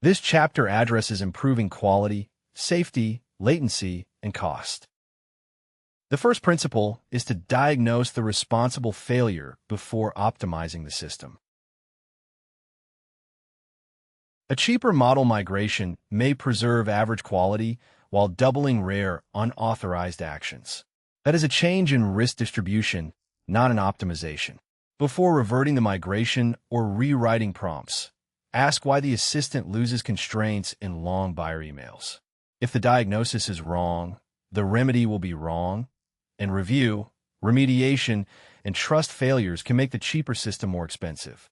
This chapter addresses improving quality, safety, latency, and cost. The first principle is to diagnose the responsible failure before optimizing the system. A cheaper model migration may preserve average quality while doubling rare, unauthorized actions. That is a change in risk distribution, not an optimization. Before reverting the migration or rewriting prompts, ask why the assistant loses constraints in long buyer emails. If the diagnosis is wrong, the remedy will be wrong, and review, remediation, and trust failures can make the cheaper system more expensive.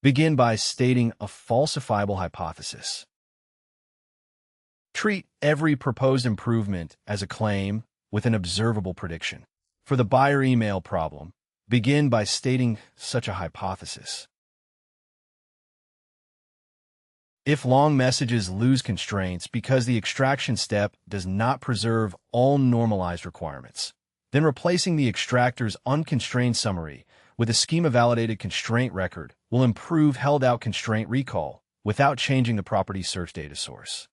Begin by stating a falsifiable hypothesis. Treat every proposed improvement as a claim with an observable prediction. For the buyer email problem, begin by stating such a hypothesis. If long messages lose constraints because the extraction step does not preserve all normalized requirements, then replacing the extractor's unconstrained summary with a schema-validated constraint record will improve held-out constraint recall without changing the property search data source.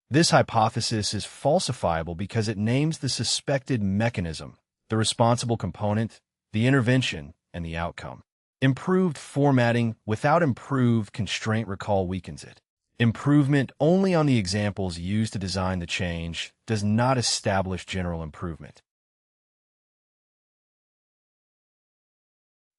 This hypothesis is falsifiable because it names the suspected mechanism, the responsible component, the intervention, and the outcome. Improved formatting without improved constraint recall weakens it. Improvement only on the examples used to design the change does not establish general improvement.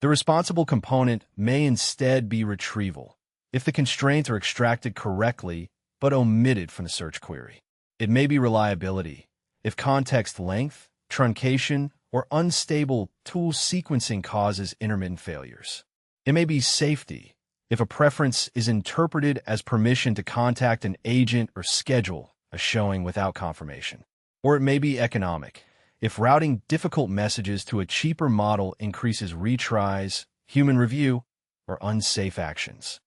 The responsible component may instead be retrieval, if the constraints are extracted correctly but omitted from the search query. It may be reliability, if context length, truncation, or unstable tool sequencing causes intermittent failures. It may be safety, if a preference is interpreted as permission to contact an agent or schedule a showing without confirmation. Or it may be economic, if routing difficult messages to a cheaper model increases retries, human review, or unsafe actions.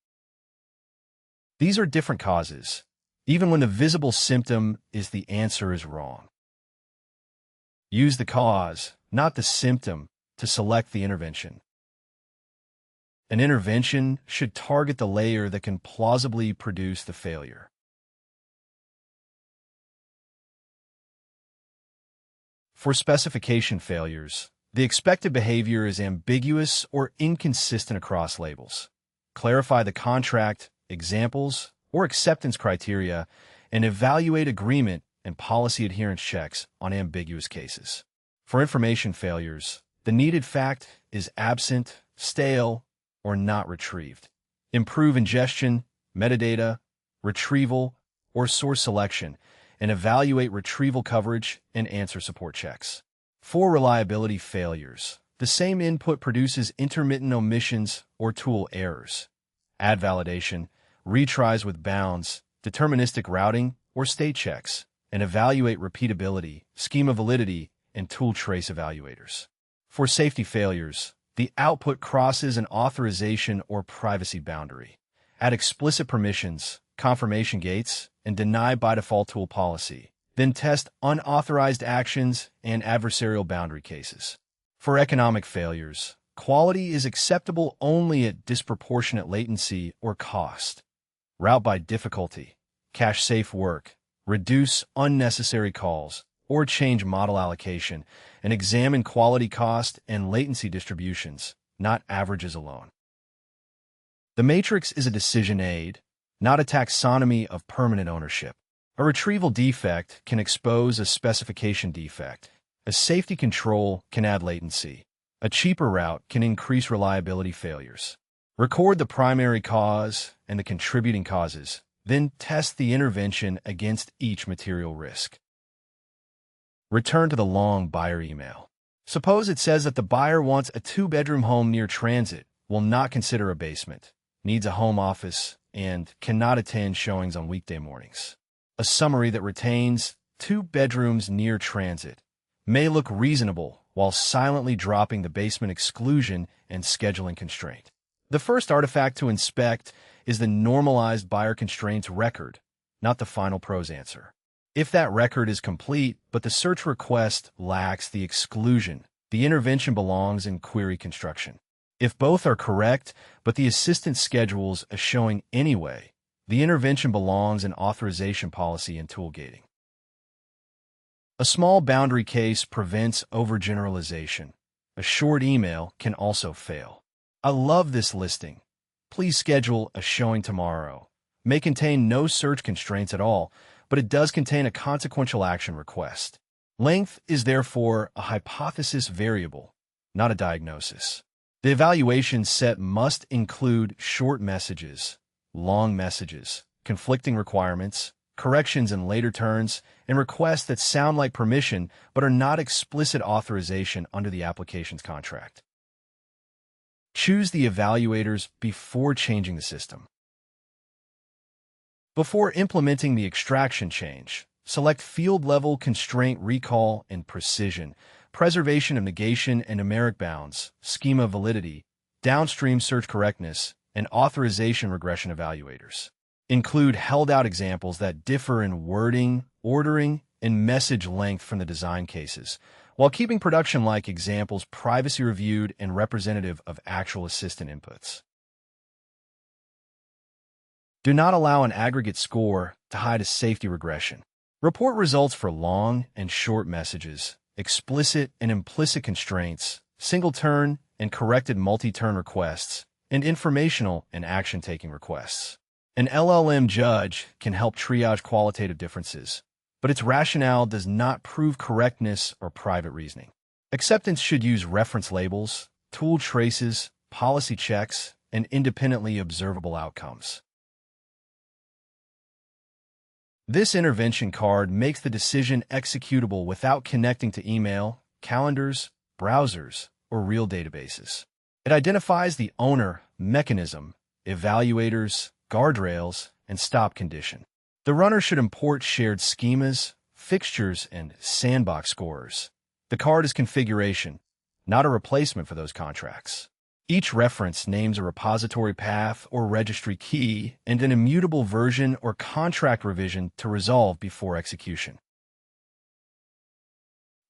These are different causes, even when the visible symptom is the answer is wrong. Use the cause, not the symptom, to select the intervention. An intervention should target the layer that can plausibly produce the failure. For specification failures, the expected behavior is ambiguous or inconsistent across labels. Clarify the contract, examples, or acceptance criteria, and evaluate agreement and policy adherence checks on ambiguous cases. For information failures, the needed fact is absent, stale, or not retrieved. Improve ingestion, metadata, retrieval, or source selection, and evaluate retrieval coverage and answer support checks. For reliability failures, the same input produces intermittent omissions or tool errors. Add validation, retries with bounds, deterministic routing, or state checks, and evaluate repeatability, schema validity, and tool trace evaluators. For safety failures, the output crosses an authorization or privacy boundary. Add explicit permissions, confirmation gates, and deny by default tool policy. Then test unauthorized actions and adversarial boundary cases. For economic failures, quality is acceptable only at disproportionate latency or cost. Route by difficulty, cache safe work, reduce unnecessary calls, or change model allocation, and examine quality cost and latency distributions, not averages alone. The matrix is a decision aid, not a taxonomy of permanent ownership. A retrieval defect can expose a specification defect. A safety control can add latency. A cheaper route can increase reliability failures. Record the primary cause and the contributing causes, then test the intervention against each material risk. Return to the long buyer email. Suppose it says that the buyer wants a 2-bedroom home near transit, will not consider a basement, needs a home office, and cannot attend showings on weekday mornings. A summary that retains 2 bedrooms near transit may look reasonable while silently dropping the basement exclusion and scheduling constraint. The first artifact to inspect is the normalized buyer constraints record, not the final pros answer. If that record is complete, but the search request lacks the exclusion, the intervention belongs in query construction. If both are correct, but the assistant schedules a showing anyway, the intervention belongs in authorization policy and tool gating. A small boundary case prevents overgeneralization. A short email can also fail. I love this listing. Please schedule a showing tomorrow. May contain no search constraints at all, but it does contain a consequential action request. Length is therefore a hypothesis variable, not a diagnosis. The evaluation set must include short messages, long messages, conflicting requirements, corrections in later turns, and requests that sound like permission but are not explicit authorization under the application's contract. Choose the evaluators before changing the system. Before implementing the extraction change, select field-level constraint recall and precision, preservation of negation and numeric bounds, schema validity, downstream search correctness, and authorization regression evaluators. Include held-out examples that differ in wording, ordering, and message length from the design cases, while keeping production-like examples privacy-reviewed and representative of actual assistant inputs. Do not allow an aggregate score to hide a safety regression. Report results for long and short messages, explicit and implicit constraints, single-turn and corrected multi-turn requests, and informational and action-taking requests. An LLM-Judge can help triage qualitative differences, but its rationale does not prove correctness or private reasoning. Acceptance should use reference labels, tool traces, policy checks, and independently observable outcomes. This intervention card makes the decision executable without connecting to email, calendars, browsers, or real databases. It identifies the owner, mechanism, evaluators, guardrails, and stop condition. The runner should import shared schemas, fixtures, and sandbox scorers. The card is configuration, not a replacement for those contracts. Each reference names a repository path or registry key and an immutable version or contract revision to resolve before execution.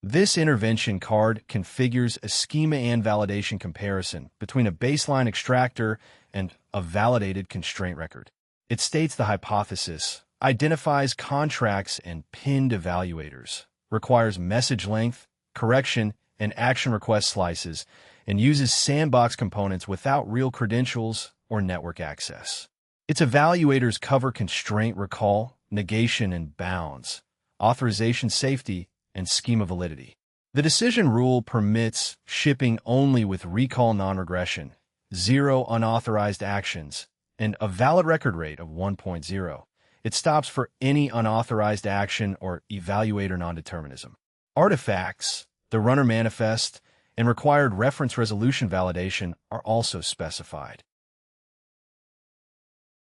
This intervention card configures a schema and validation comparison between a baseline extractor and a validated constraint record. It states the hypothesis, identifies contracts and pinned evaluators, requires message length, correction, and action request slices, and uses sandbox components without real credentials or network access. Its evaluators cover constraint recall, negation and bounds, authorization safety, and schema validity. The decision rule permits shipping only with recall non-regression, 0 unauthorized actions, and a valid record rate of 1.0. It stops for any unauthorized action or evaluator non-determinism. Artifacts, the runner manifest, and required reference resolution validation are also specified.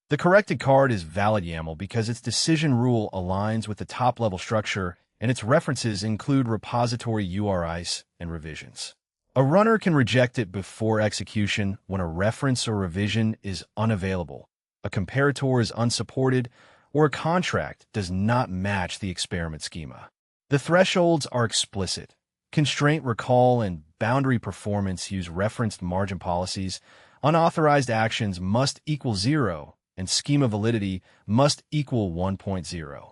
The corrected card is valid YAML because its decision rule aligns with the top-level structure and its references include repository URIs and revisions. A runner can reject it before execution when a reference or revision is unavailable, a comparator is unsupported, or a contract does not match the experiment schema. The thresholds are explicit. Constraint recall and boundary performance use referenced margin policies. Unauthorized actions must equal 0, and schema validity must equal 1.0.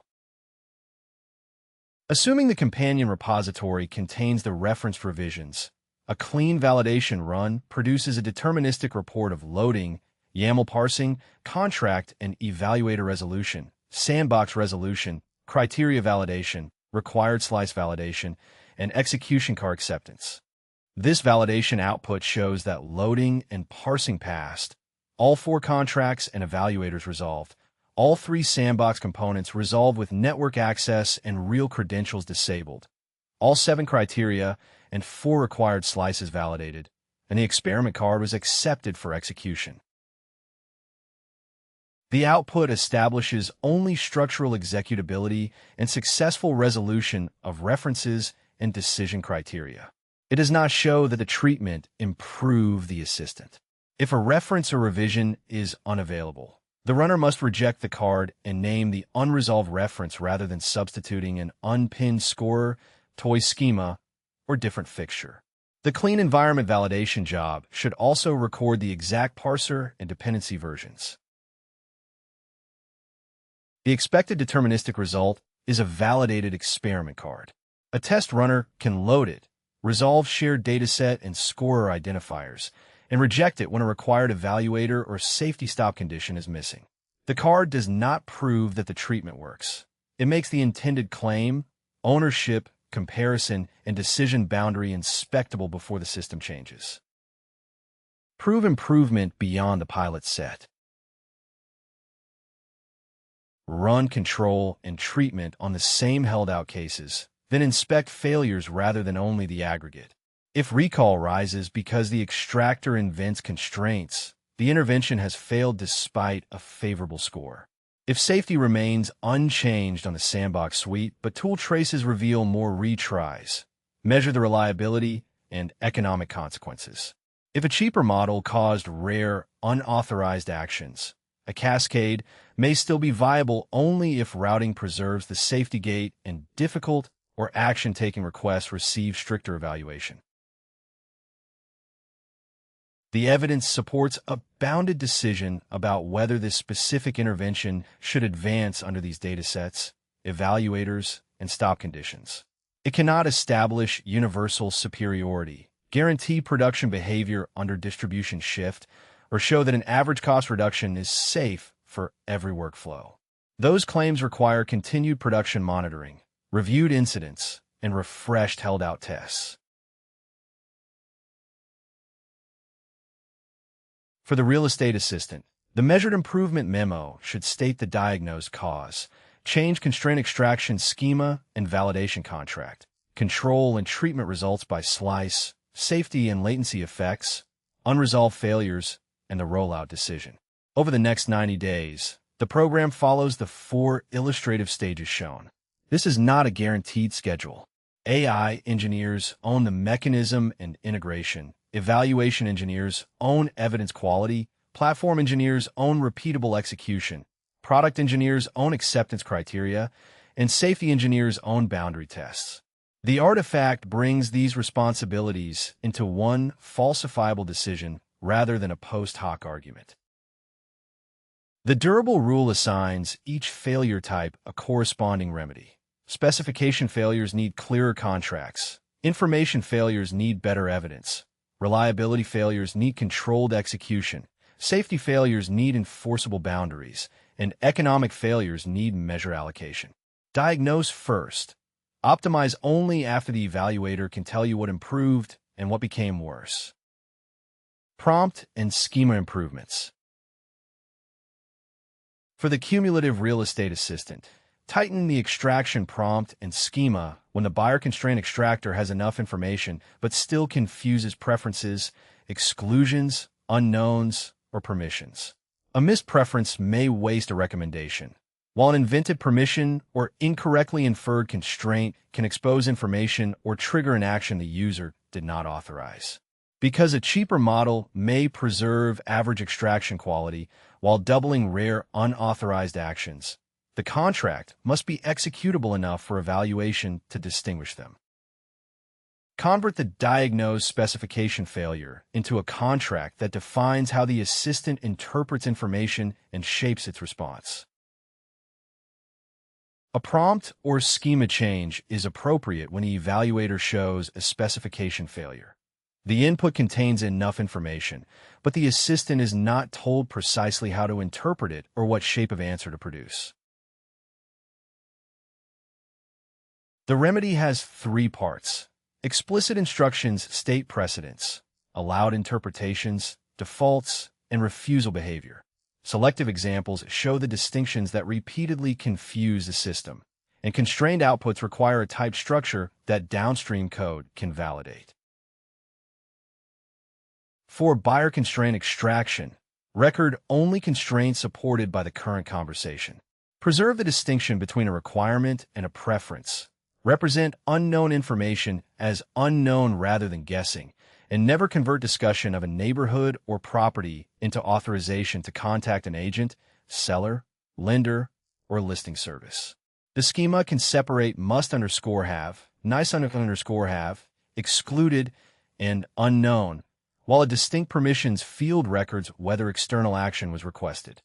Assuming the companion repository contains the reference revisions, a clean validation run produces a deterministic report of loading, YAML parsing, contract and evaluator resolution, sandbox resolution, criteria validation, required slice validation, and execution car acceptance. This validation output shows that loading and parsing passed, all 4 contracts and evaluators resolved, all 3 sandbox components resolved with network access and real credentials disabled, all 7 criteria and 4 required slices validated, and the experiment card was accepted for execution. The output establishes only structural executability and successful resolution of references and decision criteria. It does not show that the treatment improved the assistant. If a reference or revision is unavailable, the runner must reject the card and name the unresolved reference rather than substituting an unpinned scorer, toy schema, or different fixture. The clean environment validation job should also record the exact parser and dependency versions. The expected deterministic result is a validated experiment card. A test runner can load it, resolve shared dataset and scorer identifiers, and reject it when a required evaluator or safety stop condition is missing. The card does not prove that the treatment works. It makes the intended claim, ownership, comparison, and decision boundary inspectable before the system changes. Prove improvement beyond the pilot set. Run control and treatment on the same held-out cases, then inspect failures rather than only the aggregate. If recall rises because the extractor invents constraints, the intervention has failed despite a favorable score. If safety remains unchanged on the sandbox suite, but tool traces reveal more retries, measure the reliability and economic consequences. If a cheaper model caused rare, unauthorized actions, a cascade may still be viable only if routing preserves the safety gate and difficult or action-taking requests receive stricter evaluation. The evidence supports a bounded decision about whether this specific intervention should advance under these datasets, evaluators, and stop conditions. It cannot establish universal superiority, guarantee production behavior under distribution shift, or show that an average cost reduction is safe for every workflow. Those claims require continued production monitoring, reviewed incidents, and refreshed held-out tests. For the real estate assistant, the measured improvement memo should state the diagnosed cause, change constraint extraction schema and validation contract, control and treatment results by slice, safety and latency effects, unresolved failures, and the rollout decision. Over the next 90 days, the program follows the 4 illustrative stages shown. This is not a guaranteed schedule. AI engineers own the mechanism and integration. Evaluation engineers own evidence quality, platform engineers own repeatable execution, product engineers own acceptance criteria, and safety engineers own boundary tests. The artifact brings these responsibilities into one falsifiable decision rather than a post hoc argument. The durable rule assigns each failure type a corresponding remedy. Specification failures need clearer contracts. Information failures need better evidence. Reliability failures need controlled execution, safety failures need enforceable boundaries, and economic failures need measure allocation. Diagnose first. Optimize only after the evaluator can tell you what improved and what became worse. Prompt and schema improvements. For the cumulative real estate assistant, tighten the extraction prompt and schema when the buyer constraint extractor has enough information but still confuses preferences, exclusions, unknowns, or permissions. A missed preference may waste a recommendation, while an invented permission or incorrectly inferred constraint can expose information or trigger an action the user did not authorize. Because a cheaper model may preserve average extraction quality while doubling rare unauthorized actions, the contract must be executable enough for evaluation to distinguish them. Convert the diagnosed specification failure into a contract that defines how the assistant interprets information and shapes its response. A prompt or schema change is appropriate when the evaluator shows a specification failure. The input contains enough information, but the assistant is not told precisely how to interpret it or what shape of answer to produce. The remedy has 3 parts. Explicit instructions state precedents, allowed interpretations, defaults, and refusal behavior. Selective examples show the distinctions that repeatedly confuse the system, and constrained outputs require a type structure that downstream code can validate. For buyer constraint extraction, record only constraints supported by the current conversation. Preserve the distinction between a requirement and a preference. Represent unknown information as unknown rather than guessing, and never convert discussion of a neighborhood or property into authorization to contact an agent, seller, lender, or listing service. The schema can separate must_have, nice_have, excluded, and unknown, while a distinct permissions field records whether external action was requested.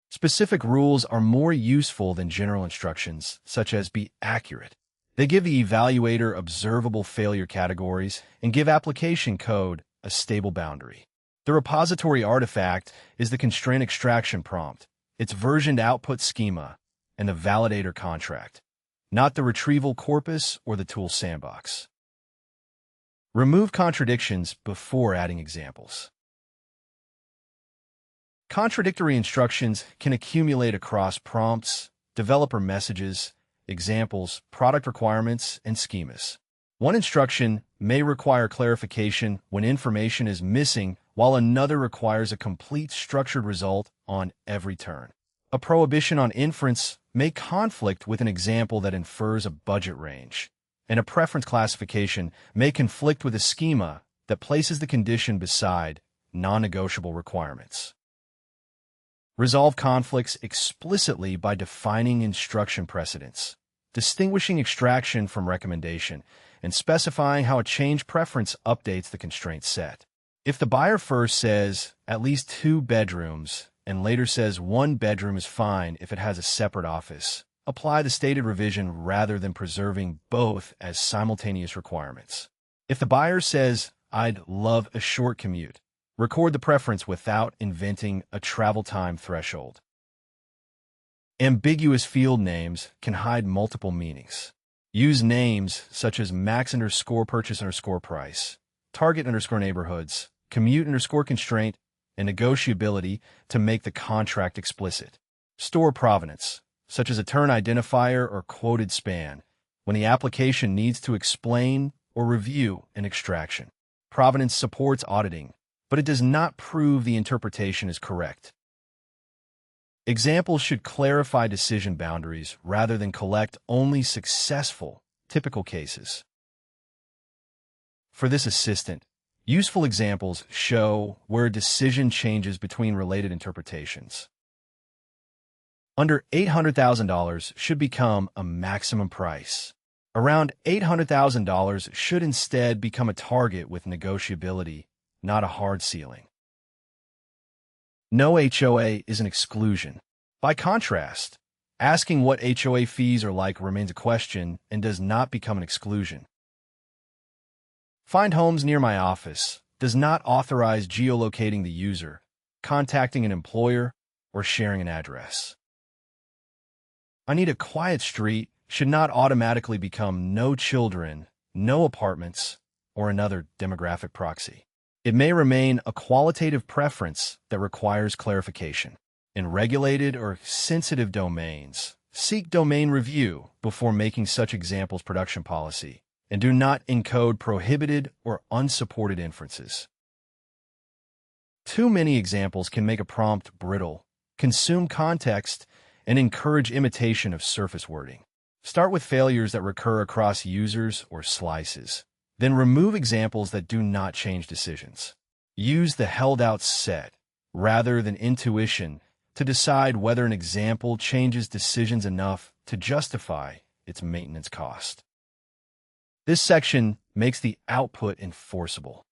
Specific rules are more useful than general instructions, such as be accurate. They give the evaluator observable failure categories and give application code a stable boundary. The repository artifact is the constraint extraction prompt, its versioned output schema, and the validator contract, not the retrieval corpus or the tool sandbox. Remove contradictions before adding examples. Contradictory instructions can accumulate across prompts, developer messages, examples, product requirements, and schemas. One instruction may require clarification when information is missing, while another requires a complete structured result on every turn. A prohibition on inference may conflict with an example that infers a budget range, and a preference classification may conflict with a schema that places the condition beside non-negotiable requirements. Resolve conflicts explicitly by defining instruction precedents, distinguishing extraction from recommendation, and specifying how a change preference updates the constraint set. If the buyer first says at least 2 bedrooms and later says 1 bedroom is fine if it has a separate office, apply the stated revision rather than preserving both as simultaneous requirements. If the buyer says, "I'd love a short commute," record the preference without inventing a travel time threshold. Ambiguous field names can hide multiple meanings. Use names such as max_purchase_price, target_neighborhoods, commute_constraint, and negotiability to make the contract explicit. Store provenance, such as a turn identifier or quoted span, when the application needs to explain or review an extraction. Provenance supports auditing, but it does not prove the interpretation is correct. Examples should clarify decision boundaries rather than collect only successful, typical cases. For this assistant, useful examples show where a decision changes between related interpretations. Under $800,000 should become a maximum price. Around $800,000 should instead become a target with negotiability, not a hard ceiling. No HOA is an exclusion. By contrast, asking what HOA fees are like remains a question and does not become an exclusion. Find homes near my office does not authorize geolocating the user, contacting an employer, or sharing an address. I need a quiet street should not automatically become no children, no apartments, or another demographic proxy. It may remain a qualitative preference that requires clarification. In regulated or sensitive domains, seek domain review before making such examples production policy, and do not encode prohibited or unsupported inferences. Too many examples can make a prompt brittle, consume context, and encourage imitation of surface wording. Start with failures that recur across users or slices. Then remove examples that do not change decisions. Use the held-out set, rather than intuition, to decide whether an example changes decisions enough to justify its maintenance cost. This section makes the output enforceable.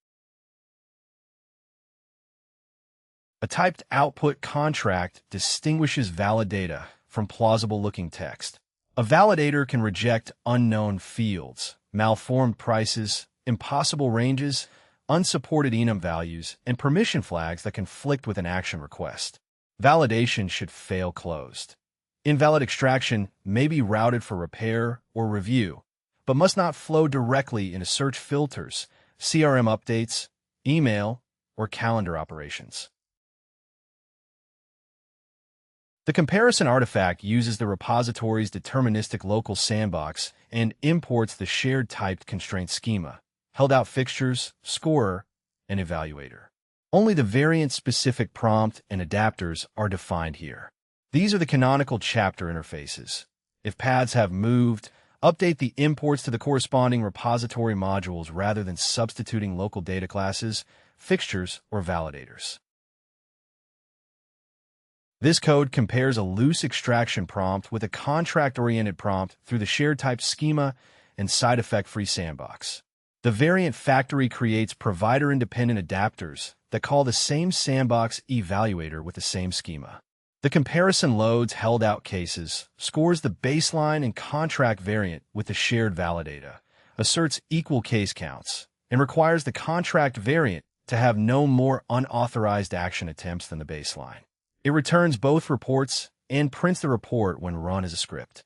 A typed output contract distinguishes valid data from plausible-looking text. A validator can reject unknown fields, malformed prices, impossible ranges, unsupported enum values, and permission flags that conflict with an action request. Validation should fail closed. Invalid extraction may be routed for repair or review, but must not flow directly into search filters, CRM updates, email, or calendar operations. The comparison artifact uses the repository's deterministic local sandbox and imports the shared typed constraint schema, held out fixtures, scorer, and evaluator. Only the variant-specific prompt and adapters are defined here. These are the canonical chapter interfaces. If paths have moved, update the imports to the corresponding repository modules rather than substituting local data classes, fixtures, or validators. This code compares a loose extraction prompt with a contract-oriented prompt through the shared type schema and side-effect-free sandbox. The variant factory creates provider-independent adapters that call the same sandbox evaluator with the same schema. The comparison loads held-out cases, scores the baseline and contract variant with the shared validator, asserts equal case counts, and requires the contract variant to have no more unauthorized action attempts than the baseline. It returns both reports and prints the report when run as a script.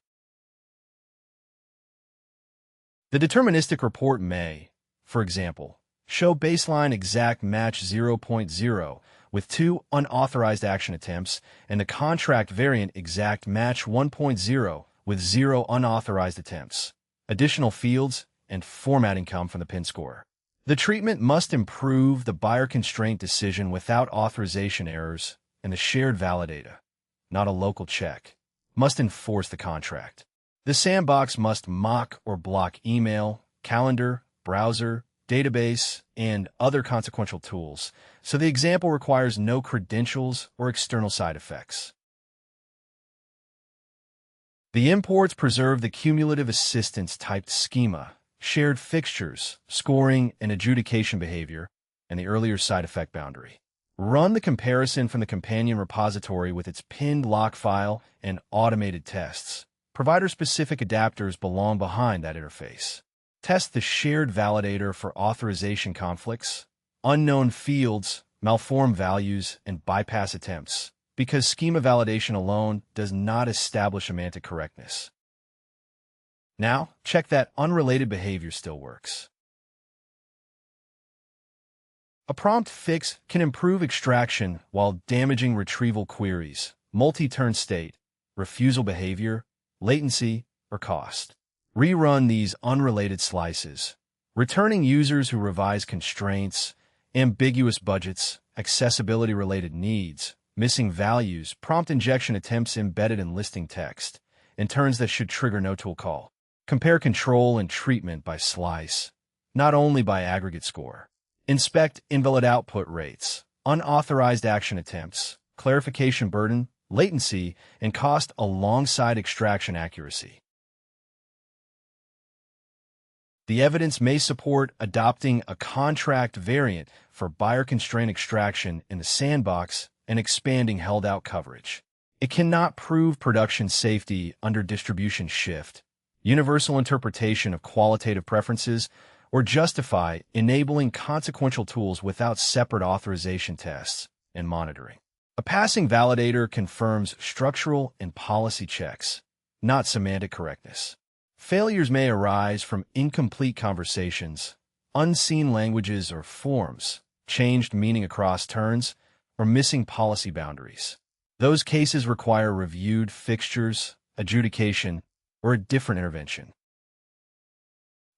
The deterministic report may, for example, show baseline exact match 0.0 with 2 unauthorized action attempts and the contract variant exact match 1.0 with 0 unauthorized attempts. Additional fields and formatting come from the pin score. The treatment must improve the buyer constraint decision without authorization errors, and the shared validator, not a local check, must enforce the contract. The sandbox must mock or block email, calendar, browser, database, and other consequential tools, so the example requires no credentials or external side effects. The imports preserve the cumulative assistance typed schema, shared fixtures, scoring, and adjudication behavior, and the earlier side effect boundary. Run the comparison from the companion repository with its pinned lock file and automated tests. Provider-specific adapters belong behind that interface. Test the shared validator for authorization conflicts, unknown fields, malformed values, and bypass attempts, because schema validation alone does not establish semantic correctness. Now, check that unrelated behavior still works. A prompt fix can improve extraction while damaging retrieval queries, multi-turn state, refusal behavior, latency, or cost. Rerun these unrelated slices, returning users who revise constraints, ambiguous budgets, accessibility-related needs, missing values, prompt injection attempts embedded in listing text, and turns that should trigger no tool call. Compare control and treatment by slice, not only by aggregate score. Inspect invalid output rates, unauthorized action attempts, clarification burden, latency, and cost alongside extraction accuracy. The evidence may support adopting a contract variant for buyer constraint extraction in the sandbox and expanding held-out coverage. It cannot prove production safety under distribution shift, universal interpretation of qualitative preferences, or justify enabling consequential tools without separate authorization tests and monitoring. A passing validator confirms structural and policy checks, not semantic correctness. Failures may arise from incomplete conversations, unseen languages or forms, changed meaning across turns, or missing policy boundaries. Those cases require reviewed fixtures, adjudication, or a different intervention.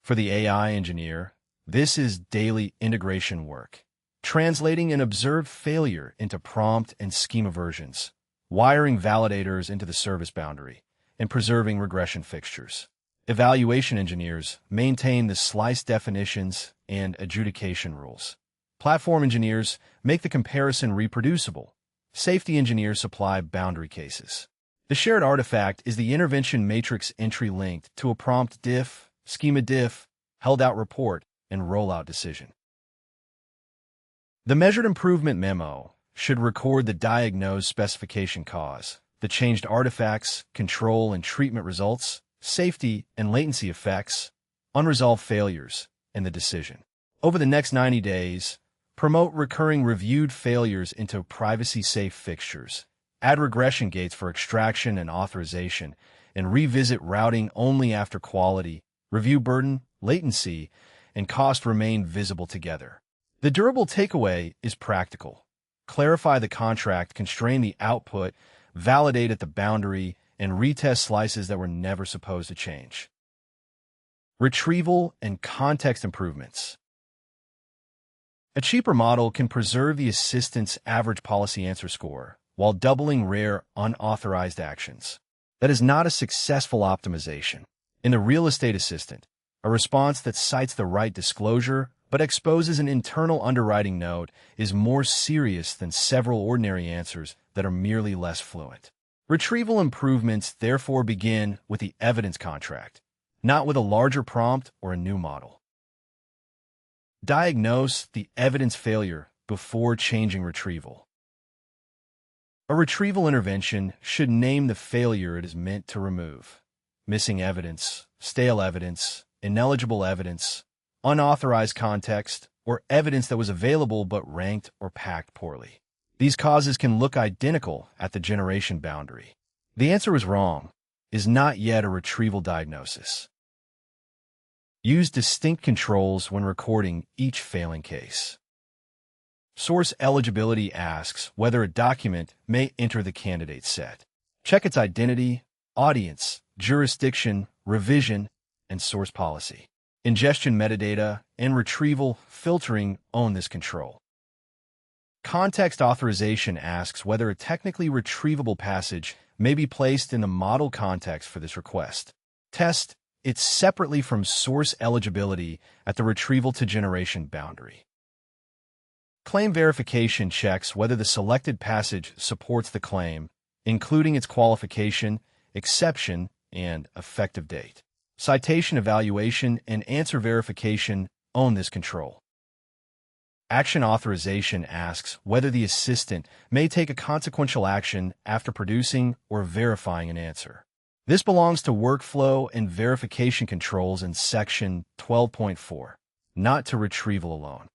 For the AI engineer, this is daily integration work, translating an observed failure into prompt and schema versions, wiring validators into the service boundary, and preserving regression fixtures. Evaluation engineers maintain the slice definitions and adjudication rules. Platform engineers make the comparison reproducible. Safety engineers supply boundary cases. The shared artifact is the intervention matrix entry linked to a prompt diff, schema diff, held-out report, and rollout decision. The measured improvement memo should record the diagnosed specification cause, the changed artifacts, control and treatment results, safety and latency effects, unresolved failures, and the decision. Over the next 90 days, promote recurring reviewed failures into privacy-safe fixtures, add regression gates for extraction and authorization, and revisit routing only after quality, review burden, latency, and cost remain visible together. The durable takeaway is practical. Clarify the contract, constrain the output, validate at the boundary, and retest slices that were never supposed to change. Retrieval and context improvements. A cheaper model can preserve the assistant's average policy answer score while doubling rare unauthorized actions. That is not a successful optimization. In the real estate assistant, a response that cites the right disclosure but exposes an internal underwriting note is more serious than several ordinary answers that are merely less fluent. Retrieval improvements therefore begin with the evidence contract, not with a larger prompt or a new model. Diagnose the evidence failure before changing retrieval. A retrieval intervention should name the failure it is meant to remove: missing evidence, stale evidence, ineligible evidence, unauthorized context, or evidence that was available but ranked or packed poorly. These causes can look identical at the generation boundary. The answer is wrong is not yet a retrieval diagnosis. Use distinct controls when recording each failing case. Source eligibility asks whether a document may enter the candidate set. Check its identity, audience, jurisdiction, revision, and source policy. Ingestion metadata and retrieval filtering own this control. Context authorization asks whether a technically retrievable passage may be placed in the model context for this request. Test it separately from source eligibility at the retrieval to generation boundary. Claim verification checks whether the selected passage supports the claim, including its qualification, exception, and effective date. Citation evaluation and answer verification own this control. Action authorization asks whether the assistant may take a consequential action after producing or verifying an answer. This belongs to workflow and verification controls in Section 12.4, not to retrieval alone.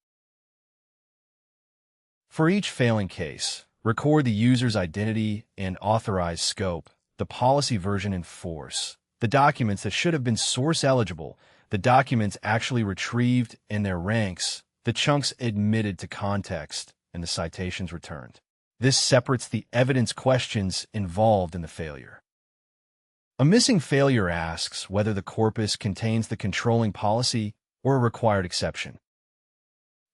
For each failing case, record the user's identity and authorized scope, the policy version in force, the documents that should have been source eligible, the documents actually retrieved and their ranks, the chunks admitted to context, and the citations returned. This separates the evidence questions involved in the failure. A missing failure asks whether the corpus contains the controlling policy or a required exception.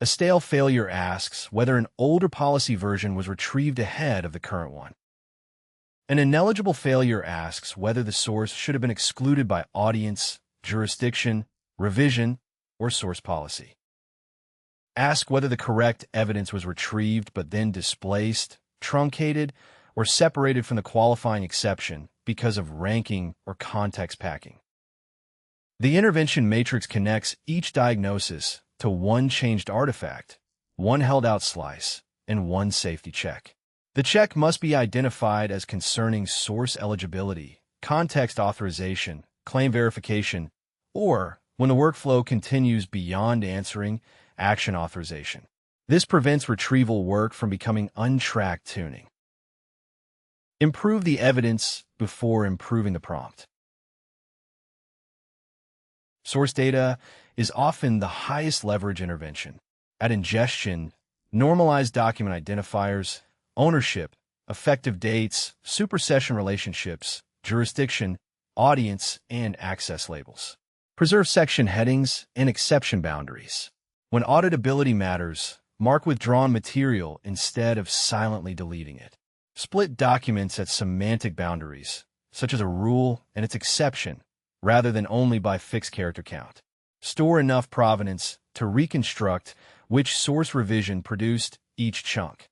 A stale failure asks whether an older policy version was retrieved ahead of the current one. An ineligible failure asks whether the source should have been excluded by audience, jurisdiction, revision, or source policy. Ask whether the correct evidence was retrieved but then displaced, truncated, or separated from the qualifying exception because of ranking or context packing. The intervention matrix connects each diagnosis to one changed artifact, one held-out slice, and one safety check. The check must be identified as concerning source eligibility, context authorization, claim verification, or, when the workflow continues beyond answering, action authorization. This prevents retrieval work from becoming untracked tuning. Improve the evidence before improving the prompt. Source data is often the highest leverage intervention. At ingestion, normalize document identifiers, ownership, effective dates, supersession relationships, jurisdiction, audience, and access labels. Preserve section headings and exception boundaries. When auditability matters, mark withdrawn material instead of silently deleting it. Split documents at semantic boundaries, such as a rule and its exception, rather than only by fixed character count. Store enough provenance to reconstruct which source revision produced each chunk.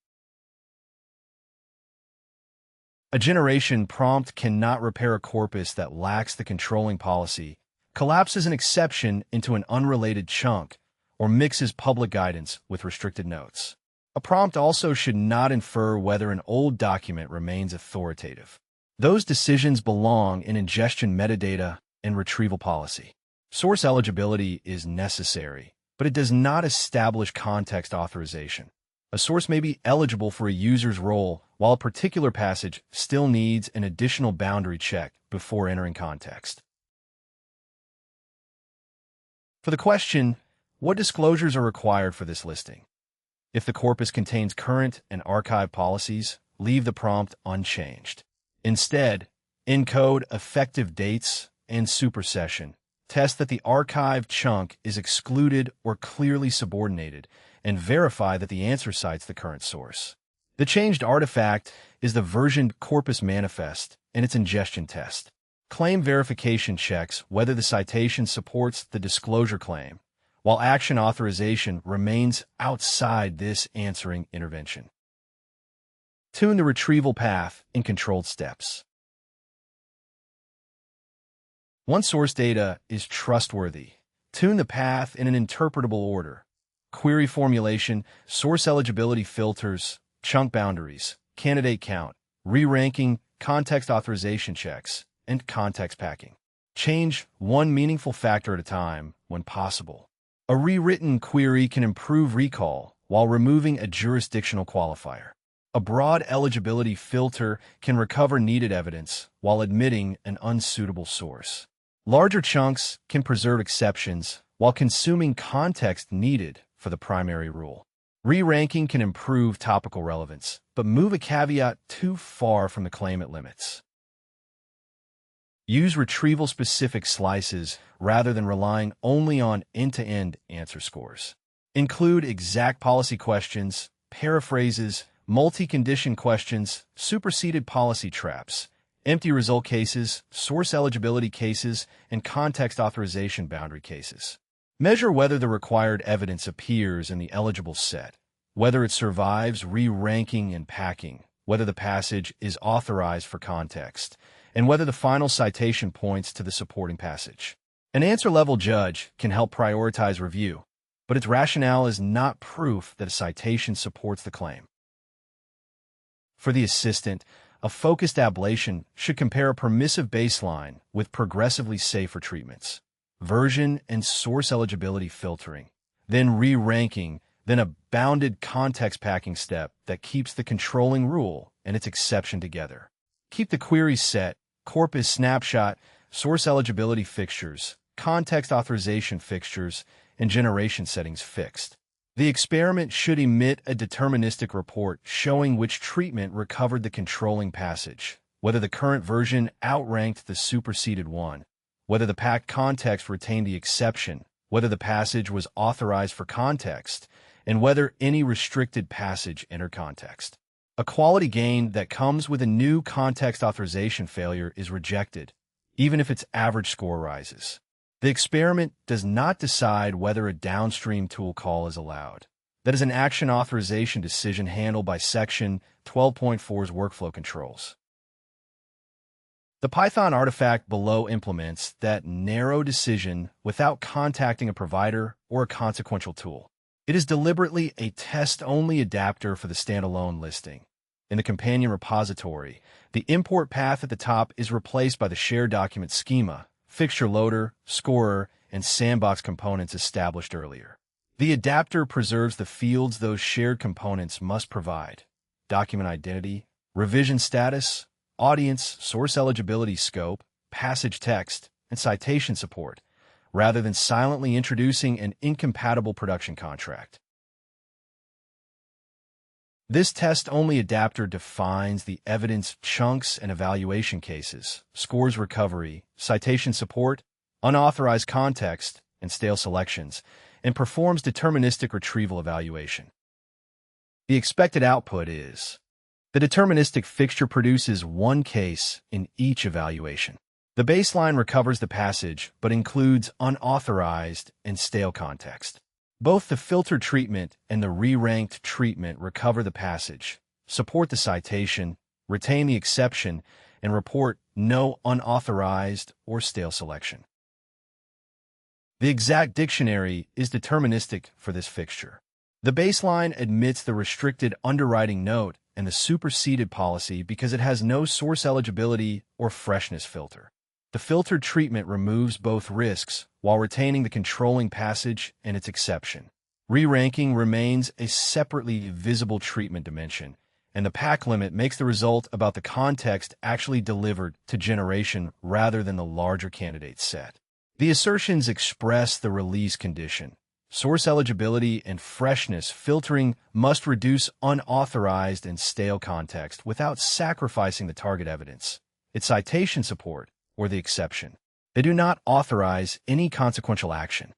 A generation prompt cannot repair a corpus that lacks the controlling policy, collapses an exception into an unrelated chunk, or mixes public guidance with restricted notes. A prompt also should not infer whether an old document remains authoritative. Those decisions belong in ingestion metadata and retrieval policy. Source eligibility is necessary, but it does not establish context authorization. A source may be eligible for a user's role, while a particular passage still needs an additional boundary check before entering context. For the question, what disclosures are required for this listing? If the corpus contains current and archive policies, leave the prompt unchanged. Instead, encode effective dates and supersession. Test that the archive chunk is excluded or clearly subordinated, and verify that the answer cites the current source. The changed artifact is the versioned corpus manifest and its ingestion test. Claim verification checks whether the citation supports the disclosure claim, while action authorization remains outside this answering intervention. Tune the retrieval path in controlled steps. Once source data is trustworthy, tune the path in an interpretable order. query formulation, source eligibility filters, chunk boundaries, candidate count, re-ranking, context authorization checks, and context packing. Change one meaningful factor at a time when possible. A rewritten query can improve recall while removing a jurisdictional qualifier. A broad eligibility filter can recover needed evidence while admitting an unsuitable source. Larger chunks can preserve exceptions while consuming context needed for the primary rule. Re-ranking can improve topical relevance, but move a caveat too far from the claim it limits. Use retrieval-specific slices rather than relying only on end-to-end answer scores. Include exact policy questions, paraphrases, multi-condition questions, superseded policy traps, empty result cases, source eligibility cases, and context authorization boundary cases. Measure whether the required evidence appears in the eligible set, whether it survives re-ranking and packing, whether the passage is authorized for context, and whether the final citation points to the supporting passage. An answer-level judge can help prioritize review, but its rationale is not proof that a citation supports the claim. For the assistant, a focused ablation should compare a permissive baseline with progressively safer treatments, version and source eligibility filtering, then re-ranking, then a bounded context packing step that keeps the controlling rule and its exception together. Keep the query set, corpus snapshot, source eligibility fixtures, context authorization fixtures, and generation settings fixed. The experiment should emit a deterministic report showing which treatment recovered the controlling passage, whether the current version outranked the superseded one, whether the packed context retained the exception, whether the passage was authorized for context, and whether any restricted passage entered context. A quality gain that comes with a new context authorization failure is rejected, even if its average score rises. The experiment does not decide whether a downstream tool call is allowed. That is an action authorization decision handled by Section 12.4's workflow controls. The Python artifact below implements that narrow decision without contacting a provider or a consequential tool. It is deliberately a test-only adapter for the standalone listing. In the companion repository, the import path at the top is replaced by the shared document schema, fixture loader, scorer, and sandbox components established earlier. The adapter preserves the fields those shared components must provide: document identity, revision status, audience, source eligibility scope, passage text, and citation support, rather than silently introducing an incompatible production contract. This test-only adapter defines the evidence chunks and evaluation cases, scores recovery, citation support, unauthorized context, and stale selections, and performs deterministic retrieval evaluation. The expected output is: the deterministic fixture produces one case in each evaluation. The baseline recovers the passage, but includes unauthorized and stale context. Both the filtered treatment and the re-ranked treatment recover the passage, support the citation, retain the exception, and report no unauthorized or stale selection. The exact dictionary is deterministic for this fixture. The baseline admits the restricted underwriting note and the superseded policy because it has no source eligibility or freshness filter. The filtered treatment removes both risks while retaining the controlling passage and its exception. Re-ranking remains a separately visible treatment dimension, and the pack limit makes the result about the context actually delivered to generation rather than the larger candidate set. The assertions express the release condition. Source eligibility and freshness filtering must reduce unauthorized and stale context without sacrificing the target evidence, its citation support, or the exception. They do not authorize any consequential action.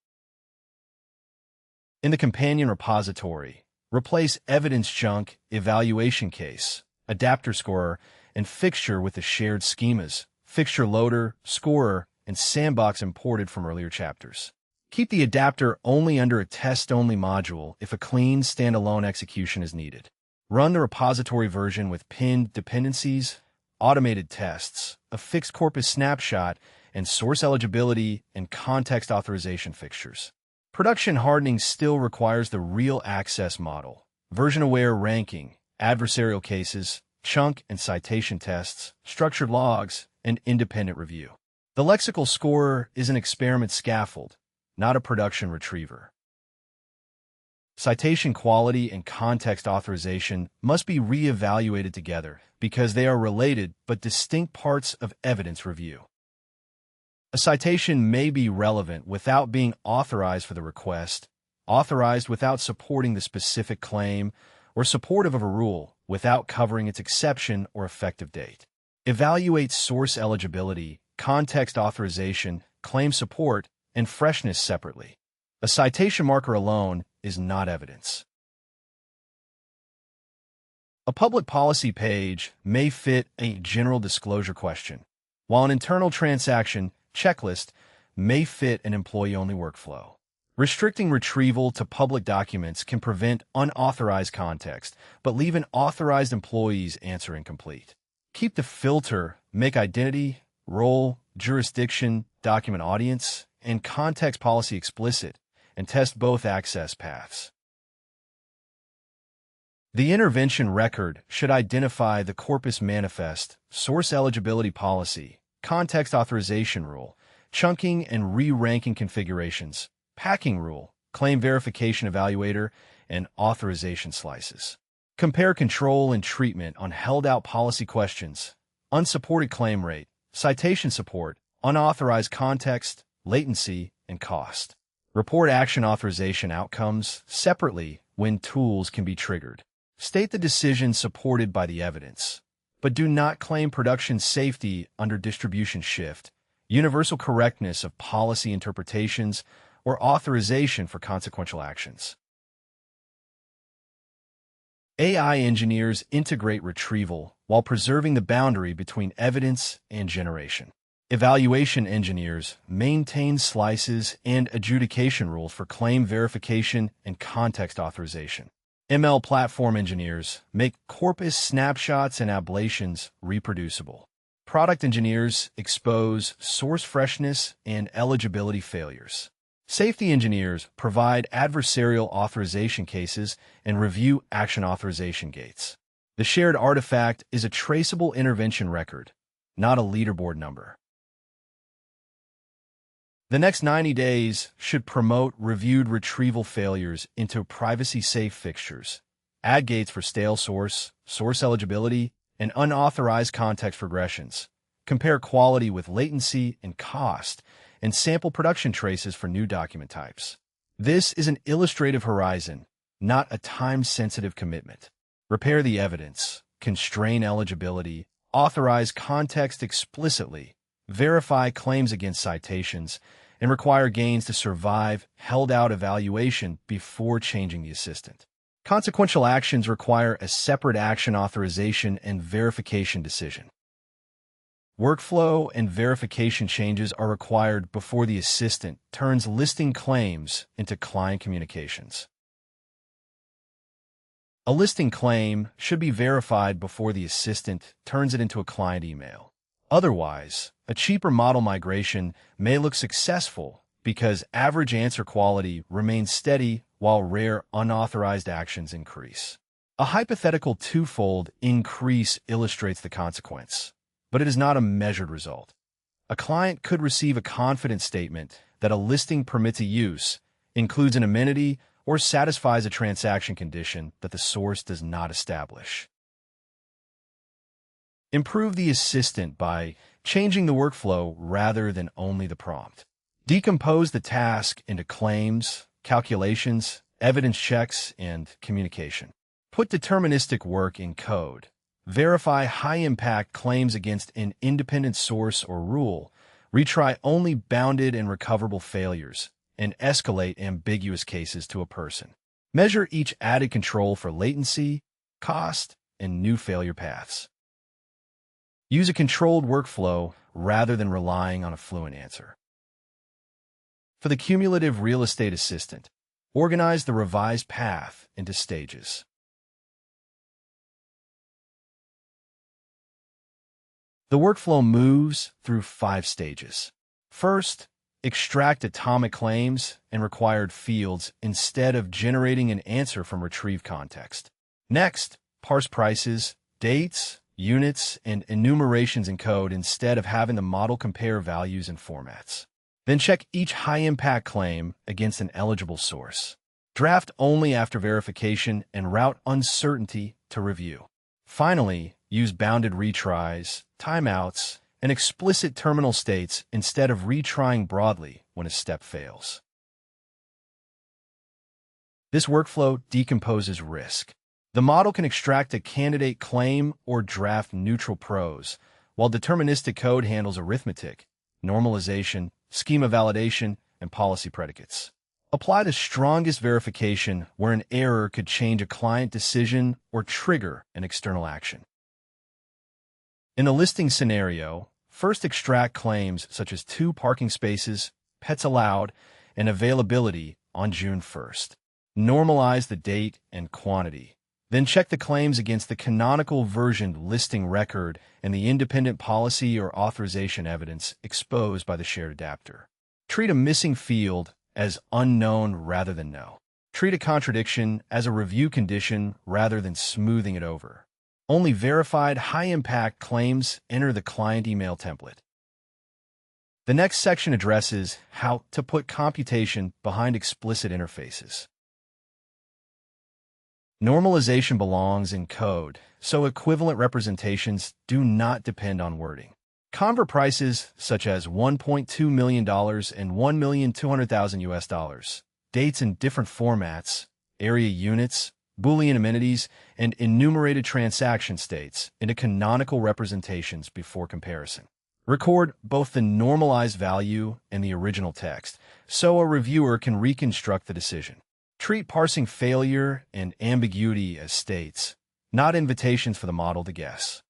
In the companion repository, replace evidence chunk, evaluation case, adapter scorer, and fixture with the shared schemas, fixture loader, scorer, and sandbox imported from earlier chapters. Keep the adapter only under a test-only module if a clean, standalone execution is needed. Run the repository version with pinned dependencies, automated tests, a fixed corpus snapshot, and source eligibility and context authorization fixtures. Production hardening still requires the real access model, version-aware ranking, adversarial cases, chunk and citation tests, structured logs, and independent review. The lexical scorer is an experiment scaffold, not a production retriever. Citation quality and context authorization must be re-evaluated together because they are related but distinct parts of evidence review. A citation may be relevant without being authorized for the request, authorized without supporting the specific claim, or supportive of a rule without covering its exception or effective date. Evaluate source eligibility, context authorization, claim support, and freshness separately. A citation marker alone is not evidence. A public policy page may fit a general disclosure question, while an internal transaction checklist may fit an employee-only workflow. Restricting retrieval to public documents can prevent unauthorized context, but leave an authorized employee's answer incomplete. Keep the filter, make identity, role, jurisdiction, document audience, and context policy explicit, and test both access paths. The intervention record should identify the corpus manifest, source eligibility policy, context authorization rule, chunking and re-ranking configurations, packing rule, claim verification evaluator, and authorization slices. Compare control and treatment on held-out policy questions, unsupported claim rate, citation support, unauthorized context, latency, and cost. Report action authorization outcomes separately when tools can be triggered. State the decision supported by the evidence, but do not claim production safety under distribution shift, universal correctness of policy interpretations, or authorization for consequential actions. AI engineers integrate retrieval while preserving the boundary between evidence and generation. Evaluation engineers maintain slices and adjudication rules for claim verification and context authorization. ML platform engineers make corpus snapshots and ablations reproducible. Product engineers expose source freshness and eligibility failures. Safety engineers provide adversarial authorization cases and review action authorization gates. The shared artifact is a traceable intervention record, not a leaderboard number. The next 90 days should promote reviewed retrieval failures into privacy-safe fixtures, add gates for stale source, source eligibility, and unauthorized context regressions, compare quality with latency and cost, and sample production traces for new document types. This is an illustrative horizon, not a time-sensitive commitment. Repair the evidence, constrain eligibility, authorize context explicitly, verify claims against citations, and require gains to survive held-out evaluation before changing the assistant. Consequential actions require a separate action authorization and verification decision. Workflow and verification changes are required before the assistant turns listing claims into client communications. A listing claim should be verified before the assistant turns it into a client email. Otherwise, a cheaper model migration may look successful because average answer quality remains steady while rare unauthorized actions increase. A hypothetical twofold increase illustrates the consequence, but it is not a measured result. A client could receive a confidence statement that a listing permits a use, includes an amenity, or satisfies a transaction condition that the source does not establish. Improve the assistant by changing the workflow rather than only the prompt. Decompose the task into claims, calculations, evidence checks, and communication. Put deterministic work in code. Verify high-impact claims against an independent source or rule. Retry only bounded and recoverable failures, and escalate ambiguous cases to a person. Measure each added control for latency, cost, and new failure paths. Use a controlled workflow rather than relying on a fluent answer. For the cumulative real estate assistant, organize the revised path into stages. The workflow moves through 5 stages. First, extract atomic claims and required fields instead of generating an answer from retrieved context. Next, parse prices, dates, units, and enumerations in code instead of having the model compare values and formats. Then check each high-impact claim against an eligible source. Draft only after verification and route uncertainty to review. Finally, use bounded retries, timeouts, and explicit terminal states instead of retrying broadly when a step fails. This workflow decomposes risk. The model can extract a candidate claim or draft neutral prose, while deterministic code handles arithmetic, normalization, schema validation, and policy predicates. Apply the strongest verification where an error could change a client decision or trigger an external action. In the listing scenario, first extract claims such as 2 parking spaces, pets allowed, and availability on June 1st. Normalize the date and quantity. Then check the claims against the canonical versioned listing record and the independent policy or authorization evidence exposed by the shared adapter. Treat a missing field as unknown rather than no. Treat a contradiction as a review condition rather than smoothing it over. Only verified high-impact claims enter the client email template. The next section addresses how to put computation behind explicit interfaces. Normalization belongs in code, so equivalent representations do not depend on wording. Convert prices such as $1.2 million and $1,200,000 US, dates in different formats, area units, Boolean amenities, and enumerated transaction states into canonical representations before comparison. Record both the normalized value and the original text, so a reviewer can reconstruct the decision. Treat parsing failure and ambiguity as states, not invitations for the model to guess.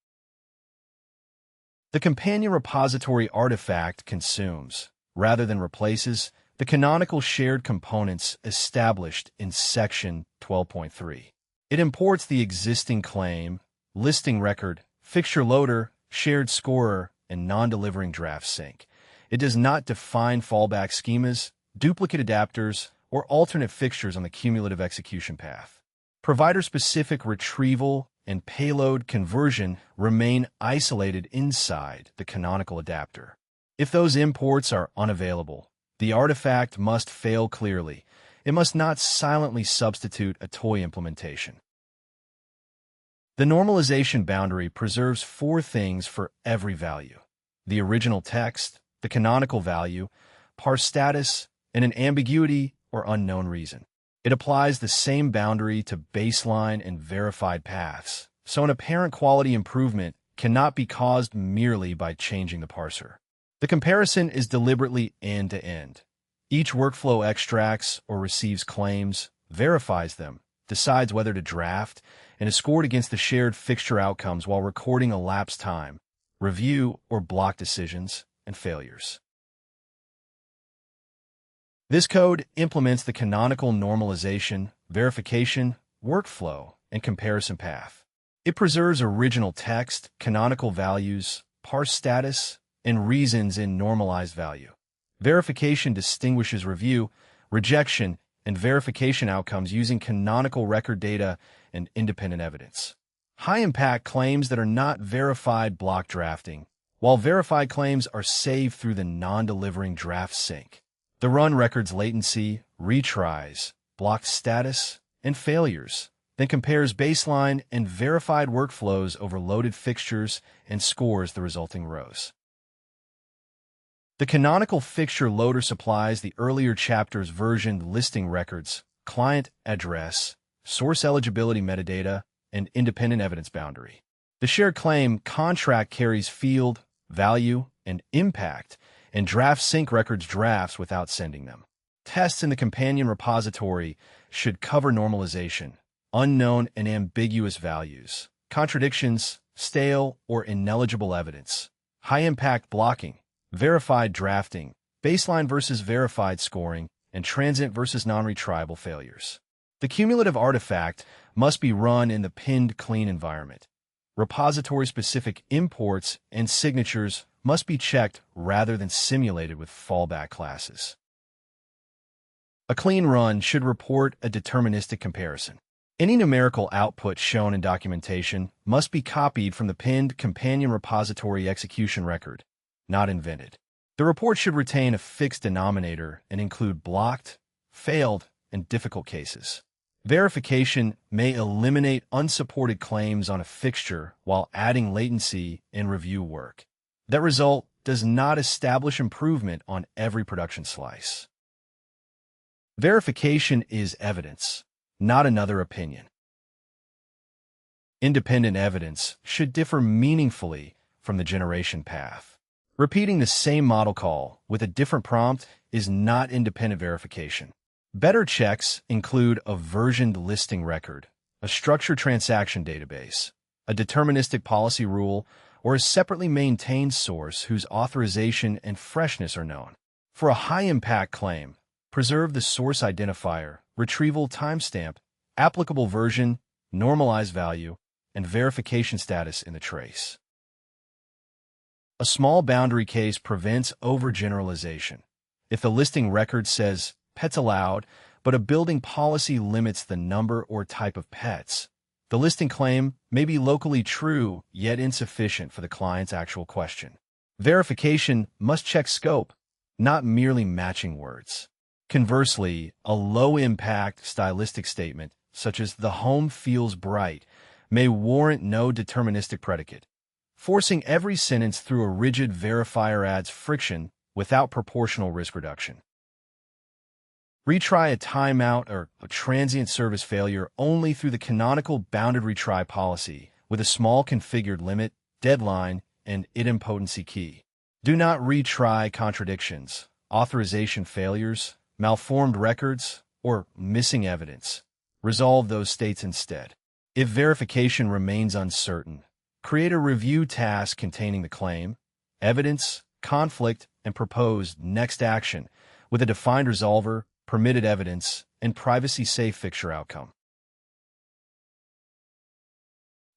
The companion repository artifact consumes, rather than replaces, the canonical shared components established in Section 12.3. It imports the existing claim, listing record, fixture loader, shared scorer, and non-delivering draft sync. It does not define fallback schemas, duplicate adapters, or alternate fixtures on the cumulative execution path. Provider-specific retrieval and payload conversion remain isolated inside the canonical adapter. If those imports are unavailable, the artifact must fail clearly. It must not silently substitute a toy implementation. The normalization boundary preserves 4 things for every value: the original text, the canonical value, parse status, and an ambiguity or unknown reason. It applies the same boundary to baseline and verified paths, so an apparent quality improvement cannot be caused merely by changing the parser. The comparison is deliberately end-to-end. Each workflow extracts or receives claims, verifies them, decides whether to draft, and is scored against the shared fixture outcomes while recording elapsed time, review or block decisions, and failures. This code implements the canonical normalization, verification, workflow, and comparison path. It preserves original text, canonical values, parse status, and reasons in normalized value. Verification distinguishes review, rejection, and verification outcomes using canonical record data and independent evidence. High-impact claims that are not verified block drafting, while verified claims are saved through the non-delivering draft sync. The run records latency, retries, blocked status, and failures, then compares baseline and verified workflows over loaded fixtures and scores the resulting rows. The canonical fixture loader supplies the earlier chapter's versioned listing records, client address, source eligibility metadata, and independent evidence boundary. The shared claim contract carries field, value, and impact, and draft sync records drafts without sending them. Tests in the companion repository should cover normalization, unknown and ambiguous values, contradictions, stale or ineligible evidence, high-impact blocking, verified drafting, baseline versus verified scoring, and transient versus non-retriable failures. The cumulative artifact must be run in the pinned clean environment. Repository-specific imports and signatures must be checked rather than simulated with fallback classes. A clean run should report a deterministic comparison. Any numerical output shown in documentation must be copied from the pinned companion repository execution record, not invented. The report should retain a fixed denominator and include blocked, failed, and difficult cases. Verification may eliminate unsupported claims on a fixture while adding latency in review work. That result does not establish improvement on every production slice. Verification is evidence, not another opinion. Independent evidence should differ meaningfully from the generation path. Repeating the same model call with a different prompt is not independent verification. Better checks include a versioned listing record, a structured transaction database, a deterministic policy rule, or a separately maintained source whose authorization and freshness are known. For a high-impact claim, preserve the source identifier, retrieval timestamp, applicable version, normalized value, and verification status in the trace. A small boundary case prevents overgeneralization. If the listing record says pets allowed, but a building policy limits the number or type of pets, the listing claim may be locally true yet insufficient for the client's actual question. Verification must check scope, not merely matching words. Conversely, a low-impact stylistic statement, such as "the home feels bright," may warrant no deterministic predicate. Forcing every sentence through a rigid verifier adds friction without proportional risk reduction. Retry a timeout or a transient service failure only through the canonical bounded retry policy with a small configured limit, deadline, and idempotency key. Do not retry contradictions, authorization failures, malformed records, or missing evidence. Resolve those states instead. If verification remains uncertain, create a review task containing the claim, evidence, conflict, and proposed next action with a defined resolver, permitted evidence, and privacy-safe fixture outcome.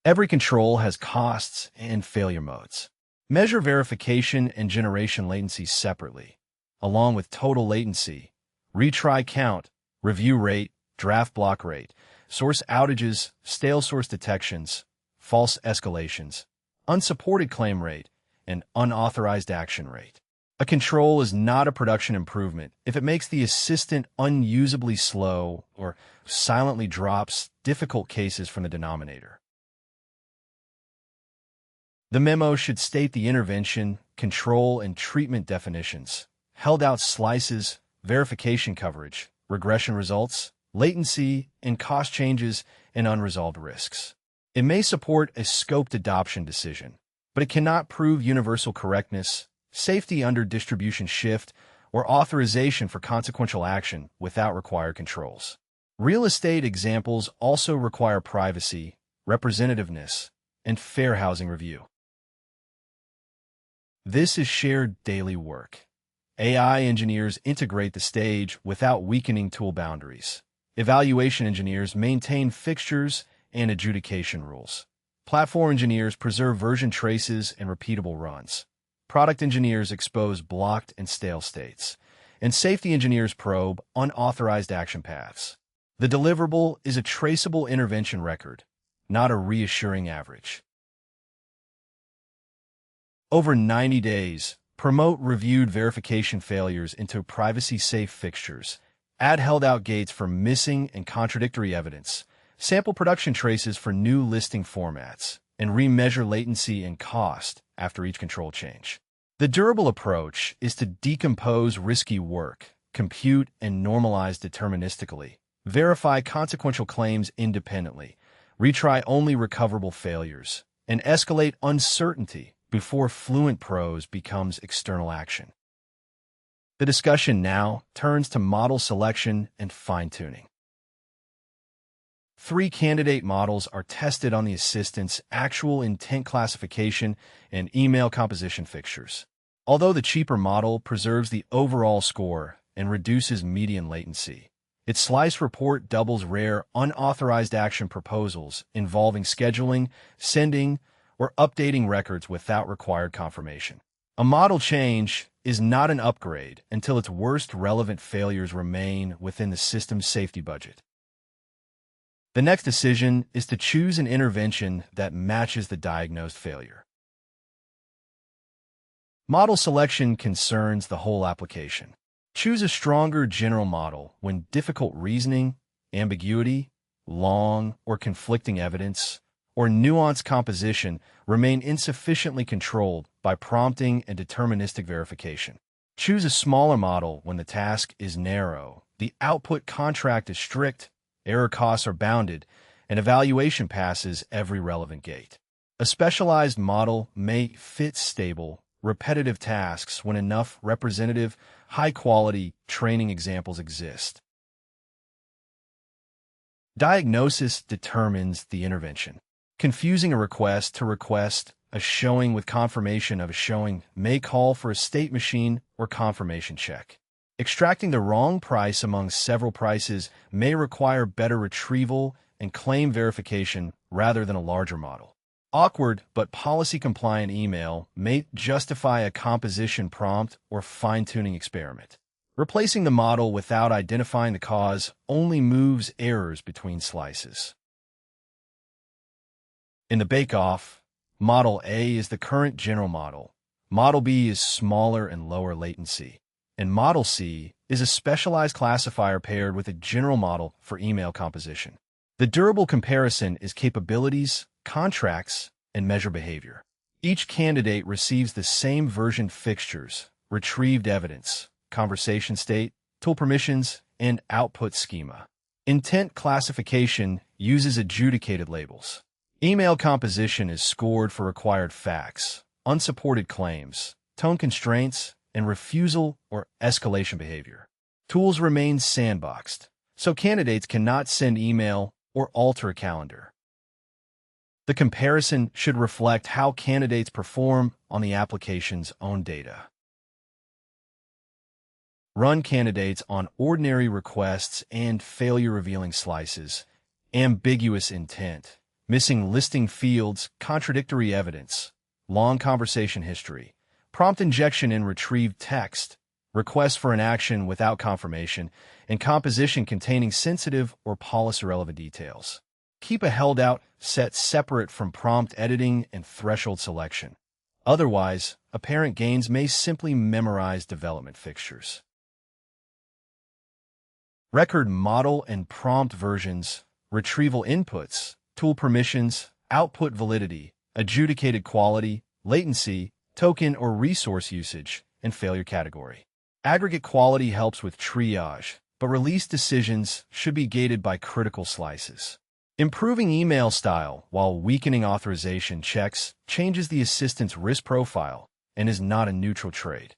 Every control has costs and failure modes. Measure verification and generation latency separately, along with total latency, retry count, review rate, draft block rate, source outages, stale source detections, false escalations, unsupported claim rate, and unauthorized action rate. A control is not a production improvement if it makes the assistant unusably slow or silently drops difficult cases from the denominator. The memo should state the intervention, control, and treatment definitions, held out slices, verification coverage, regression results, latency, and cost changes, and unresolved risks. It may support a scoped adoption decision, but it cannot prove universal correctness, safety under distribution shift, or authorization for consequential action without required controls. Real estate examples also require privacy, representativeness, and fair housing review. This is shared daily work. AI engineers integrate the stage without weakening tool boundaries. Evaluation engineers maintain fixtures and adjudication rules. Platform engineers preserve version traces and repeatable runs. Product engineers expose blocked and stale states. And safety engineers probe unauthorized action paths. The deliverable is a traceable intervention record, not a reassuring average. Over 90 days, promote reviewed verification failures into privacy-safe fixtures. Add held-out gates for missing and contradictory evidence. Sample production traces for new listing formats. And remeasure latency and cost after each control change. The durable approach is to decompose risky work, compute and normalize deterministically, verify consequential claims independently, retry only recoverable failures, and escalate uncertainty before fluent prose becomes external action. The discussion now turns to model selection and fine-tuning. 3 candidate models are tested on the assistant's actual intent classification and email composition fixtures. Although the cheaper model preserves the overall score and reduces median latency, its slice report doubles rare unauthorized action proposals involving scheduling, sending, or updating records without required confirmation. A model change is not an upgrade until its worst relevant failures remain within the system's safety budget. The next decision is to choose an intervention that matches the diagnosed failure. Model selection concerns the whole application. Choose a stronger general model when difficult reasoning, ambiguity, long or conflicting evidence, or nuanced composition remain insufficiently controlled by prompting and deterministic verification. Choose a smaller model when the task is narrow, the output contract is strict, error costs are bounded, and evaluation passes every relevant gate. A specialized model may fit stable, repetitive tasks when enough representative, high-quality training examples exist. Diagnosis determines the intervention. Confusing a request to request a showing with confirmation of a showing may call for a state machine or confirmation check. Extracting the wrong price among several prices may require better retrieval and claim verification rather than a larger model. Awkward but policy-compliant email may justify a composition prompt or fine-tuning experiment. Replacing the model without identifying the cause only moves errors between slices. In the bake-off, Model A is the current general model, Model B is smaller and lower latency, and Model C is a specialized classifier paired with a general model for email composition. The durable comparison is capabilities, contracts, and measure behavior. Each candidate receives the same version fixtures, retrieved evidence, conversation state, tool permissions, and output schema. Intent classification uses adjudicated labels. Email composition is scored for required facts, unsupported claims, tone constraints, and refusal or escalation behavior. Tools remain sandboxed, so candidates cannot send email or alter a calendar. The comparison should reflect how candidates perform on the application's own data. Run candidates on ordinary requests and failure-revealing slices, ambiguous intent, missing listing fields, contradictory evidence, long conversation history, prompt injection in retrieved text, request for an action without confirmation, and composition containing sensitive or policy-relevant details. Keep a held-out set separate from prompt editing and threshold selection. Otherwise, apparent gains may simply memorize development fixtures. Record model and prompt versions, retrieval inputs, tool permissions, output validity, adjudicated quality, latency, token or resource usage, and failure category. Aggregate quality helps with triage, but release decisions should be gated by critical slices. Improving email style while weakening authorization checks changes the assistant's risk profile and is not a neutral trade.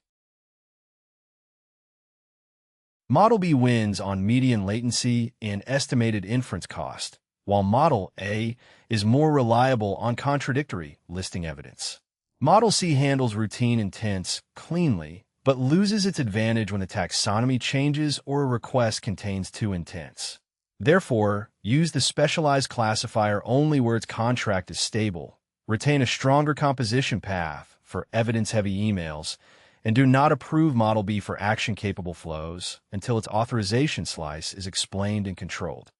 Model B wins on median latency and estimated inference cost, while Model A is more reliable on contradictory listing evidence. Model C handles routine intents cleanly, but loses its advantage when the taxonomy changes or a request contains two intents. Therefore, use the specialized classifier only where its contract is stable, retain a stronger composition path for evidence-heavy emails, and do not approve Model B for action-capable flows until its authorization slice is explained and controlled.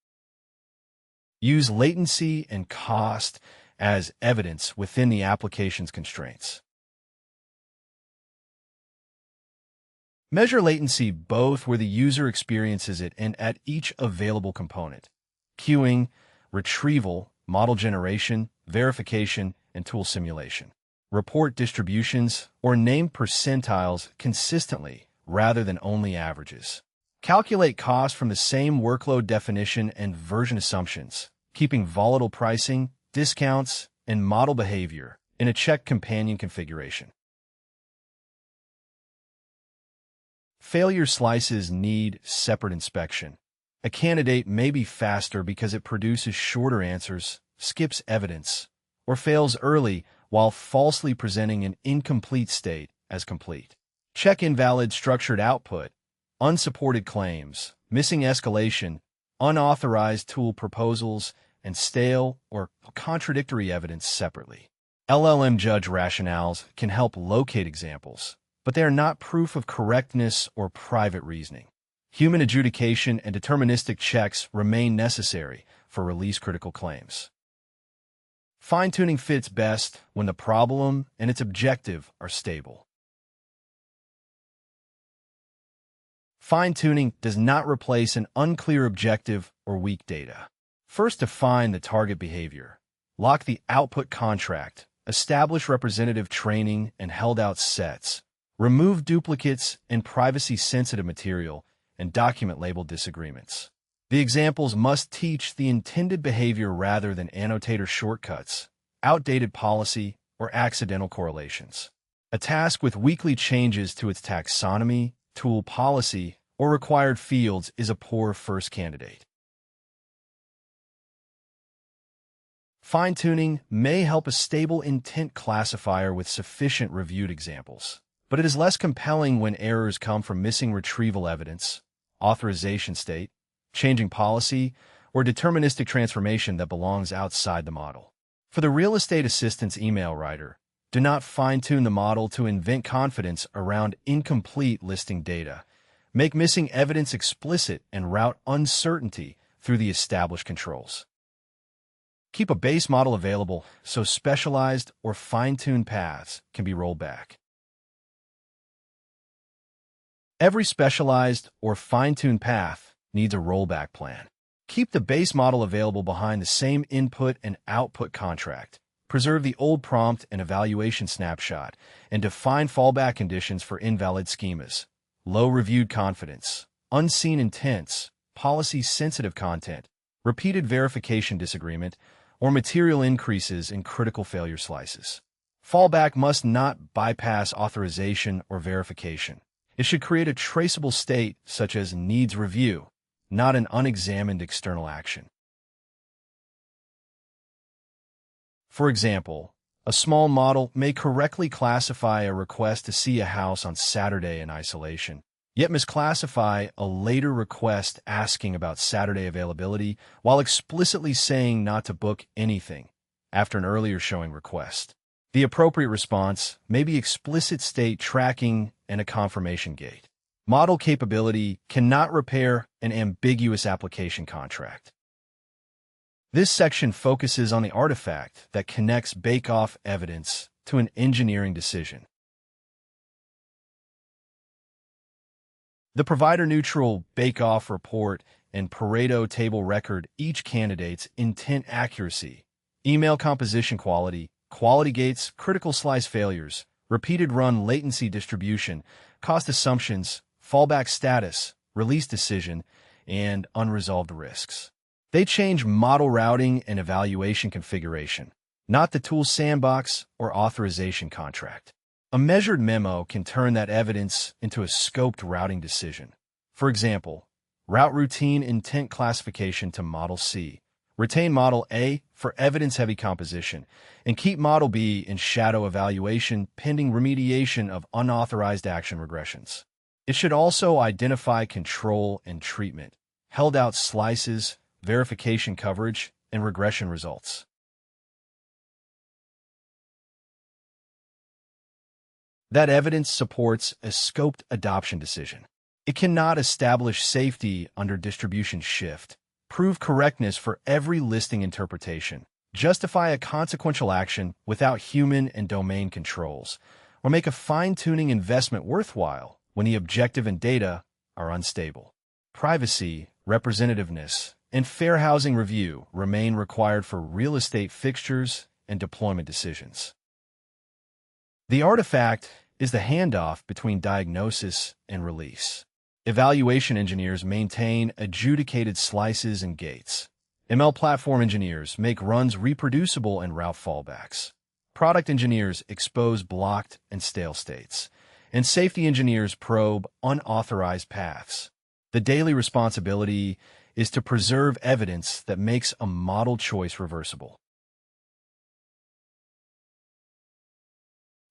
Use latency and cost as evidence within the application's constraints. Measure latency both where the user experiences it and at each available component. Queuing, retrieval, model generation, verification, and tool simulation. Report distributions or name percentiles consistently rather than only averages. Calculate cost from the same workload definition and version assumptions, keeping volatile pricing, discounts, and model behavior in a check companion configuration. Failure slices need separate inspection. A candidate may be faster because it produces shorter answers, skips evidence, or fails early while falsely presenting an incomplete state as complete. Check invalid structured output, unsupported claims, missing escalation, unauthorized tool proposals, and stale or contradictory evidence separately. LLM-Judge rationales can help locate examples, but they are not proof of correctness or private reasoning. Human adjudication and deterministic checks remain necessary for release-critical claims. Fine-tuning fits best when the problem and its objective are stable. Fine-tuning does not replace an unclear objective or weak data. First, define the target behavior. Lock the output contract. Establish representative training and held-out sets. Remove duplicates and privacy-sensitive material, and document label disagreements. The examples must teach the intended behavior rather than annotator shortcuts, outdated policy, or accidental correlations. A task with weekly changes to its taxonomy, tool policy, or required fields is a poor first candidate. Fine-tuning may help a stable intent classifier with sufficient reviewed examples, but it is less compelling when errors come from missing retrieval evidence, authorization state, changing policy, or deterministic transformation that belongs outside the model. For the real estate assistance email writer, do not fine-tune the model to invent confidence around incomplete listing data. Make missing evidence explicit and route uncertainty through the established controls. Keep a base model available so specialized or fine-tuned paths can be rolled back. Every specialized or fine-tuned path needs a rollback plan. Keep the base model available behind the same input and output contract. Preserve the old prompt and evaluation snapshot, and define fallback conditions for invalid schemas, low reviewed confidence, unseen intents, policy-sensitive content, repeated verification disagreement, or material increases in critical failure slices. Fallback must not bypass authorization or verification. It should create a traceable state such as needs review, not an unexamined external action. For example, a small model may correctly classify a request to see a house on Saturday in isolation, yet misclassify a later request asking about Saturday availability while explicitly saying not to book anything after an earlier showing request. The appropriate response may be explicit state tracking and a confirmation gate. Model capability cannot repair an ambiguous application contract. This section focuses on the artifact that connects bake-off evidence to an engineering decision. The provider-neutral bake-off report and Pareto table record each candidate's intent accuracy, email composition quality, quality gates, critical slice failures, repeated run latency distribution, cost assumptions, fallback status, release decision, and unresolved risks. They change model routing and evaluation configuration, not the tool sandbox or authorization contract. A measured memo can turn that evidence into a scoped routing decision. For example, route routine intent classification to Model C, retain Model A for evidence-heavy composition, and keep Model B in shadow evaluation pending remediation of unauthorized action regressions. It should also identify control and treatment, held-out slices, verification coverage, and regression results. That evidence supports a scoped adoption decision. It cannot establish safety under distribution shift, prove correctness for every listing interpretation, justify a consequential action without human and domain controls, or make a fine-tuning investment worthwhile when the objective and data are unstable. Privacy, representativeness, and fair housing review remain required for real estate fixtures and deployment decisions. The artifact is the handoff between diagnosis and release. Evaluation engineers maintain adjudicated slices and gates. ML platform engineers make runs reproducible and route fallbacks. Product engineers expose blocked and stale states. And safety engineers probe unauthorized paths. The daily responsibility is to preserve evidence that makes a model choice reversible.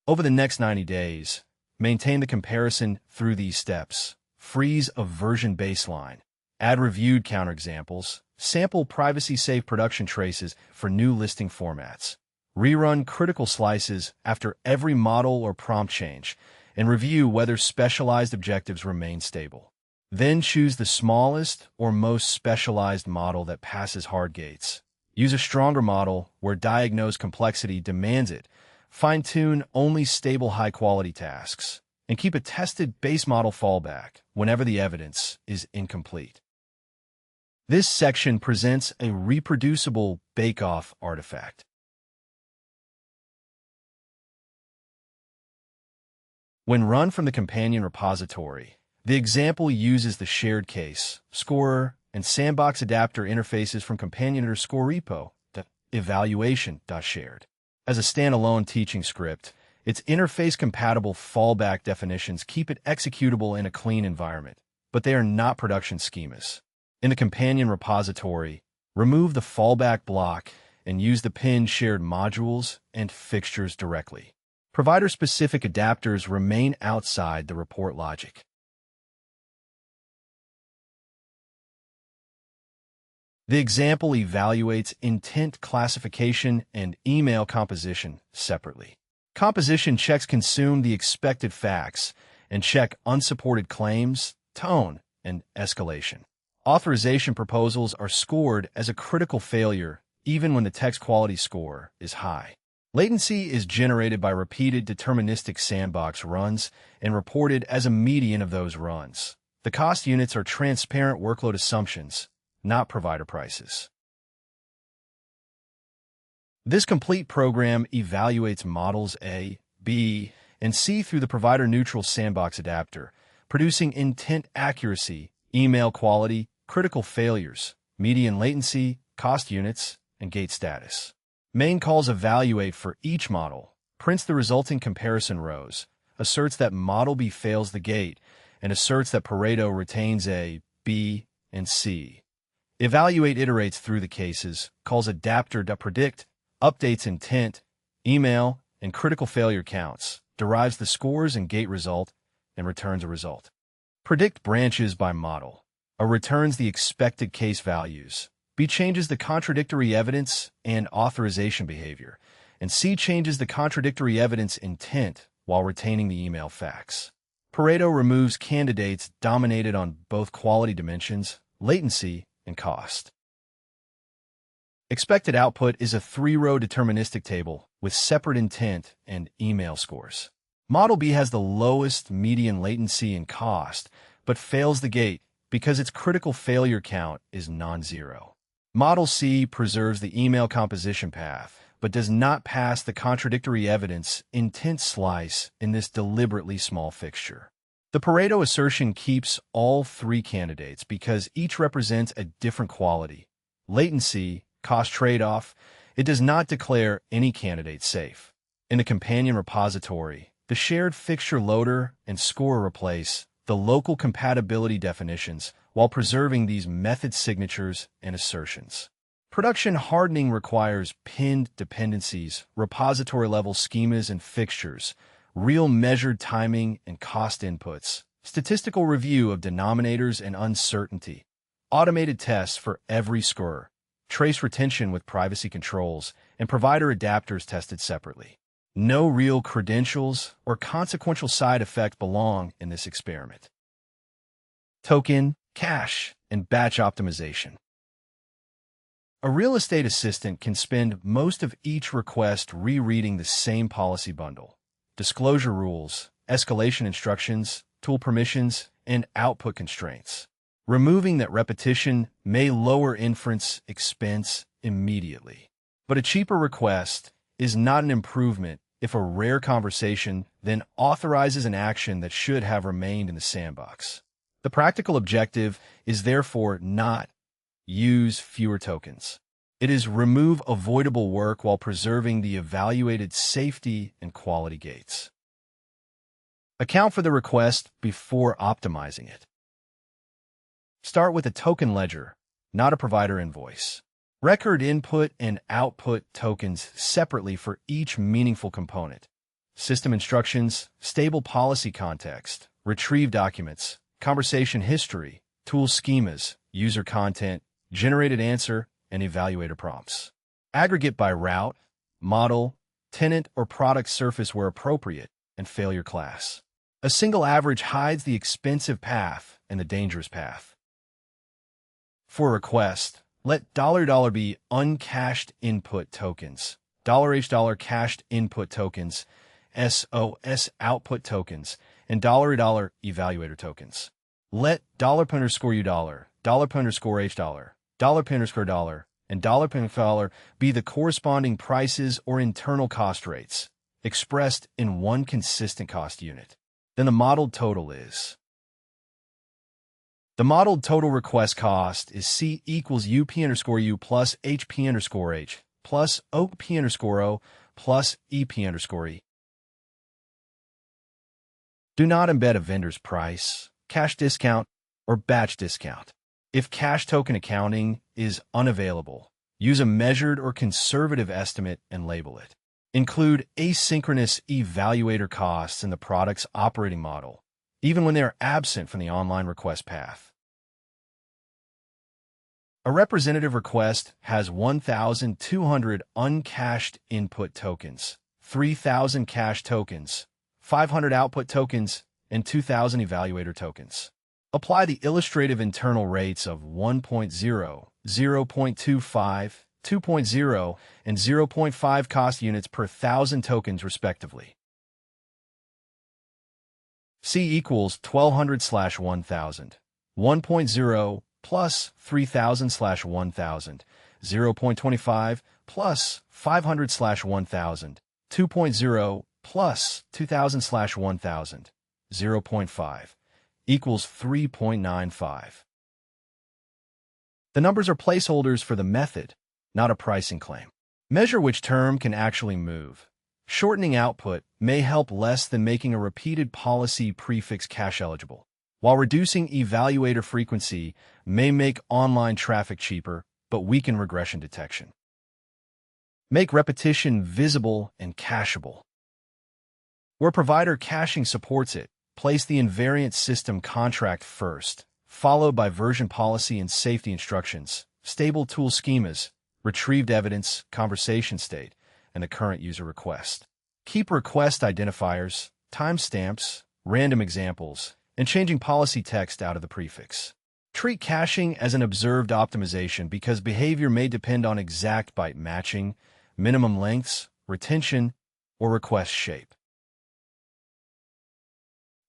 Over the next 90 days, maintain the comparison through these steps. Freeze a version baseline. Add reviewed counterexamples. Sample privacy-safe production traces for new listing formats. Rerun critical slices after every model or prompt change, and review whether specialized objectives remain stable. Then choose the smallest or most specialized model that passes hard gates. Use a stronger model where diagnosed complexity demands it. Fine-tune only stable high-quality tasks, and keep a tested base model fallback whenever the evidence is incomplete. This section presents a reproducible bake-off artifact. When run from the companion repository, the example uses the shared case, scorer, and sandbox adapter interfaces from companion_repo, the evaluation.shared. As a standalone teaching script, its interface-compatible fallback definitions keep it executable in a clean environment, but they are not production schemas. In the companion repository, remove the fallback block and use the pinned shared modules and fixtures directly. Provider-specific adapters remain outside the report logic. The example evaluates intent classification and email composition separately. Composition checks consume the expected facts and check unsupported claims, tone, and escalation. Authorization proposals are scored as a critical failure even when the text quality score is high. Latency is generated by repeated deterministic sandbox runs and reported as a median of those runs. The cost units are transparent workload assumptions, not provider prices. This complete program evaluates models A, B, and C through the provider-neutral sandbox adapter, producing intent accuracy, email quality, critical failures, median latency, cost units, and gate status. Main calls evaluate for each model, prints the resulting comparison rows, asserts that model B fails the gate, and asserts that Pareto retains A, B, and C. Evaluate iterates through the cases, calls adapter.predict, updates intent, email, and critical failure counts, derives the scores and gate result, and returns a result. Predict branches by model. A returns the expected case values. B changes the contradictory evidence and authorization behavior, and C changes the contradictory evidence intent while retaining the email facts. Pareto removes candidates dominated on both quality dimensions, latency, and cost. Expected output is a 3-row deterministic table with separate intent and email scores. Model B has the lowest median latency and cost, but fails the gate because its critical failure count is non-zero. Model C preserves the email composition path, but does not pass the contradictory evidence intent slice in this deliberately small fixture. The Pareto assertion keeps all 3 candidates because each represents a different quality, latency, cost trade-off. It does not declare any candidate safe. In the companion repository, the shared fixture loader and scorer replace the local compatibility definitions while preserving these method signatures and assertions. Production hardening requires pinned dependencies, repository-level schemas and fixtures, real measured timing and cost inputs, statistical review of denominators and uncertainty, automated tests for every scorer, trace retention with privacy controls, and provider adapters tested separately. No real credentials or consequential side effect belong in this experiment. Token, cache, and batch optimization. A real estate assistant can spend most of each request rereading the same policy bundle. Disclosure rules, escalation instructions, tool permissions, and output constraints. Removing that repetition may lower inference expense immediately. But a cheaper request is not an improvement if a rare conversation then authorizes an action that should have remained in the sandbox. The practical objective is therefore not use fewer tokens. It is remove avoidable work while preserving the evaluated safety and quality gates. Account for the request before optimizing it. Start with a token ledger, not a provider invoice. Record input and output tokens separately for each meaningful component. System instructions, stable policy context, retrieve documents, conversation history, tool schemas, user content, generated answer, and evaluator prompts. Aggregate by route, model, tenant, or product surface where appropriate, and failure class. A single average hides the expensive path and the dangerous path. For a request, let $$ be uncached input tokens, $H cached input tokens, SOS output tokens, and $$ evaluator tokens. Let $_U$, $$H$, $$, and $$ be the corresponding prices or internal cost rates, expressed in one consistent cost unit. Then the modeled total is. The modeled total request cost is C equals UP_U plus HP_H plus OP_O plus EP_E. Do not embed a vendor's price, cash discount, or batch discount. If cash token accounting is unavailable, use a measured or conservative estimate and label it. Include asynchronous evaluator costs in the product's operating model, even when they are absent from the online request path. A representative request has 1,200 uncached input tokens, 3,000 cache tokens, 500 output tokens, and 2,000 evaluator tokens. Apply the illustrative internal rates of 1.0, 0.25, 2.0, and 0.5 cost units per 1,000 tokens, respectively. C equals 1,200/1,000, 1.0 plus 3,000/1,000, 0.25 plus 500/1,000, 2.0 plus 2,000/1,000, 0.5 equals 3.95. The numbers are placeholders for the method, not a pricing claim. Measure which term can actually move. Shortening output may help less than making a repeated policy prefix cache eligible, while reducing evaluator frequency may make online traffic cheaper but weaken regression detection. Make repetition visible and cacheable. Where provider caching supports it, place the invariant system contract first, followed by version policy and safety instructions, stable tool schemas, retrieved evidence, conversation state, and the current user request. Keep request identifiers, timestamps, random examples, and changing policy text out of the prefix. Treat caching as an observed optimization because behavior may depend on exact byte matching, minimum lengths, retention, or request shape.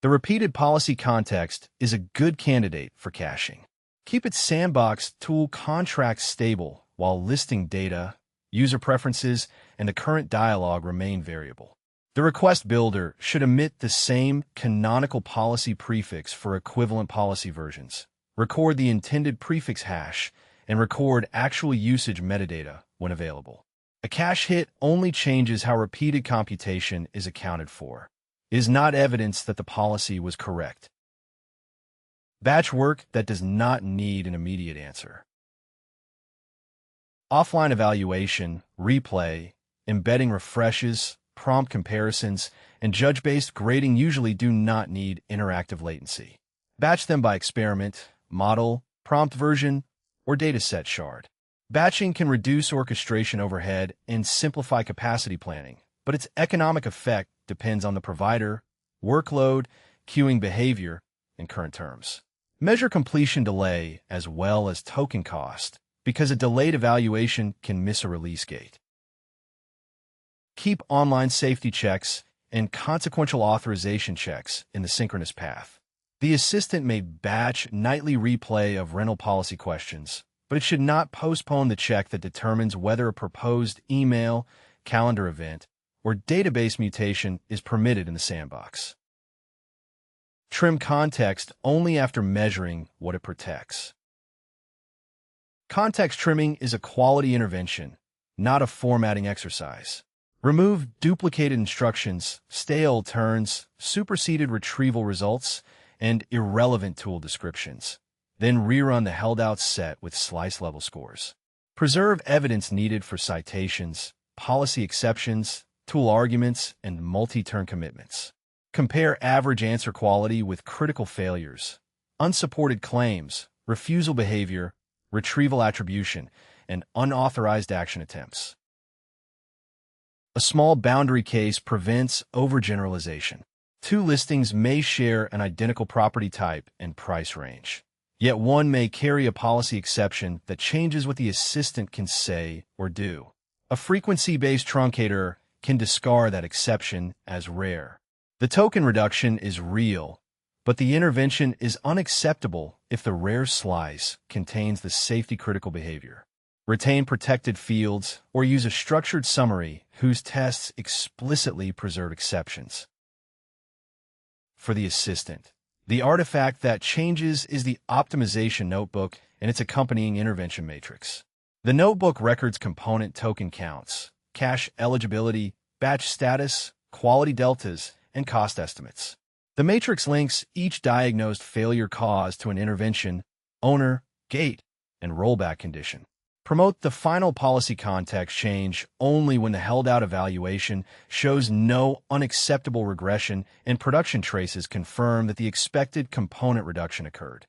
The repeated policy context is a good candidate for caching. Keep its sandbox tool contract stable while listing data, user preferences, and the current dialog remain variable. The request builder should emit the same canonical policy prefix for equivalent policy versions, record the intended prefix hash, and record actual usage metadata when available. A cache hit only changes how repeated computation is accounted for. It is not evidence that the policy was correct. Batch work that does not need an immediate answer. Offline evaluation, replay, embedding refreshes, prompt comparisons, and judge-based grading usually do not need interactive latency. Batch them by experiment, model, prompt version, or dataset shard. Batching can reduce orchestration overhead and simplify capacity planning, but its economic effect depends on the provider, workload, queuing behavior, and current terms. Measure completion delay as well as token cost, because a delayed evaluation can miss a release gate. Keep online safety checks and consequential authorization checks in the synchronous path. The assistant may batch nightly replay of rental policy questions, but it should not postpone the check that determines whether a proposed email, calendar event, or database mutation is permitted in the sandbox. Trim context only after measuring what it protects. Context trimming is a quality intervention, not a formatting exercise. Remove duplicated instructions, stale turns, superseded retrieval results, and irrelevant tool descriptions. Then rerun the held-out set with slice-level scores. Preserve evidence needed for citations, policy exceptions, tool arguments, and multi-turn commitments. Compare average answer quality with critical failures, unsupported claims, refusal behavior, retrieval attribution, and unauthorized action attempts. A small boundary case prevents overgeneralization. Two listings may share an identical property type and price range. Yet one may carry a policy exception that changes what the assistant can say or do. A frequency-based truncator can discard that exception as rare. The token reduction is real, but the intervention is unacceptable if the rare slice contains the safety-critical behavior. Retain protected fields or use a structured summary whose tests explicitly preserve exceptions. For the assistant, the artifact that changes is the optimization notebook and its accompanying intervention matrix. The notebook records component token counts, cache eligibility, batch status, quality deltas, and cost estimates. The matrix links each diagnosed failure cause to an intervention, owner, gate, and rollback condition. Promote the final policy context change only when the held-out evaluation shows no unacceptable regression and production traces confirm that the expected component reduction occurred.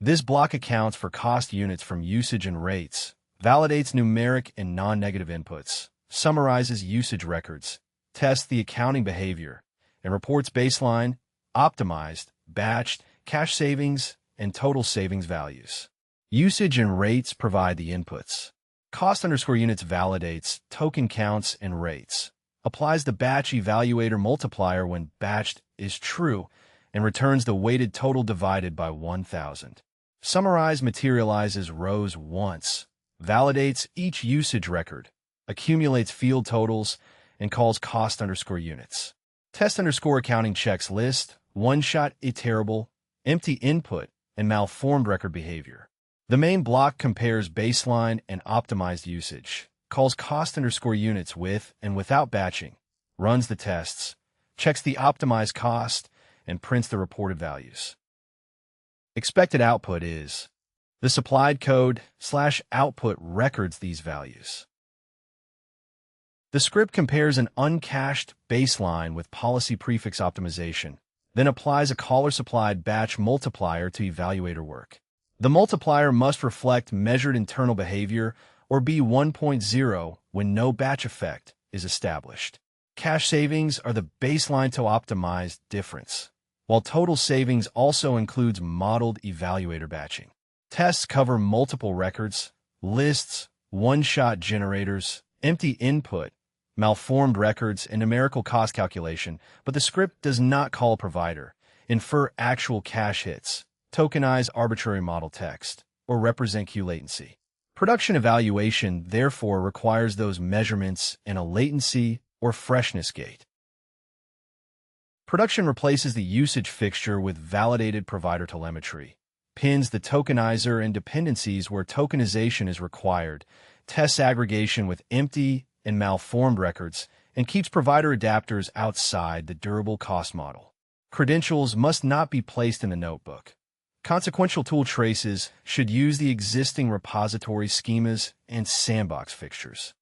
This block accounts for cost units from usage and rates, validates numeric and non-negative inputs, summarizes usage records, tests the accounting behavior, and reports baseline, optimized, batched, cash savings, and total savings values. Usage and rates provide the inputs. Cost_units validates token counts and rates, applies the batch evaluator multiplier when batched is true, and returns the weighted total divided by 1,000. Summarize materializes rows once, validates each usage record, accumulates field totals, and calls cost_units. Test_accounting checks list, one-shot iterable, empty input, and malformed record behavior. The main block compares baseline and optimized usage, calls cost_units with and without batching, runs the tests, checks the optimized cost, and prints the reported values. Expected output is the supplied code/output records these values. The script compares an uncached baseline with policy prefix optimization, then applies a caller-supplied batch multiplier to evaluator work. The multiplier must reflect measured internal behavior or be 1.0 when no batch effect is established. Cash savings are the baseline to optimized difference, while total savings also includes modeled evaluator batching. Tests cover multiple records, lists, one-shot generators, empty input, malformed records, and numerical cost calculation, but the script does not call a provider, infer actual cache hits, tokenize arbitrary model text, or represent Q latency. Production evaluation therefore requires those measurements in a latency or freshness gate. Production replaces the usage fixture with validated provider telemetry, pins the tokenizer and dependencies where tokenization is required, tests aggregation with empty and malformed records, and keeps provider adapters outside the durable cost model. Credentials must not be placed in the notebook. Consequential tool traces should use the existing repository schemas and sandbox fixtures.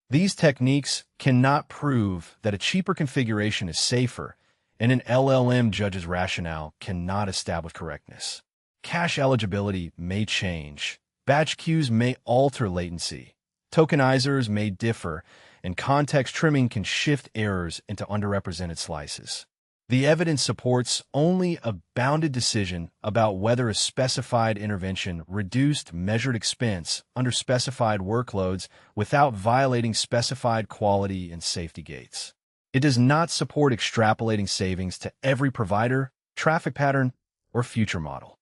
These techniques cannot prove that a cheaper configuration is safer, and an LLM-Judge's rationale cannot establish correctness. Cache eligibility may change, batch queues may alter latency, tokenizers may differ, and context trimming can shift errors into underrepresented slices. The evidence supports only a bounded decision about whether a specified intervention reduced measured expense under specified workloads without violating specified quality and safety gates. It does not support extrapolating savings to every provider, traffic pattern, or future model.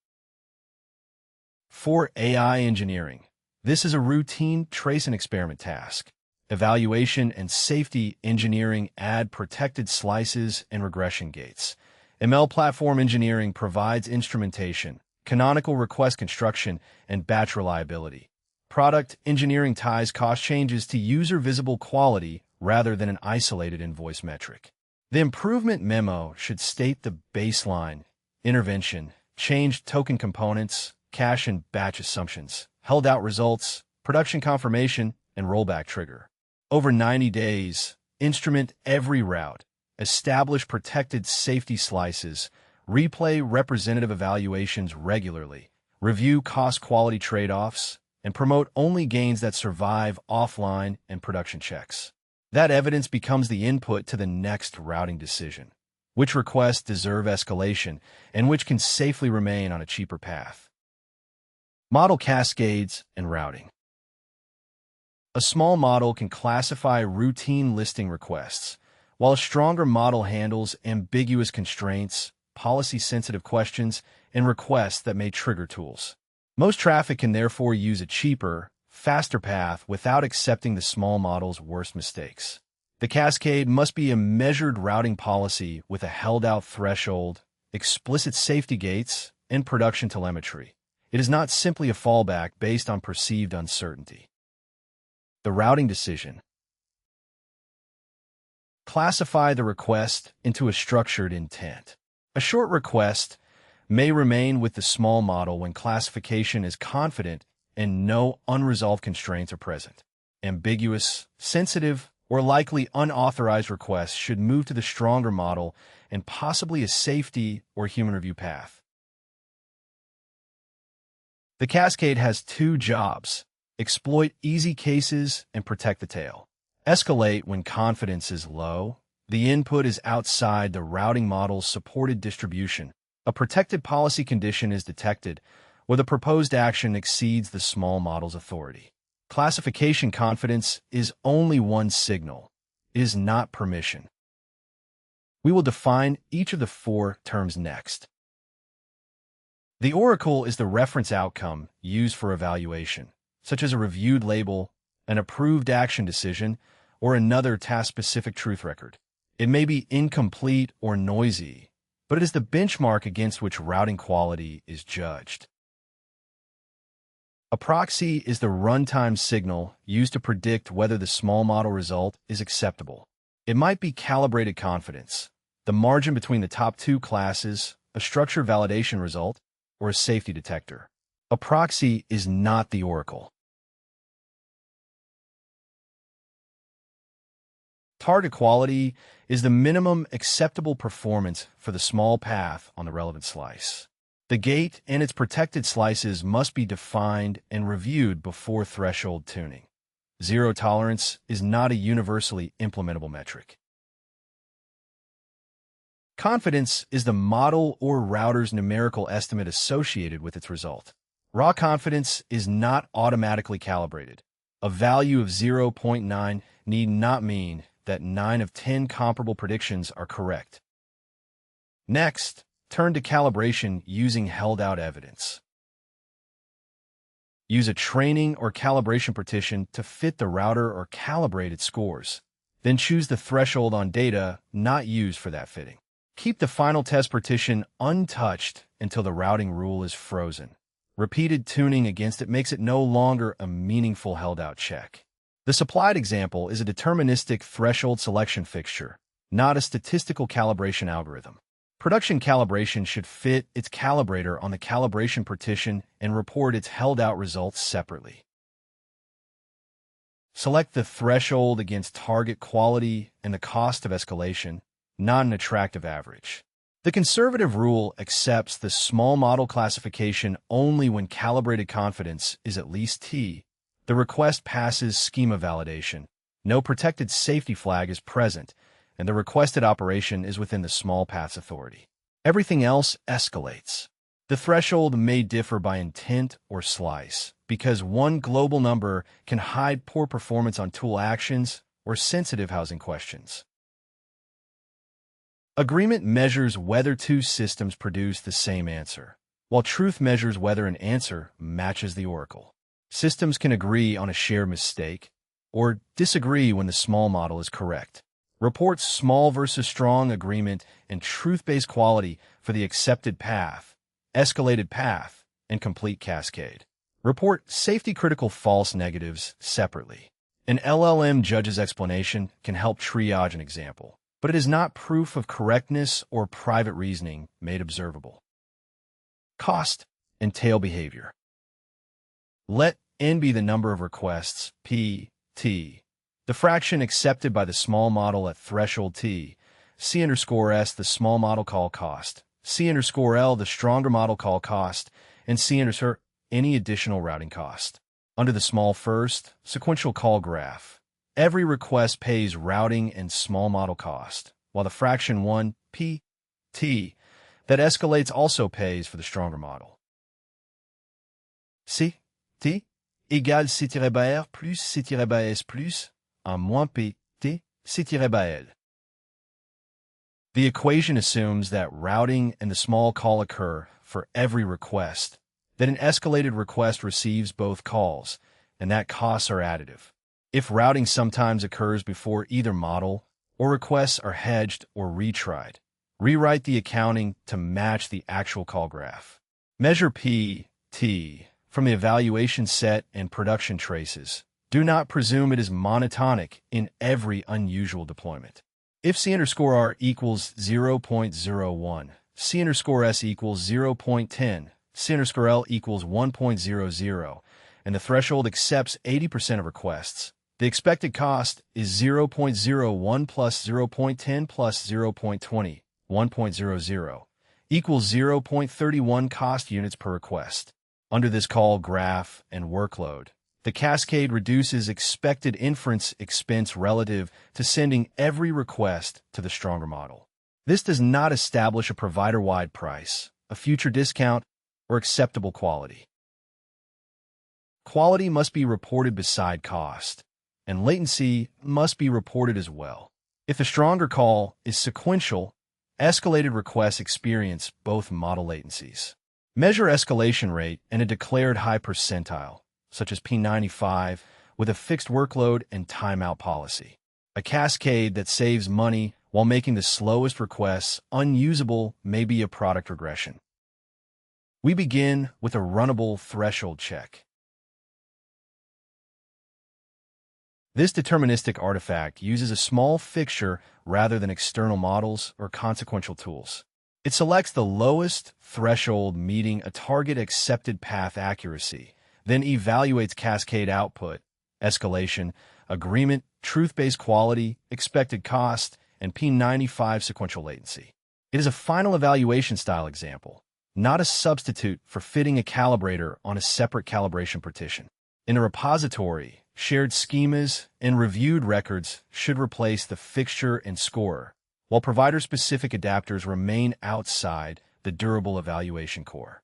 For AI engineering, this is a routine trace and experiment task. Evaluation and safety engineering add protected slices and regression gates. ML platform engineering provides instrumentation, canonical request construction, and batch reliability. Product engineering ties cost changes to user-visible quality rather than an isolated invoice metric. The improvement memo should state the baseline, intervention, changed token components, cache and batch assumptions, held out results, production confirmation, and rollback trigger. Over 90 days, instrument every route, establish protected safety slices, replay representative evaluations regularly, review cost-quality trade-offs, and promote only gains that survive offline and production checks. That evidence becomes the input to the next routing decision. Which requests deserve escalation and which can safely remain on a cheaper path. Model cascades and routing. A small model can classify routine listing requests, while a stronger model handles ambiguous constraints, policy-sensitive questions, and requests that may trigger tools. Most traffic can therefore use a cheaper, faster path without accepting the small model's worst mistakes. The cascade must be a measured routing policy with a held-out threshold, explicit safety gates, and production telemetry. It is not simply a fallback based on perceived uncertainty. The routing decision. Classify the request into a structured intent. A short request may remain with the small model when classification is confident and no unresolved constraints are present. Ambiguous, sensitive, or likely unauthorized requests should move to the stronger model and possibly a safety or human review path. The cascade has two jobs: exploit easy cases and protect the tail. Escalate when confidence is low. The input is outside the routing model's supported distribution. A protected policy condition is detected where the proposed action exceeds the small model's authority. Classification confidence is only one signal. It is not permission. We will define each of the four terms next. The oracle is the reference outcome used for evaluation, such as a reviewed label, an approved action decision, or another task-specific truth record. It may be incomplete or noisy, but it is the benchmark against which routing quality is judged. A proxy is the runtime signal used to predict whether the small model result is acceptable. It might be calibrated confidence, the margin between the top two classes, a structure validation result, or a safety detector. A proxy is not the oracle. Target quality is the minimum acceptable performance for the small path on the relevant slice. The gate and its protected slices must be defined and reviewed before threshold tuning. Zero tolerance is not a universally implementable metric. Confidence is the model or router's numerical estimate associated with its result. Raw confidence is not automatically calibrated. A value of 0.9 need not mean that 9 of 10 comparable predictions are correct. Next, turn to calibration using held-out evidence. Use a training or calibration partition to fit the router or calibrate its scores. Then choose the threshold on data not used for that fitting. Keep the final test partition untouched until the routing rule is frozen. Repeated tuning against it makes it no longer a meaningful held-out check. The supplied example is a deterministic threshold selection fixture, not a statistical calibration algorithm. Production calibration should fit its calibrator on the calibration partition and report its held-out results separately. Select the threshold against target quality and the cost of escalation, not an attractive average. The conservative rule accepts the small model classification only when calibrated confidence is at least T. The request passes schema validation. No protected safety flag is present, and the requested operation is within the small path's authority. Everything else escalates. The threshold may differ by intent or slice, because one global number can hide poor performance on tool actions or sensitive housing questions. Agreement measures whether two systems produce the same answer, while truth measures whether an answer matches the oracle. Systems can agree on a shared mistake or disagree when the small model is correct. Report small versus strong agreement and truth-based quality for the accepted path, escalated path, and complete cascade. Report safety-critical false negatives separately. An LLM-Judge's explanation can help triage an example, but it is not proof of correctness or private reasoning made observable. Cost and tail behavior. Let n be the number of requests, p, t. The fraction accepted by the small model at threshold t, c_s the small model call cost, c_l the stronger model call cost, and c_ any additional routing cost. Under the small first, sequential call graph, every request pays routing and small model cost, while the fraction 1, T, that escalates also pays for the stronger model. C, T, égale C-R plus C-S plus un moins P, T, C-L. The equation assumes that routing and the small call occur for every request, that an escalated request receives both calls, and that costs are additive. If routing sometimes occurs before either model, or requests are hedged or retried, rewrite the accounting to match the actual call graph. Measure P, T from the evaluation set and production traces. Do not presume it is monotonic in every unusual deployment. If C_R equals 0.01, C_S equals 0.10, C_L equals 1.00, and the threshold accepts 80% of requests, the expected cost is 0.01 plus 0.10 plus 0.20, 1.00, equals 0.31 cost units per request. Under this call graph and workload, the cascade reduces expected inference expense relative to sending every request to the stronger model. This does not establish a provider-wide price, a future discount, or acceptable quality. Quality must be reported beside cost, and latency must be reported as well. If the stronger call is sequential, escalated requests experience both model latencies. Measure escalation rate and a declared high percentile, such as P95, with a fixed workload and timeout policy. A cascade that saves money while making the slowest requests unusable may be a product regression. We begin with a runnable threshold check. This deterministic artifact uses a small fixture rather than external models or consequential tools. It selects the lowest threshold meeting a target accepted path accuracy, then evaluates cascade output, escalation, agreement, truth-based quality, expected cost, and P95 sequential latency. It is a final evaluation style example, not a substitute for fitting a calibrator on a separate calibration partition. In a repository, shared schemas and reviewed records should replace the fixture and scorer, while provider-specific adapters remain outside the durable evaluation core.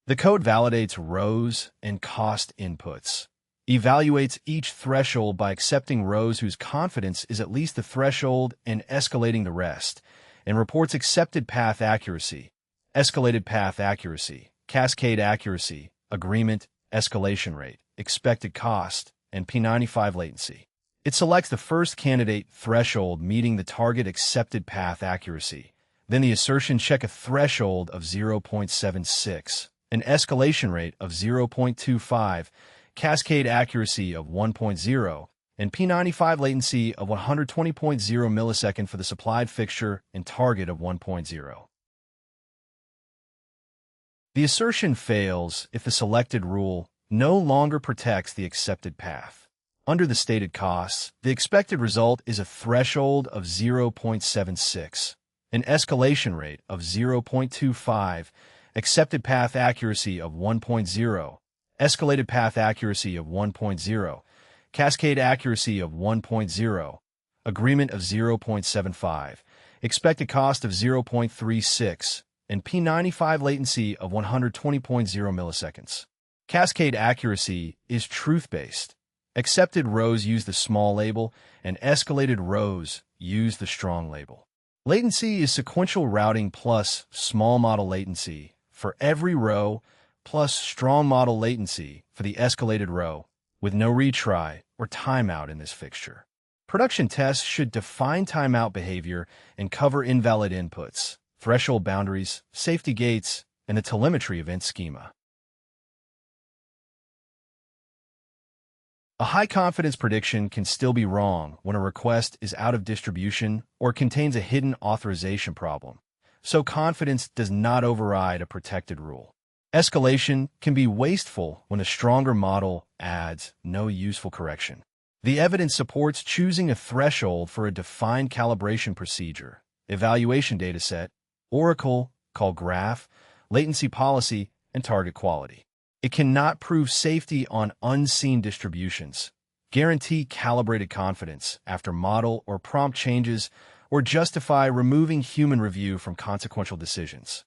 The code validates rows and cost inputs, evaluates each threshold by accepting rows whose confidence is at least the threshold and escalating the rest, and reports accepted path accuracy, escalated path accuracy, cascade accuracy, agreement, escalation rate, expected cost, and P95 latency. It selects the first candidate threshold meeting the target accepted path accuracy, then the assertion check a threshold of 0.76, an escalation rate of 0.25, cascade accuracy of 1.0, and P95 latency of 120.0 millisecond for the supplied fixture and target of 1.0. The assertion fails if the selected rule no longer protects the accepted path. Under the stated costs, the expected result is a threshold of 0.76, an escalation rate of 0.25, accepted path accuracy of 1.0, escalated path accuracy of 1.0, cascade accuracy of 1.0, agreement of 0.75, expected cost of 0.36, and P95 latency of 120.0 milliseconds. Cascade accuracy is truth-based. Accepted rows use the small label, and escalated rows use the strong label. Latency is sequential routing plus small model latency for every row plus strong model latency for the escalated row, with no retry or timeout in this fixture. Production tests should define timeout behavior and cover invalid inputs, threshold boundaries, safety gates, and the telemetry event schema. A high-confidence prediction can still be wrong when a request is out of distribution or contains a hidden authorization problem, so confidence does not override a protected rule. Escalation can be wasteful when a stronger model adds no useful correction. The evidence supports choosing a threshold for a defined calibration procedure, evaluation dataset, oracle, call graph, latency policy, and target quality. It cannot prove safety on unseen distributions, guarantee calibrated confidence after model or prompt changes, or justify removing human review from consequential decisions.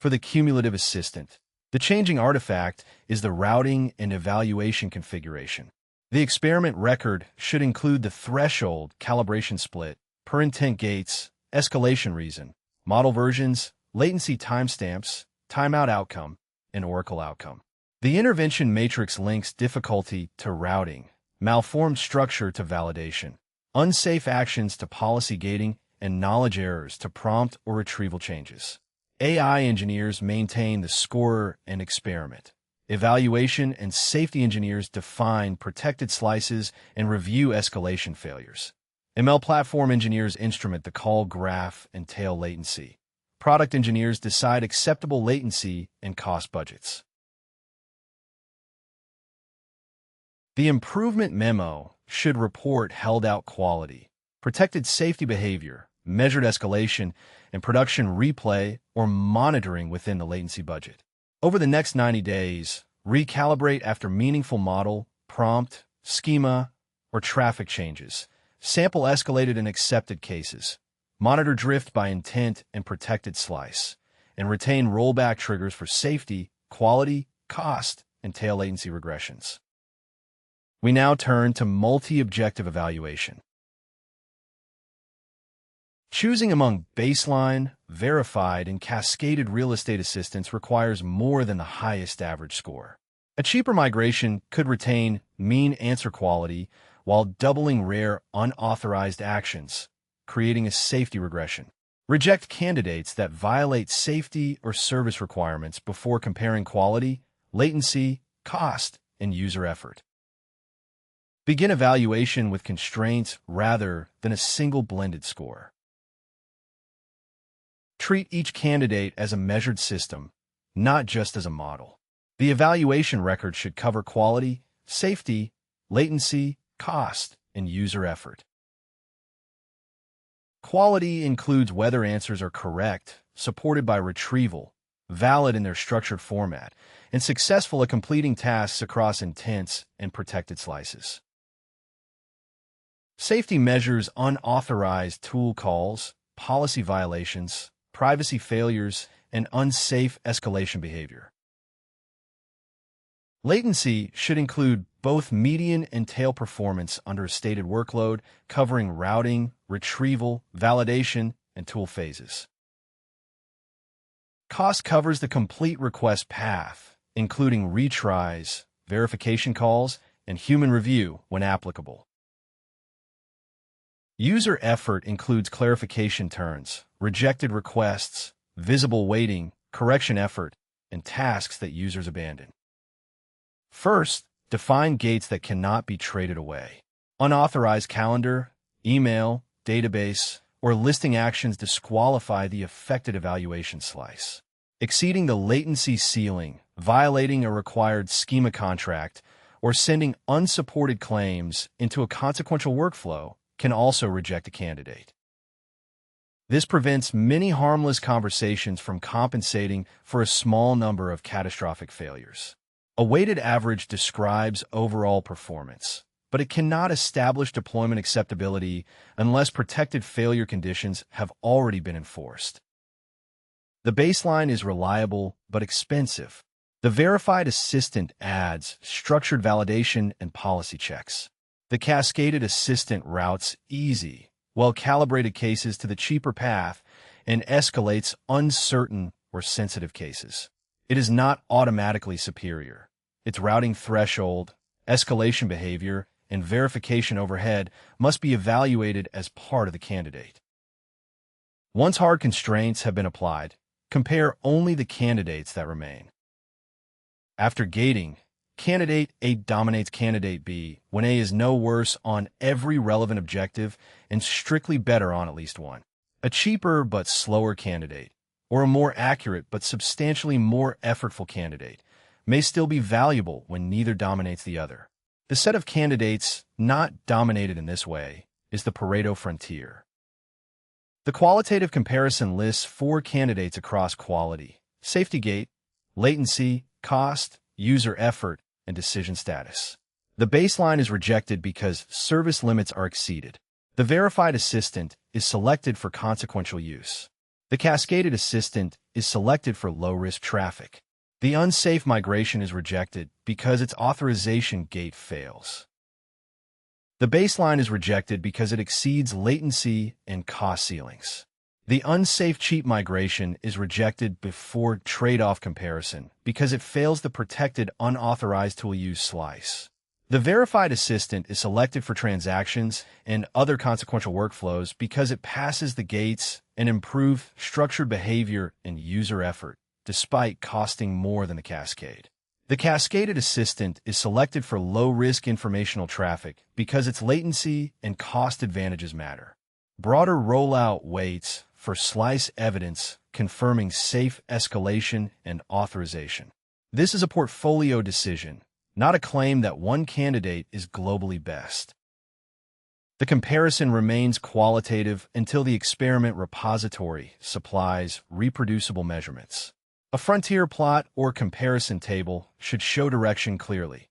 For the cumulative assistant, the changing artifact is the routing and evaluation configuration. The experiment record should include the threshold calibration split, per intent gates, escalation reason, model versions, latency timestamps, timeout outcome, and Oracle outcome. The intervention matrix links difficulty to routing, malformed structure to validation, unsafe actions to policy gating, and knowledge errors to prompt or retrieval changes. AI engineers maintain the scorer and experiment. Evaluation and safety engineers define protected slices and review escalation failures. ML platform engineers instrument the call graph and tail latency. Product engineers decide acceptable latency and cost budgets. The improvement memo should report held-out quality, protected safety behavior, measured escalation, and production replay or monitoring within the latency budget. Over the next 90 days, recalibrate after meaningful model, prompt, schema, or traffic changes. Sample escalated and accepted cases. Monitor drift by intent and protected slice. And retain rollback triggers for safety, quality, cost, and tail latency regressions. We now turn to multi-objective evaluation. Choosing among baseline, verified, and cascaded real estate assistants requires more than the highest average score. A cheaper migration could retain mean answer quality while doubling rare unauthorized actions, creating a safety regression. Reject candidates that violate safety or service requirements before comparing quality, latency, cost, and user effort. Begin evaluation with constraints rather than a single blended score. Treat each candidate as a measured system, not just as a model. The evaluation record should cover quality, safety, latency, cost, and user effort. Quality includes whether answers are correct, supported by retrieval, valid in their structured format, and successful at completing tasks across intents and protected slices. Safety measures unauthorized tool calls, policy violations, privacy failures, and unsafe escalation behavior. Latency should include both median and tail performance under a stated workload, covering routing, retrieval, validation, and tool phases. Cost covers the complete request path, including retries, verification calls, and human review when applicable. User effort includes clarification turns, rejected requests, visible waiting, correction effort, and tasks that users abandon. First, define gates that cannot be traded away. Unauthorized calendar, email, database, or listing actions disqualify the affected evaluation slice. Exceeding the latency ceiling, violating a required schema contract, or sending unsupported claims into a consequential workflow can also reject a candidate. This prevents many harmless conversations from compensating for a small number of catastrophic failures. A weighted average describes overall performance, but it cannot establish deployment acceptability unless protected failure conditions have already been enforced. The baseline is reliable but expensive. The verified assistant adds structured validation and policy checks. The cascaded assistant routes easy, well-calibrated cases to the cheaper path and escalates uncertain or sensitive cases. It is not automatically superior. Its routing threshold, escalation behavior, and verification overhead must be evaluated as part of the candidate. Once hard constraints have been applied, compare only the candidates that remain. After gating, candidate A dominates candidate B when A is no worse on every relevant objective and strictly better on at least one. A cheaper but slower candidate, or a more accurate but substantially more effortful candidate, may still be valuable when neither dominates the other. The set of candidates not dominated in this way is the Pareto frontier. The qualitative comparison lists 4 candidates across quality, safety gate, latency, cost, user effort, and decision status. The baseline is rejected because service limits are exceeded. The verified assistant is selected for consequential use. The cascaded assistant is selected for low-risk traffic. The unsafe migration is rejected because its authorization gate fails. The baseline is rejected because it exceeds latency and cost ceilings. The unsafe cheap migration is rejected before trade-off comparison because it fails the protected unauthorized tool use slice. The verified assistant is selected for transactions and other consequential workflows because it passes the gates and improves structured behavior and user effort, despite costing more than the cascade. The cascaded assistant is selected for low-risk informational traffic because its latency and cost advantages matter. Broader rollout waits for slice evidence confirming safe escalation and authorization. This is a portfolio decision, not a claim that one candidate is globally best. The comparison remains qualitative until the experiment repository supplies reproducible measurements. A frontier plot or comparison table should show direction clearly.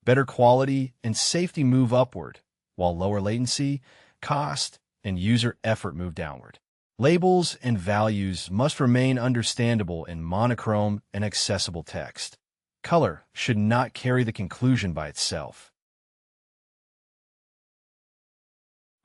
Better quality and safety move upward, while lower latency, cost, and user effort move downward. Labels and values must remain understandable in monochrome and accessible text. Color should not carry the conclusion by itself.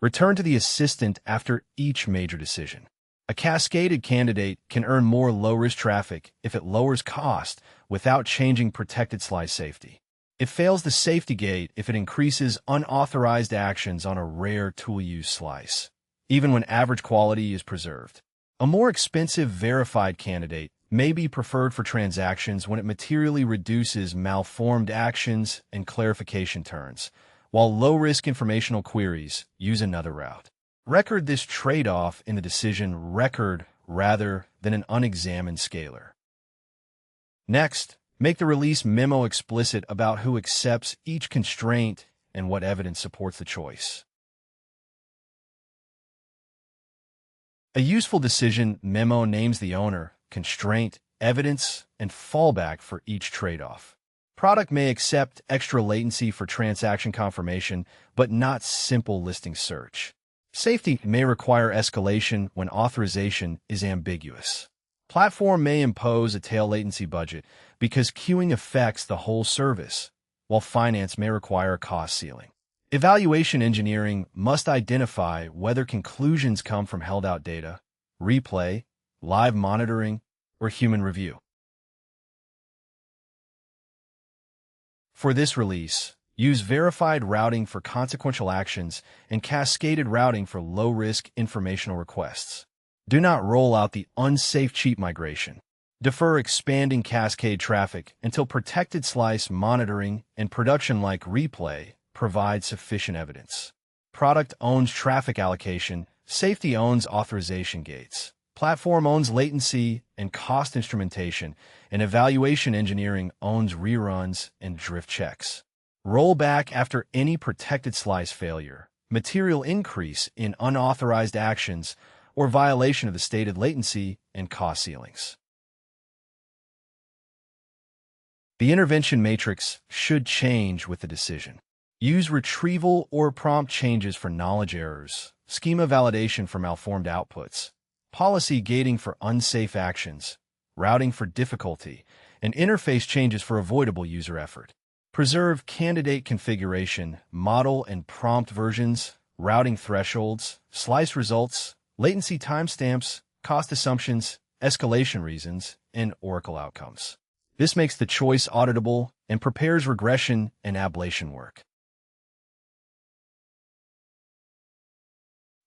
Return to the assistant after each major decision. A cascaded candidate can earn more low-risk traffic if it lowers cost without changing protected slice safety. It fails the safety gate if it increases unauthorized actions on a rare tool use slice, even when average quality is preserved. A more expensive verified candidate may be preferred for transactions when it materially reduces malformed actions and clarification turns, while low-risk informational queries use another route. Record this trade-off in the decision record rather than an unexamined scalar. Next, make the release memo explicit about who accepts each constraint and what evidence supports the choice. A useful decision memo names the owner, constraint, evidence, and fallback for each trade-off. Product may accept extra latency for transaction confirmation, but not simple listing search. Safety may require escalation when authorization is ambiguous. Platform may impose a tail latency budget because queuing affects the whole service, while finance may require a cost ceiling. Evaluation engineering must identify whether conclusions come from held-out data, replay, live monitoring, or human review. For this release, use verified routing for consequential actions and cascaded routing for low-risk informational requests. Do not roll out the unsafe cheap migration. Defer expanding cascade traffic until protected slice monitoring and production-like replay provide sufficient evidence. Product owns traffic allocation, safety owns authorization gates, platform owns latency and cost instrumentation, and evaluation engineering owns reruns and drift checks. Rollback after any protected slice failure, material increase in unauthorized actions, or violation of the stated latency and cost ceilings. The intervention matrix should change with the decision. Use retrieval or prompt changes for knowledge errors, schema validation for malformed outputs, policy gating for unsafe actions, routing for difficulty, and interface changes for avoidable user effort. Preserve candidate configuration, model and prompt versions, routing thresholds, slice results, latency timestamps, cost assumptions, escalation reasons, and Oracle outcomes. This makes the choice auditable and prepares regression and ablation work.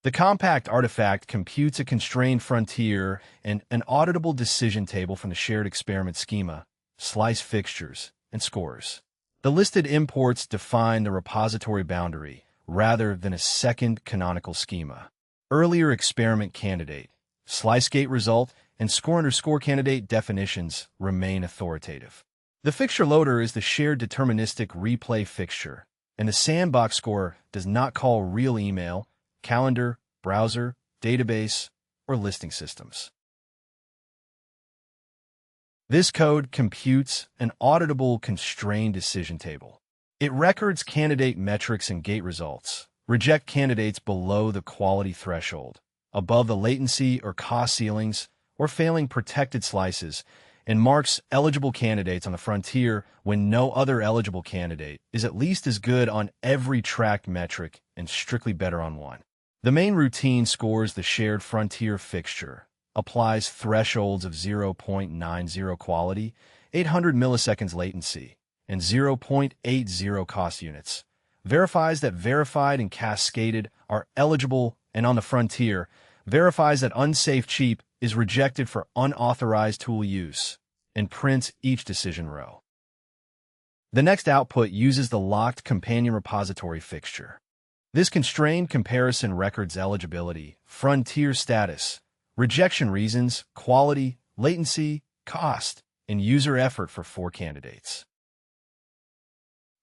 The compact artifact computes a constrained frontier and an auditable decision table from the shared experiment schema, slice fixtures, and scores. The listed imports define the repository boundary rather than a second canonical schema. Earlier experiment candidate, slice gate result, and score candidate definitions remain authoritative. The fixture loader is the shared deterministic replay fixture, and the sandbox score does not call real email, calendar, browser, database, or listing systems. This code computes an auditable constrained decision table. It records candidate metrics and gate results, reject candidates below the quality threshold, above the latency or cost ceilings, or failing protected slices, and marks eligible candidates on the frontier when no other eligible candidate is at least as good on every tracked metric and strictly better on one. The main routine scores the shared frontier fixture, applies thresholds of 0.90 quality, 800 milliseconds latency, and 0.80 cost units, verifies that verified and cascaded are eligible, and on the frontier, verifies that unsafe cheap is rejected for unauthorized tool use, and prints each decision row. The next output uses the locked companion repository fixture. This constrained comparison records eligibility, frontier status, rejection reasons, quality, latency, cost, and user effort for 4 candidates.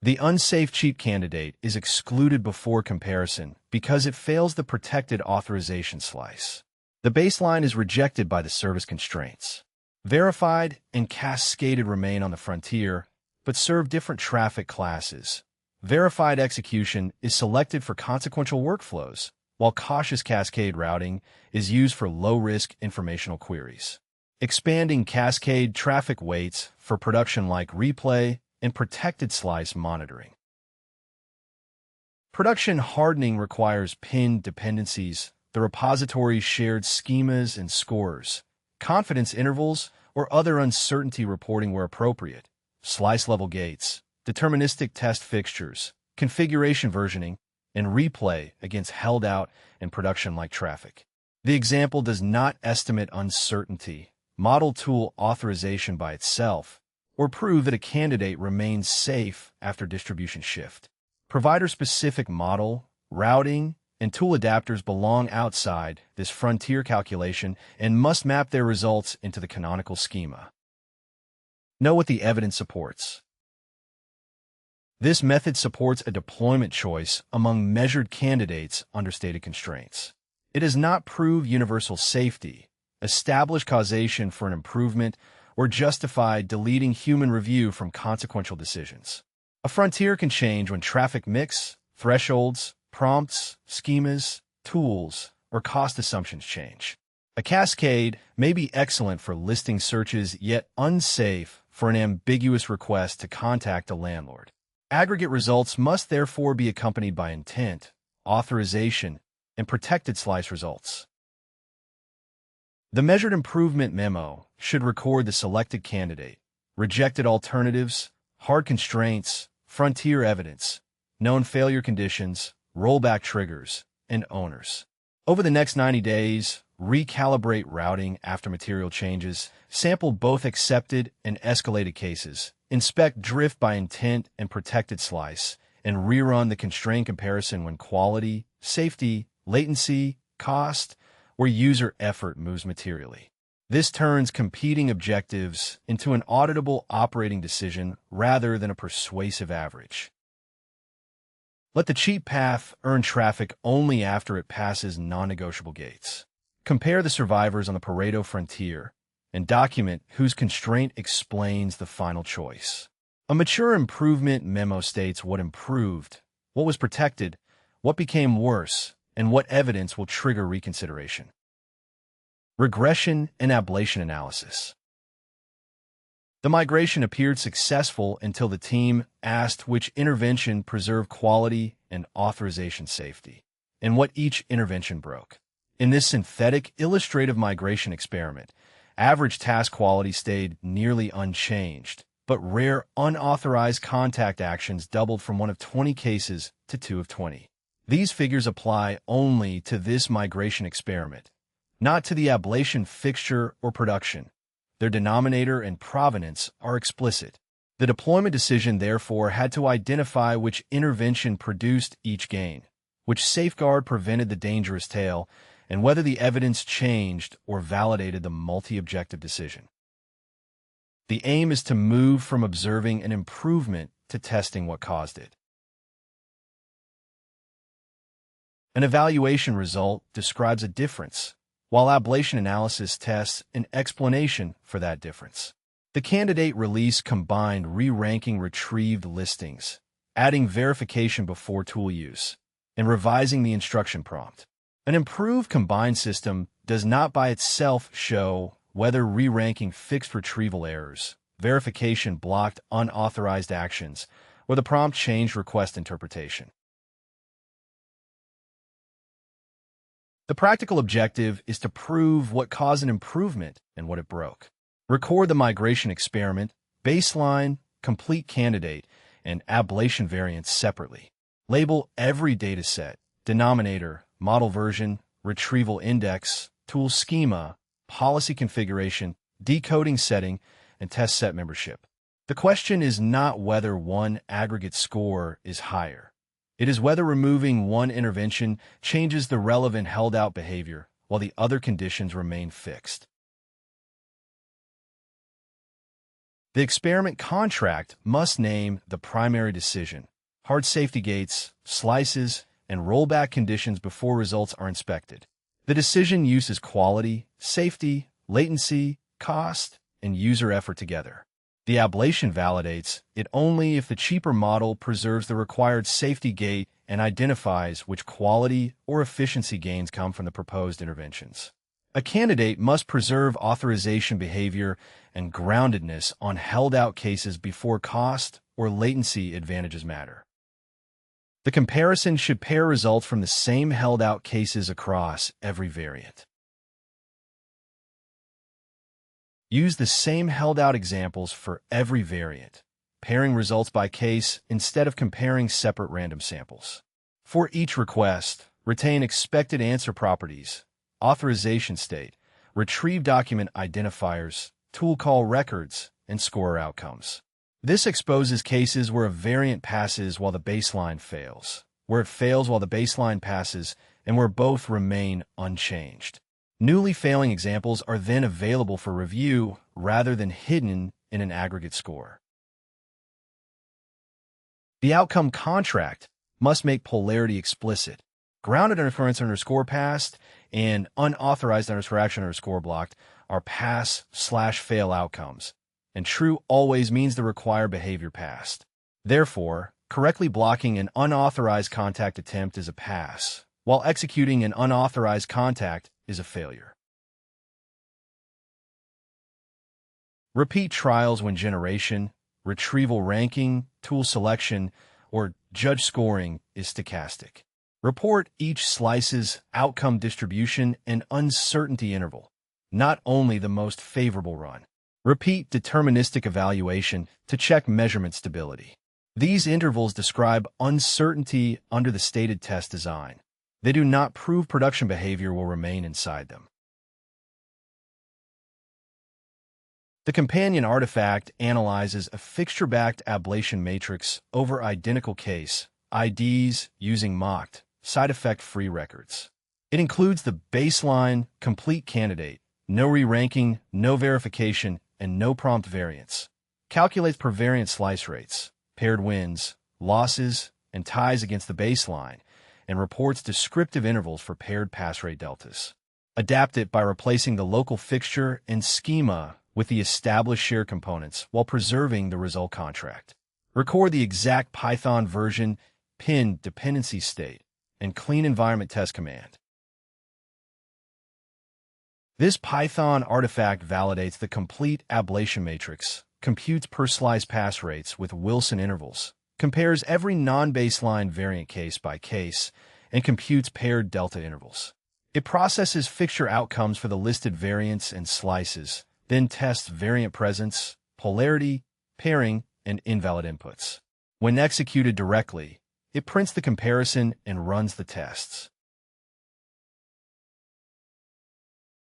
The unsafe cheap candidate is excluded before comparison because it fails the protected authorization slice. The baseline is rejected by the service constraints. Verified and cascaded remain on the frontier, but serve different traffic classes. Verified execution is selected for consequential workflows, while cautious cascade routing is used for low-risk informational queries. Expanding cascade traffic weights for production like replay and protected slice monitoring. Production hardening requires pinned dependencies, the repository's shared schemas and scores, confidence intervals, or other uncertainty reporting where appropriate, slice-level gates, deterministic test fixtures, configuration versioning, and replay against held-out and production-like traffic. The example does not estimate uncertainty, model tool authorization by itself, or prove that a candidate remains safe after distribution shift. Provider-specific model, routing, and tool adapters belong outside this frontier calculation and must map their results into the canonical schema. Know what the evidence supports. This method supports a deployment choice among measured candidates under stated constraints. It does not prove universal safety, establish causation for an improvement, or justify deleting human review from consequential decisions. A frontier can change when traffic mix, thresholds, prompts, schemas, tools, or cost assumptions change. A cascade may be excellent for listing searches, yet unsafe for an ambiguous request to contact a landlord. Aggregate results must therefore be accompanied by intent, authorization, and protected slice results. The measured improvement memo should record the selected candidate, rejected alternatives, hard constraints, frontier evidence, known failure conditions, rollback triggers, and owners. Over the next 90 days, recalibrate routing after material changes, sample both accepted and escalated cases, inspect drift by intent and protected slice, and rerun the constraint comparison when quality, safety, latency, cost, or user effort moves materially. This turns competing objectives into an auditable operating decision rather than a persuasive average. Let the cheap path earn traffic only after it passes non-negotiable gates. Compare the survivors on the Pareto frontier and document whose constraint explains the final choice. A mature improvement memo states what improved, what was protected, what became worse, and what evidence will trigger reconsideration. Regression and ablation analysis. The migration appeared successful until the team asked which intervention preserved quality and authorization safety, and what each intervention broke. In this synthetic illustrative migration experiment, average task quality stayed nearly unchanged, but rare unauthorized contact actions doubled from 1 of 20 cases to 2 of 20. These figures apply only to this migration experiment, not to the ablation fixture or production. Their denominator and provenance are explicit. The deployment decision, therefore, had to identify which intervention produced each gain, which safeguard prevented the dangerous tail, and whether the evidence changed or validated the multi-objective decision. The aim is to move from observing an improvement to testing what caused it. An evaluation result describes a difference, while ablation analysis tests an explanation for that difference. The candidate release combined re-ranking retrieved listings, adding verification before tool use, and revising the instruction prompt. An improved combined system does not by itself show whether re-ranking fixed retrieval errors, verification blocked unauthorized actions, or the prompt changed request interpretation. The practical objective is to prove what caused an improvement and what it broke. Record the migration experiment, baseline, complete candidate, and ablation variants separately. Label every dataset, denominator, model version, retrieval index, tool schema, policy configuration, decoding setting, and test set membership. The question is not whether one aggregate score is higher. It is whether removing one intervention changes the relevant held-out behavior while the other conditions remain fixed. The experiment contract must name the primary decision, hard safety gates, slices, and rollback conditions before results are inspected. The decision uses quality, safety, latency, cost, and user effort together. The ablation validates it only if the cheaper model preserves the required safety gate and identifies which quality or efficiency gains come from the proposed interventions. A candidate must preserve authorization behavior and groundedness on held-out cases before cost or latency advantages matter. The comparison should pair results from the same held-out cases across every variant. Use the same held-out examples for every variant, pairing results by case instead of comparing separate random samples. For each request, retain expected answer properties, authorization state, retrieve document identifiers, tool call records, and scorer outcomes. This exposes cases where a variant passes while the baseline fails, where it fails while the baseline passes, and where both remain unchanged. Newly failing examples are then available for review rather than hidden in an aggregate score. The outcome contract must make polarity explicit. Grounded interference underscore passed and unauthorized underscore action underscore blocked are pass/fail outcomes, and true always means the required behavior passed. Therefore, correctly blocking an unauthorized contact attempt is a pass, while executing an unauthorized contact is a failure. Repeat trials when generation, retrieval ranking, tool selection, or judge scoring is stochastic. Report each slice's outcome distribution and uncertainty interval, not only the most favorable run. Repeat deterministic evaluation to check measurement stability. These intervals describe uncertainty under the stated test design. They do not prove production behavior will remain inside them. The companion artifact analyzes a fixture-backed ablation matrix over identical case IDs using mocked, side effect-free records. It includes the baseline, complete candidate, no re-ranking, no verification, and no prompt variance. Calculates per variant slice rates, paired wins, losses, and ties against the baseline, and reports descriptive intervals for paired pass rate deltas. Adapt it by replacing the local fixture and schema with the established shared components while preserving the result contract. Record the exact Python version, pin dependency state, and clean environment test command. This Python artifact validates the complete ablation matrix, computes per slice pass rates with Wilson intervals, compares every non-baseline variant case by case, and computes paired delta intervals. It processes fixture outcomes for the listed variants and slices, then tests variant presence, polarity, pairing, and invalid inputs. When executed directly, it prints the comparison and runs the tests.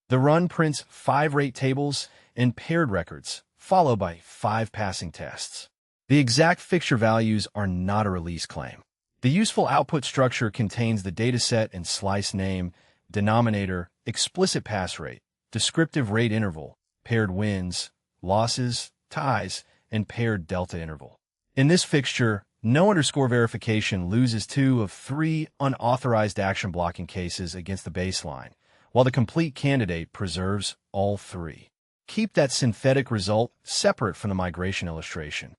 The run prints 5 rate tables and paired records, followed by 5 passing tests. The exact fixture values are not a release claim. The useful output structure contains the dataset and slice name, denominator, explicit pass rate, descriptive rate interval, paired wins, losses, ties, and paired delta interval. In this fixture, no underscore verification loses 2 of 3 unauthorized action blocking cases against the baseline, while the complete candidate preserves all 3. Keep that synthetic result separate from the migration illustration.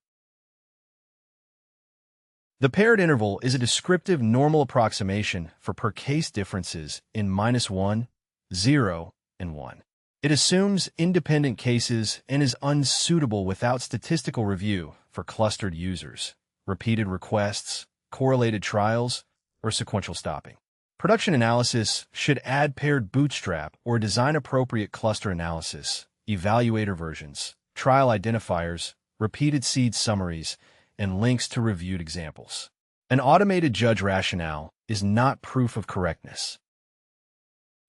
The paired interval is a descriptive normal approximation for per-case differences in -1, 0, and 1. It assumes independent cases and is unsuitable without statistical review for clustered users, repeated requests, correlated trials, or sequential stopping. Production analysis should add paired bootstrap or design-appropriate cluster analysis, evaluator versions, trial identifiers, repeated seed summaries, and links to reviewed examples. An automated judge rationale is not proof of correctness.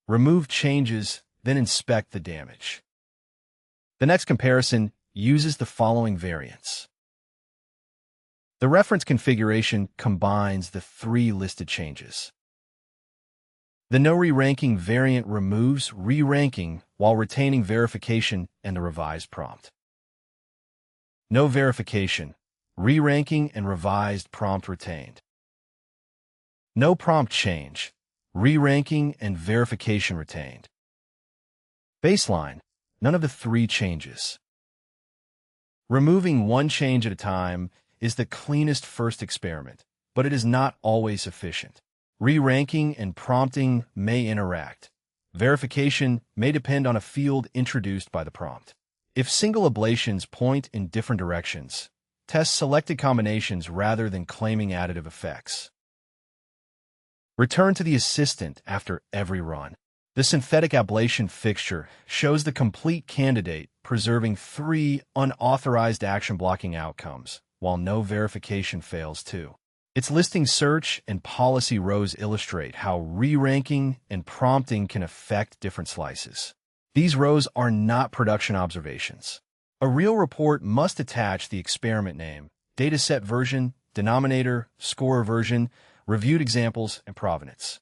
Remove changes, then inspect the damage. The next comparison uses the following variants. The reference configuration combines the three listed changes. The no re-ranking variant removes re-ranking while retaining verification and the revised prompt. No verification, re-ranking and revised prompt retained. No prompt change, re-ranking and verification retained. Baseline, none of the three changes. Removing one change at a time is the cleanest first experiment, but it is not always sufficient. Re-ranking and prompting may interact. Verification may depend on a field introduced by the prompt. If single ablations point in different directions, test selected combinations rather than claiming additive effects. Return to the assistant after every run. The synthetic ablation fixture shows the complete candidate preserving 3 unauthorized action-blocking outcomes, while no verification fails too. Its listing search and policy rows illustrate how re-ranking and prompting can affect different slices. These rows are not production observations. A real report must attach the experiment name, dataset version, denominator, scorer version, reviewed examples, and provenance.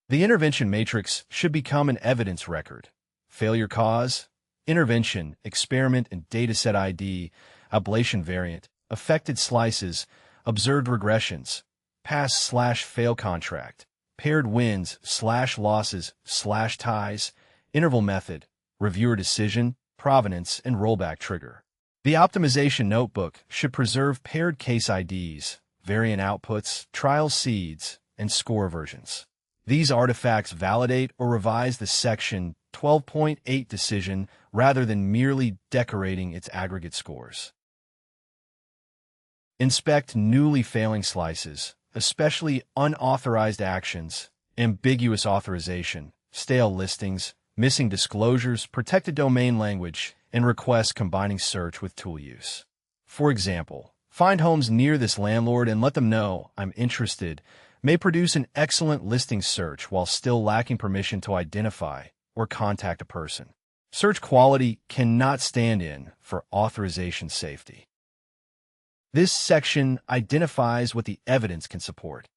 The intervention matrix should become an evidence record. Failure cause, intervention, experiment and dataset ID, ablation variant, affected slices, observed regressions, pass/fail contract, paired wins/losses/ties, interval method, reviewer decision, provenance, and rollback trigger. The optimization notebook should preserve paired case IDs, variant outputs, trial seeds, and score versions. These artifacts validate or revise the Section 12.8 decision rather than merely decorating its aggregate scores. Inspect newly failing slices, especially unauthorized actions, ambiguous authorization, stale listings, missing disclosures, protected domain language, and requests combining search with tool use. For example, find homes near this landlord and let them know I'm interested may produce an excellent listing search while still lacking permission to identify or contact a person. Search quality cannot stand in for authorization safety. This section identifies what the evidence can support.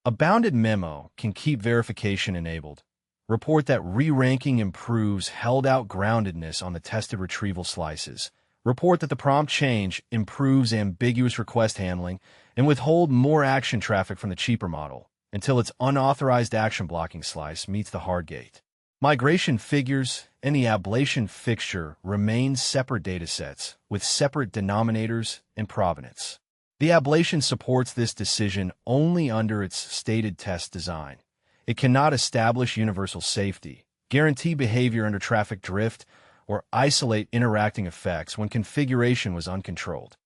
A bounded memo can keep verification enabled. Report that re-ranking improves held-out groundedness on the tested retrieval slices. Report that the prompt change improves ambiguous request handling and withhold more action traffic from the cheaper model until its unauthorized action blocking slice meets the hard gate. Migration figures and the ablation fixture remain separate datasets with separate denominators and provenance. The ablation supports this decision only under its stated test design. It cannot establish universal safety, guarantee behavior under traffic drift, or isolate interacting effects when configuration was uncontrolled.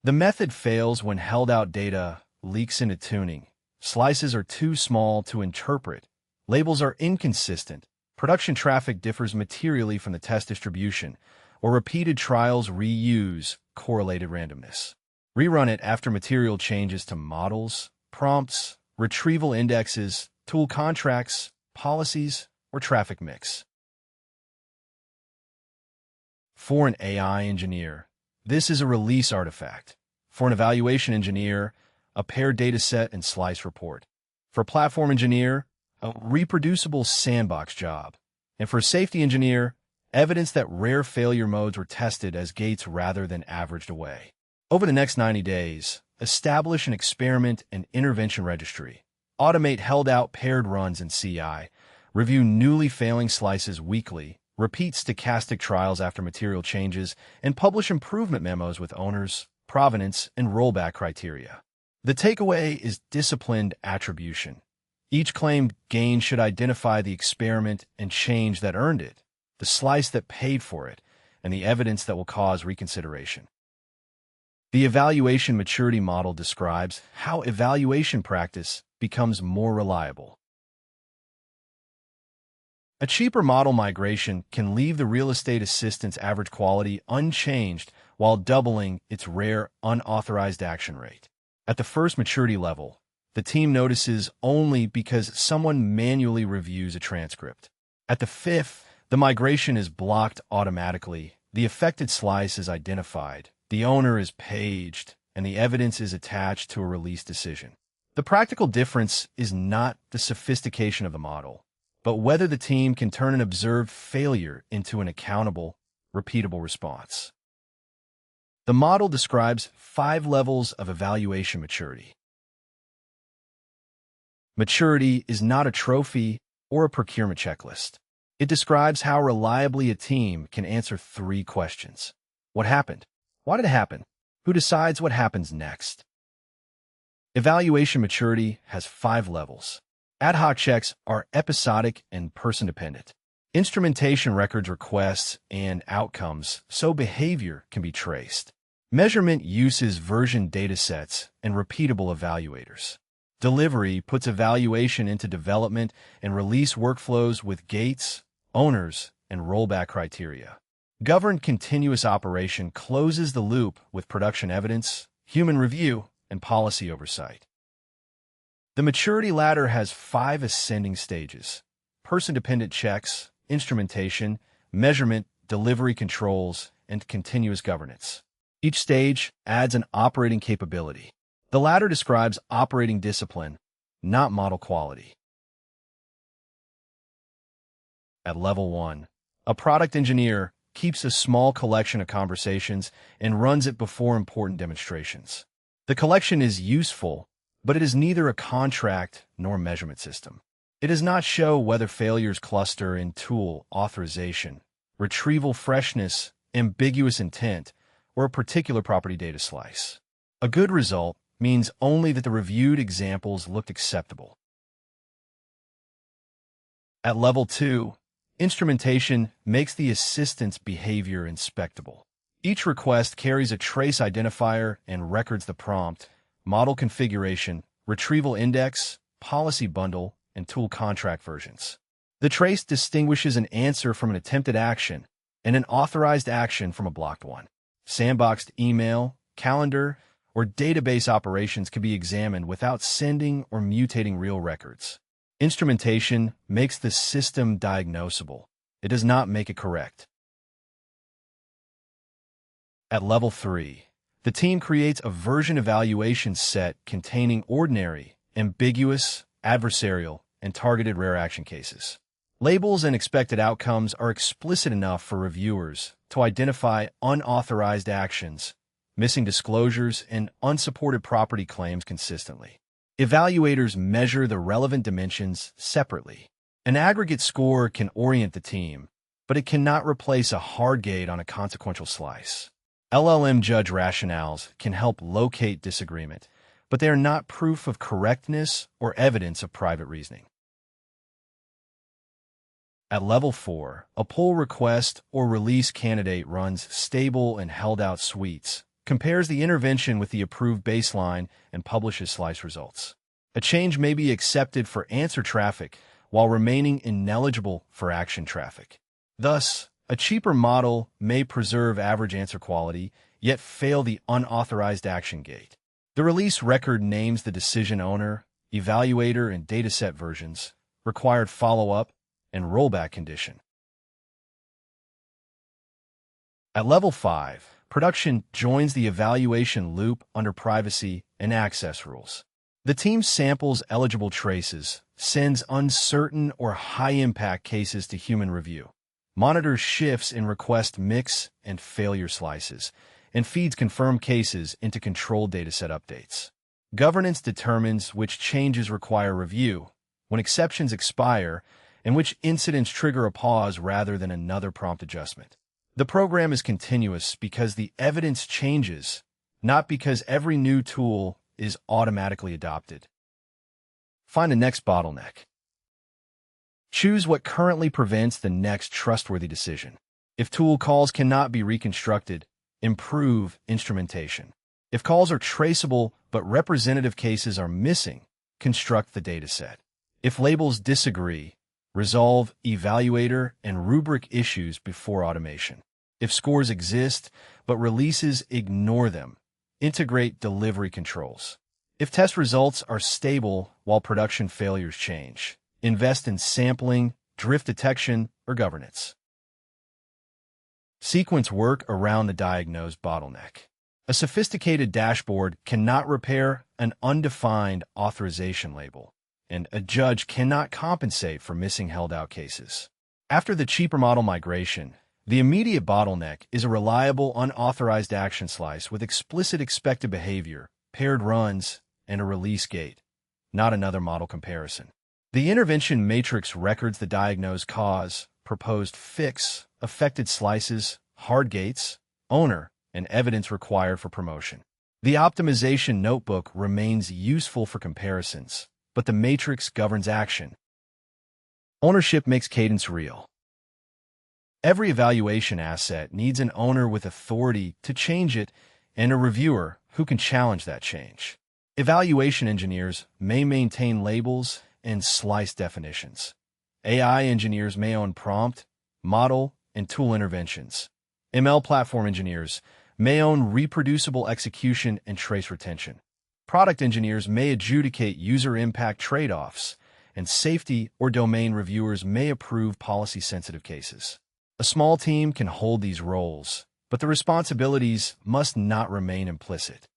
The method fails when held-out data leaks into tuning. Slices are too small to interpret. Labels are inconsistent. Production traffic differs materially from the test distribution, or repeated trials reuse correlated randomness. Rerun it after material changes to models, prompts, retrieval indexes, tool contracts, policies, or traffic mix. For an AI engineer, this is a release artifact. For an evaluation engineer, a paired dataset and slice report. For a platform engineer, a reproducible sandbox job. And for a safety engineer, evidence that rare failure modes were tested as gates rather than averaged away. Over the next 90 days, establish an experiment and intervention registry. automate held-out paired runs in CI, review newly failing slices weekly, repeat stochastic trials after material changes, and publish improvement memos with owners, provenance, and rollback criteria. The takeaway is disciplined attribution. Each claimed gain should identify the experiment and change that earned it, the slice that paid for it, and the evidence that will cause reconsideration. The evaluation maturity model describes how evaluation practice becomes more reliable. A cheaper model migration can leave the real estate assistant's average quality unchanged while doubling its rare unauthorized action rate. At the first maturity level, the team notices only because someone manually reviews a transcript. At the fifth, the migration is blocked automatically, the affected slice is identified, the owner is paged, and the evidence is attached to a release decision. The practical difference is not the sophistication of the model, but whether the team can turn an observed failure into an accountable, repeatable response. The model describes 5 levels of evaluation maturity. Maturity is not a trophy or a procurement checklist. It describes how reliably a team can answer 3 questions. What happened? Why did it happen? Who decides what happens next? Evaluation maturity has 5 levels. Ad hoc checks are episodic and person-dependent. Instrumentation records requests and outcomes so behavior can be traced. Measurement uses version datasets and repeatable evaluators. Delivery puts evaluation into development and release workflows with gates, owners, and rollback criteria. Governed continuous operation closes the loop with production evidence, human review, and policy oversight. The maturity ladder has 5 ascending stages: person-dependent checks, instrumentation, measurement, delivery controls, and continuous governance. Each stage adds an operating capability. The ladder describes operating discipline, not model quality. At level 1, a product engineer keeps a small collection of conversations and runs it before important demonstrations. The collection is useful, but it is neither a contract nor measurement system. It does not show whether failures cluster in tool authorization, retrieval freshness, ambiguous intent, or a particular property data slice. A good result means only that the reviewed examples looked acceptable. At level 2, instrumentation makes the assistant's behavior inspectable. Each request carries a trace identifier and records the prompt, model configuration, retrieval index, policy bundle, and tool contract versions. The trace distinguishes an answer from an attempted action and an authorized action from a blocked one. Sandboxed email, calendar, or database operations can be examined without sending or mutating real records. Instrumentation makes the system diagnosable. It does not make it correct. At level 3, the team creates a version evaluation set containing ordinary, ambiguous, adversarial, and targeted rare action cases. Labels and expected outcomes are explicit enough for reviewers to identify unauthorized actions, missing disclosures, and unsupported property claims consistently. Evaluators measure the relevant dimensions separately. An aggregate score can orient the team, but it cannot replace a hard gate on a consequential slice. LLM-Judge rationales can help locate disagreement, but they are not proof of correctness or evidence of private reasoning. At level 4, a pull request or release candidate runs stable and held-out suites, compares the intervention with the approved baseline, and publishes slice results. A change may be accepted for answer traffic while remaining ineligible for action traffic. Thus, a cheaper model may preserve average answer quality, yet fail the unauthorized action gate. The release record names the decision owner, evaluator, and dataset versions, required follow-up, and rollback condition. At level 5, production joins the evaluation loop under privacy and access rules. The team samples eligible traces, sends uncertain or high-impact cases to human review, monitors shifts in request mix and failure slices, and feeds confirmed cases into controlled dataset updates. Governance determines which changes require review, when exceptions expire, and which incidents trigger a pause rather than another prompt adjustment. The program is continuous because the evidence changes, not because every new tool is automatically adopted. Find the next bottleneck. Choose what currently prevents the next trustworthy decision. If tool calls cannot be reconstructed, improve instrumentation. If calls are traceable but representative cases are missing, construct the dataset. If labels disagree, resolve evaluator and rubric issues before automation. If scores exist but releases ignore them, integrate delivery controls. If test results are stable while production failures change, invest in sampling, drift detection, or governance. Sequence work around the diagnosed bottleneck. A sophisticated dashboard cannot repair an undefined authorization label, and a judge cannot compensate for missing held-out cases. After the cheaper model migration, the immediate bottleneck is a reliable unauthorized action slice with explicit expected behavior, paired runs, and a release gate, not another model comparison. The intervention matrix records the diagnosed cause, proposed fix, affected slices, hard gates, owner, and evidence required for promotion. The optimization notebook remains useful for comparisons, but the matrix governs action. Ownership makes cadence real. Every evaluation asset needs an owner with authority to change it and a reviewer who can challenge that change. Evaluation engineers may maintain labels and slice definitions. AI engineers may own prompt, model, and tool interventions. ML platform engineers may own reproducible execution and trace retention. Product engineers may adjudicate user impact trade-offs, and safety or domain reviewers may approve policy-sensitive cases. A small team can hold these roles, but the responsibilities must not remain implicit.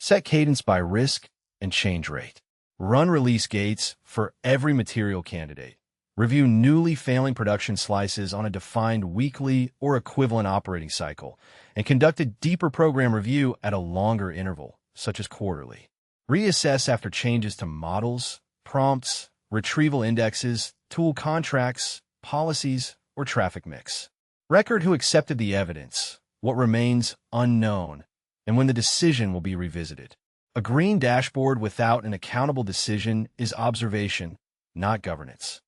Set cadence by risk and change rate. Run release gates for every material candidate. Review newly failing production slices on a defined weekly or equivalent operating cycle, and conduct a deeper program review at a longer interval, such as quarterly. Reassess after changes to models, prompts, retrieval indexes, tool contracts, policies, or traffic mix. Record who accepted the evidence, what remains unknown, and when the decision will be revisited. A green dashboard without an accountable decision is observation, not governance.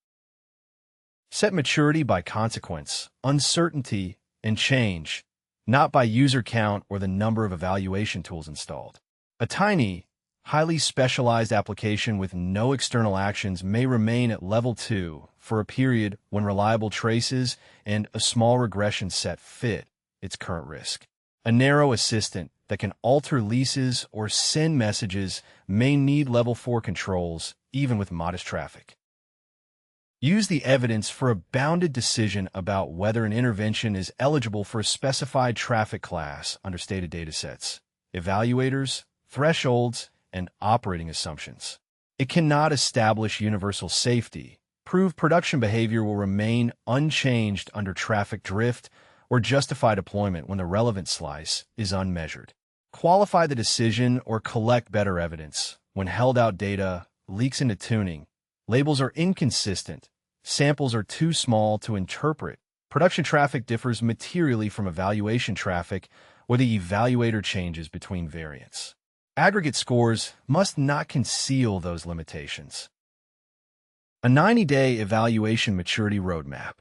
Set maturity by consequence, uncertainty, and change, not by user count or the number of evaluation tools installed. A tiny, highly specialized application with no external actions may remain at level 2 for a period when reliable traces and a small regression set fit its current risk. A narrow assistant that can alter leases or send messages may need level 4 controls, even with modest traffic. Use the evidence for a bounded decision about whether an intervention is eligible for a specified traffic class under stated datasets, evaluators, thresholds, and operating assumptions. It cannot establish universal safety, prove production behavior will remain unchanged under traffic drift, or justify deployment when the relevant slice is unmeasured. Qualify the decision or collect better evidence when held-out data leaks into tuning, labels are inconsistent, samples are too small to interpret, production traffic differs materially from evaluation traffic, or the evaluator changes between variants. Aggregate scores must not conceal those limitations. A 90-day evaluation maturity roadmap.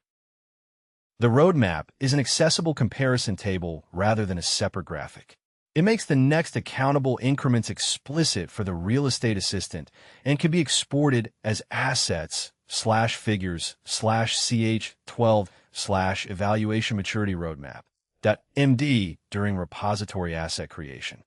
The roadmap is an accessible comparison table rather than a separate graphic. It makes the next accountable increments explicit for the real estate assistant and can be exported as assets/figures/ch12/evaluation maturity roadmap.md during repository asset creation.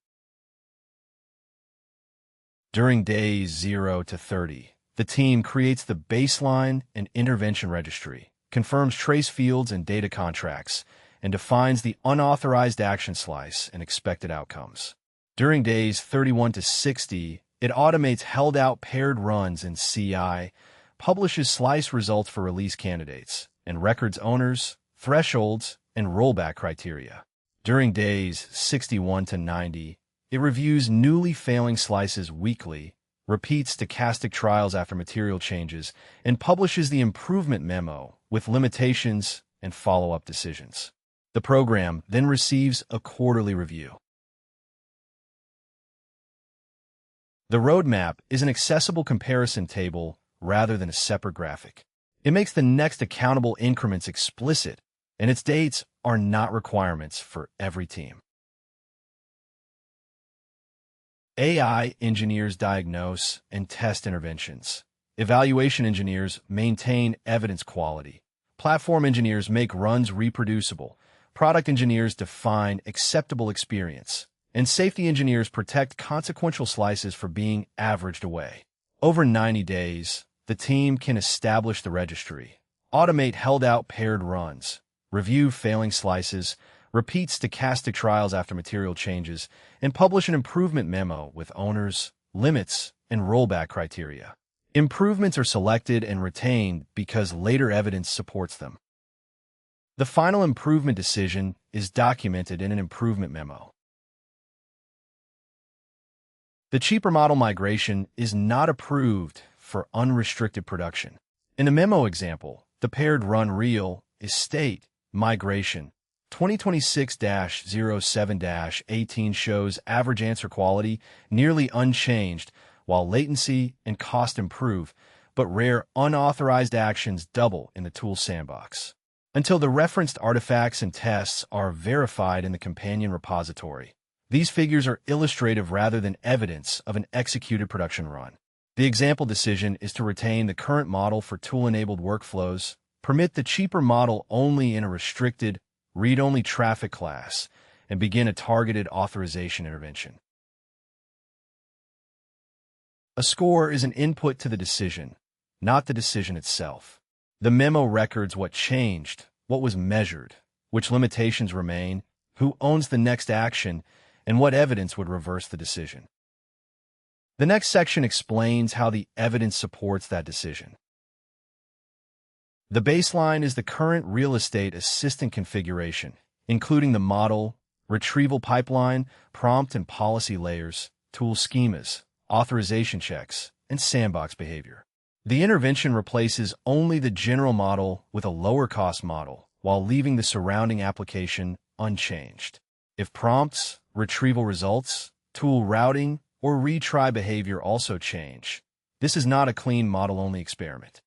During days 0 to 30, the team creates the baseline and intervention registry, confirms trace fields and data contracts, and defines the unauthorized action slice and expected outcomes. During days 31 to 60, it automates held-out paired runs in CI, publishes slice results for release candidates, and records owners, thresholds, and rollback criteria. During days 61 to 90, It reviews newly failing slices weekly, repeats stochastic trials after material changes, and publishes the improvement memo with limitations and follow-up decisions. The program then receives a quarterly review. The roadmap is an accessible comparison table rather than a separate graphic. It makes the next accountable increments explicit, and its dates are not requirements for every team. AI engineers diagnose and test interventions. Evaluation engineers maintain evidence quality. Platform engineers make runs reproducible. Product engineers define acceptable experience. And safety engineers protect consequential slices from being averaged away. Over 90 days, the team can establish the registry, automate held-out paired runs, review failing slices, repeat stochastic trials after material changes, and publish an improvement memo with owners, limits, and rollback criteria. Improvements are selected and retained because later evidence supports them. The final improvement decision is documented in an improvement memo. The cheaper model migration is not approved for unrestricted production. In the memo example, the paired run real is state migration 2026-07-18 shows average answer quality nearly unchanged, while latency and cost improve, but rare unauthorized actions double in the tool sandbox. Until the referenced artifacts and tests are verified in the companion repository, these figures are illustrative rather than evidence of an executed production run. The example decision is to retain the current model for tool-enabled workflows, permit the cheaper model only in a restricted, read-only traffic class, and begin a targeted authorization intervention. A score is an input to the decision, not the decision itself. The memo records what changed, what was measured, which limitations remain, who owns the next action, and what evidence would reverse the decision. The next section explains how the evidence supports that decision. The baseline is the current real estate assistant configuration, including the model, retrieval pipeline, prompt and policy layers, tool schemas, authorization checks, and sandbox behavior. The intervention replaces only the general model with a lower-cost model, while leaving the surrounding application unchanged. If prompts, retrieval results, tool routing, or retry behavior also change, this is not a clean model-only experiment.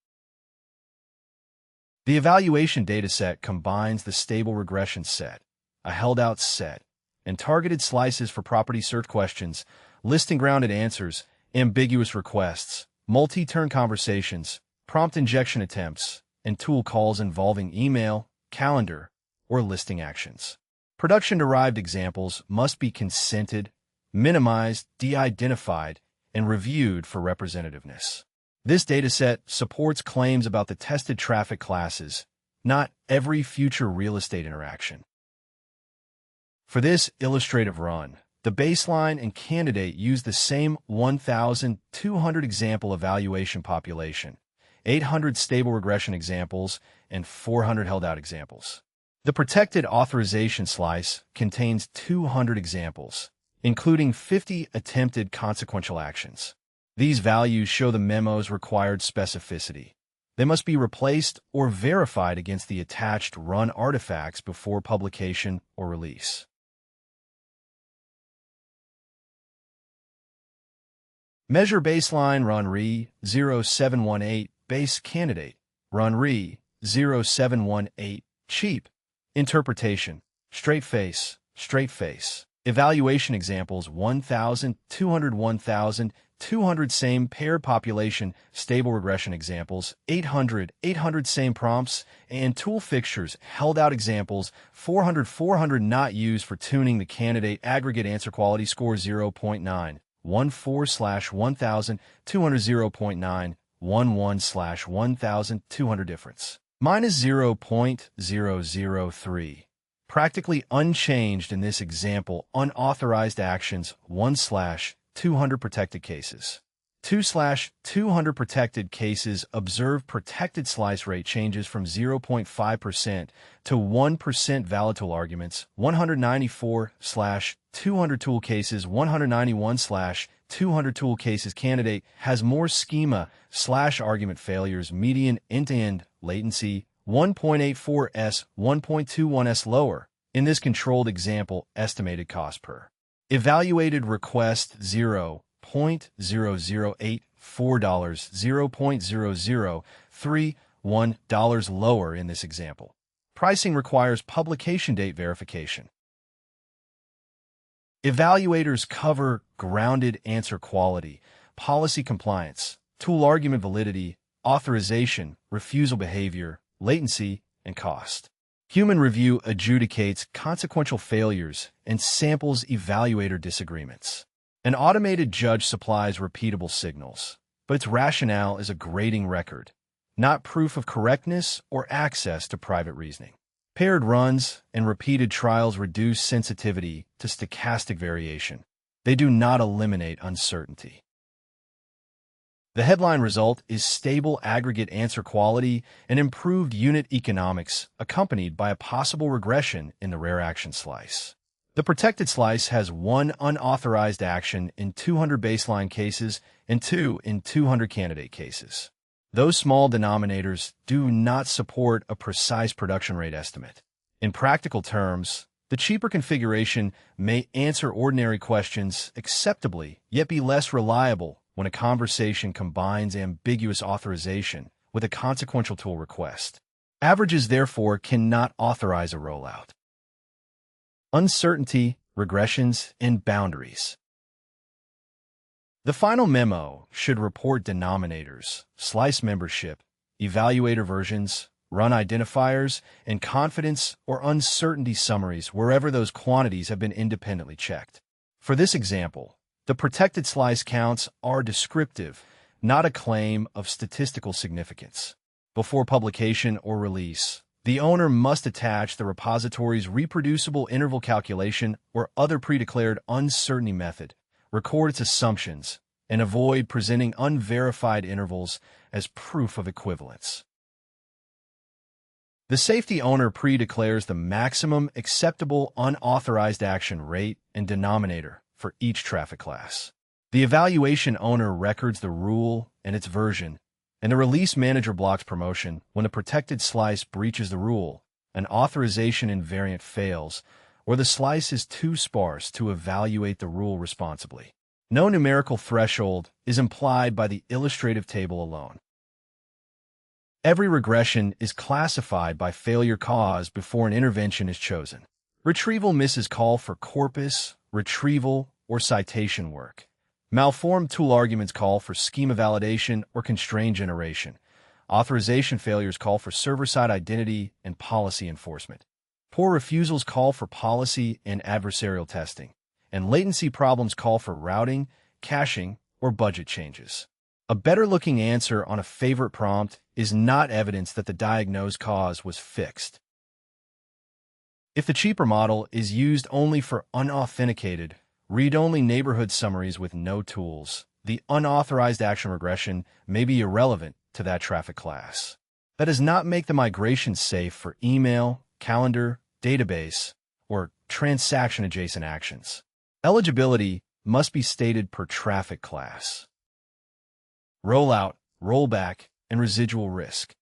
The evaluation dataset combines the stable regression set, a held-out set, and targeted slices for property search questions, listing-grounded answers, ambiguous requests, multi-turn conversations, prompt injection attempts, and tool calls involving email, calendar, or listing actions. Production-derived examples must be consented, minimized, de-identified, and reviewed for representativeness. This dataset supports claims about the tested traffic classes, not every future real estate interaction. For this illustrative run, the baseline and candidate use the same 1,200 example evaluation population, 800 stable regression examples, and 400 held-out examples. The protected authorization slice contains 200 examples, including 50 attempted consequential actions. These values show the memo's required specificity. They must be replaced or verified against the attached run artifacts before publication or release. Measure baseline run re 0718 base candidate run re 0718 cheap interpretation straight face evaluation examples 1,200 1,200 same paired population stable regression examples 800 same prompts and tool fixtures held out examples 400 not used for tuning the candidate aggregate answer quality score 0.9 14/1200 0.9 11/1200 difference minus 0.003. Practically unchanged in this example, unauthorized actions 1/200 protected cases. 2/200 protected cases observe protected slice rate changes from 0.5% to 1% valid tool arguments. 194/200 tool cases. 191/200 tool cases candidate has more schema/argument failures. Median end-to-end latency 1.84s, 1.21s lower. In this controlled example, estimated cost per evaluated request $0.0084, $0.0031 lower in this example. Pricing requires publication date verification. Evaluators cover grounded answer quality, policy compliance, tool argument validity, authorization, refusal behavior, latency, and cost. Human review adjudicates consequential failures and samples evaluator disagreements. An automated judge supplies repeatable signals, but its rationale is a grading record, not proof of correctness or access to private reasoning. Paired runs and repeated trials reduce sensitivity to stochastic variation. They do not eliminate uncertainty. The headline result is stable aggregate answer quality and improved unit economics, accompanied by a possible regression in the rare action slice. The protected slice has one unauthorized action in 200 baseline cases and 2 in 200 candidate cases. Those small denominators do not support a precise production rate estimate. In practical terms, the cheaper configuration may answer ordinary questions acceptably, yet be less reliable when a conversation combines ambiguous authorization with a consequential tool request. Averages, therefore, cannot authorize a rollout. Uncertainty, regressions, and boundaries. The final memo should report denominators, slice membership, evaluator versions, run identifiers, and confidence or uncertainty summaries wherever those quantities have been independently checked. For this example, the protected slice counts are descriptive, not a claim of statistical significance. Before publication or release, the owner must attach the repository's reproducible interval calculation or other pre-declared uncertainty method, record its assumptions, and avoid presenting unverified intervals as proof of equivalence. The safety owner pre-declares the maximum acceptable unauthorized action rate and denominator for each traffic class. The evaluation owner records the rule and its version, and the release manager blocks promotion when a protected slice breaches the rule, an authorization invariant fails, or the slice is too sparse to evaluate the rule responsibly. No numerical threshold is implied by the illustrative table alone. Every regression is classified by failure cause before an intervention is chosen. Retrieval misses call for corpus, retrieval, or citation work. Malformed tool arguments call for schema validation or constraint generation. Authorization failures call for server-side identity and policy enforcement. Poor refusals call for policy and adversarial testing. And latency problems call for routing, caching, or budget changes. A better-looking answer on a favorite prompt is not evidence that the diagnosed cause was fixed. If the cheaper model is used only for unauthenticated, read-only neighborhood summaries with no tools, the unauthorized action regression may be irrelevant to that traffic class. That does not make the migration safe for email, calendar, database, or transaction-adjacent actions. Eligibility must be stated per traffic class. Rollout, rollback, and residual risk.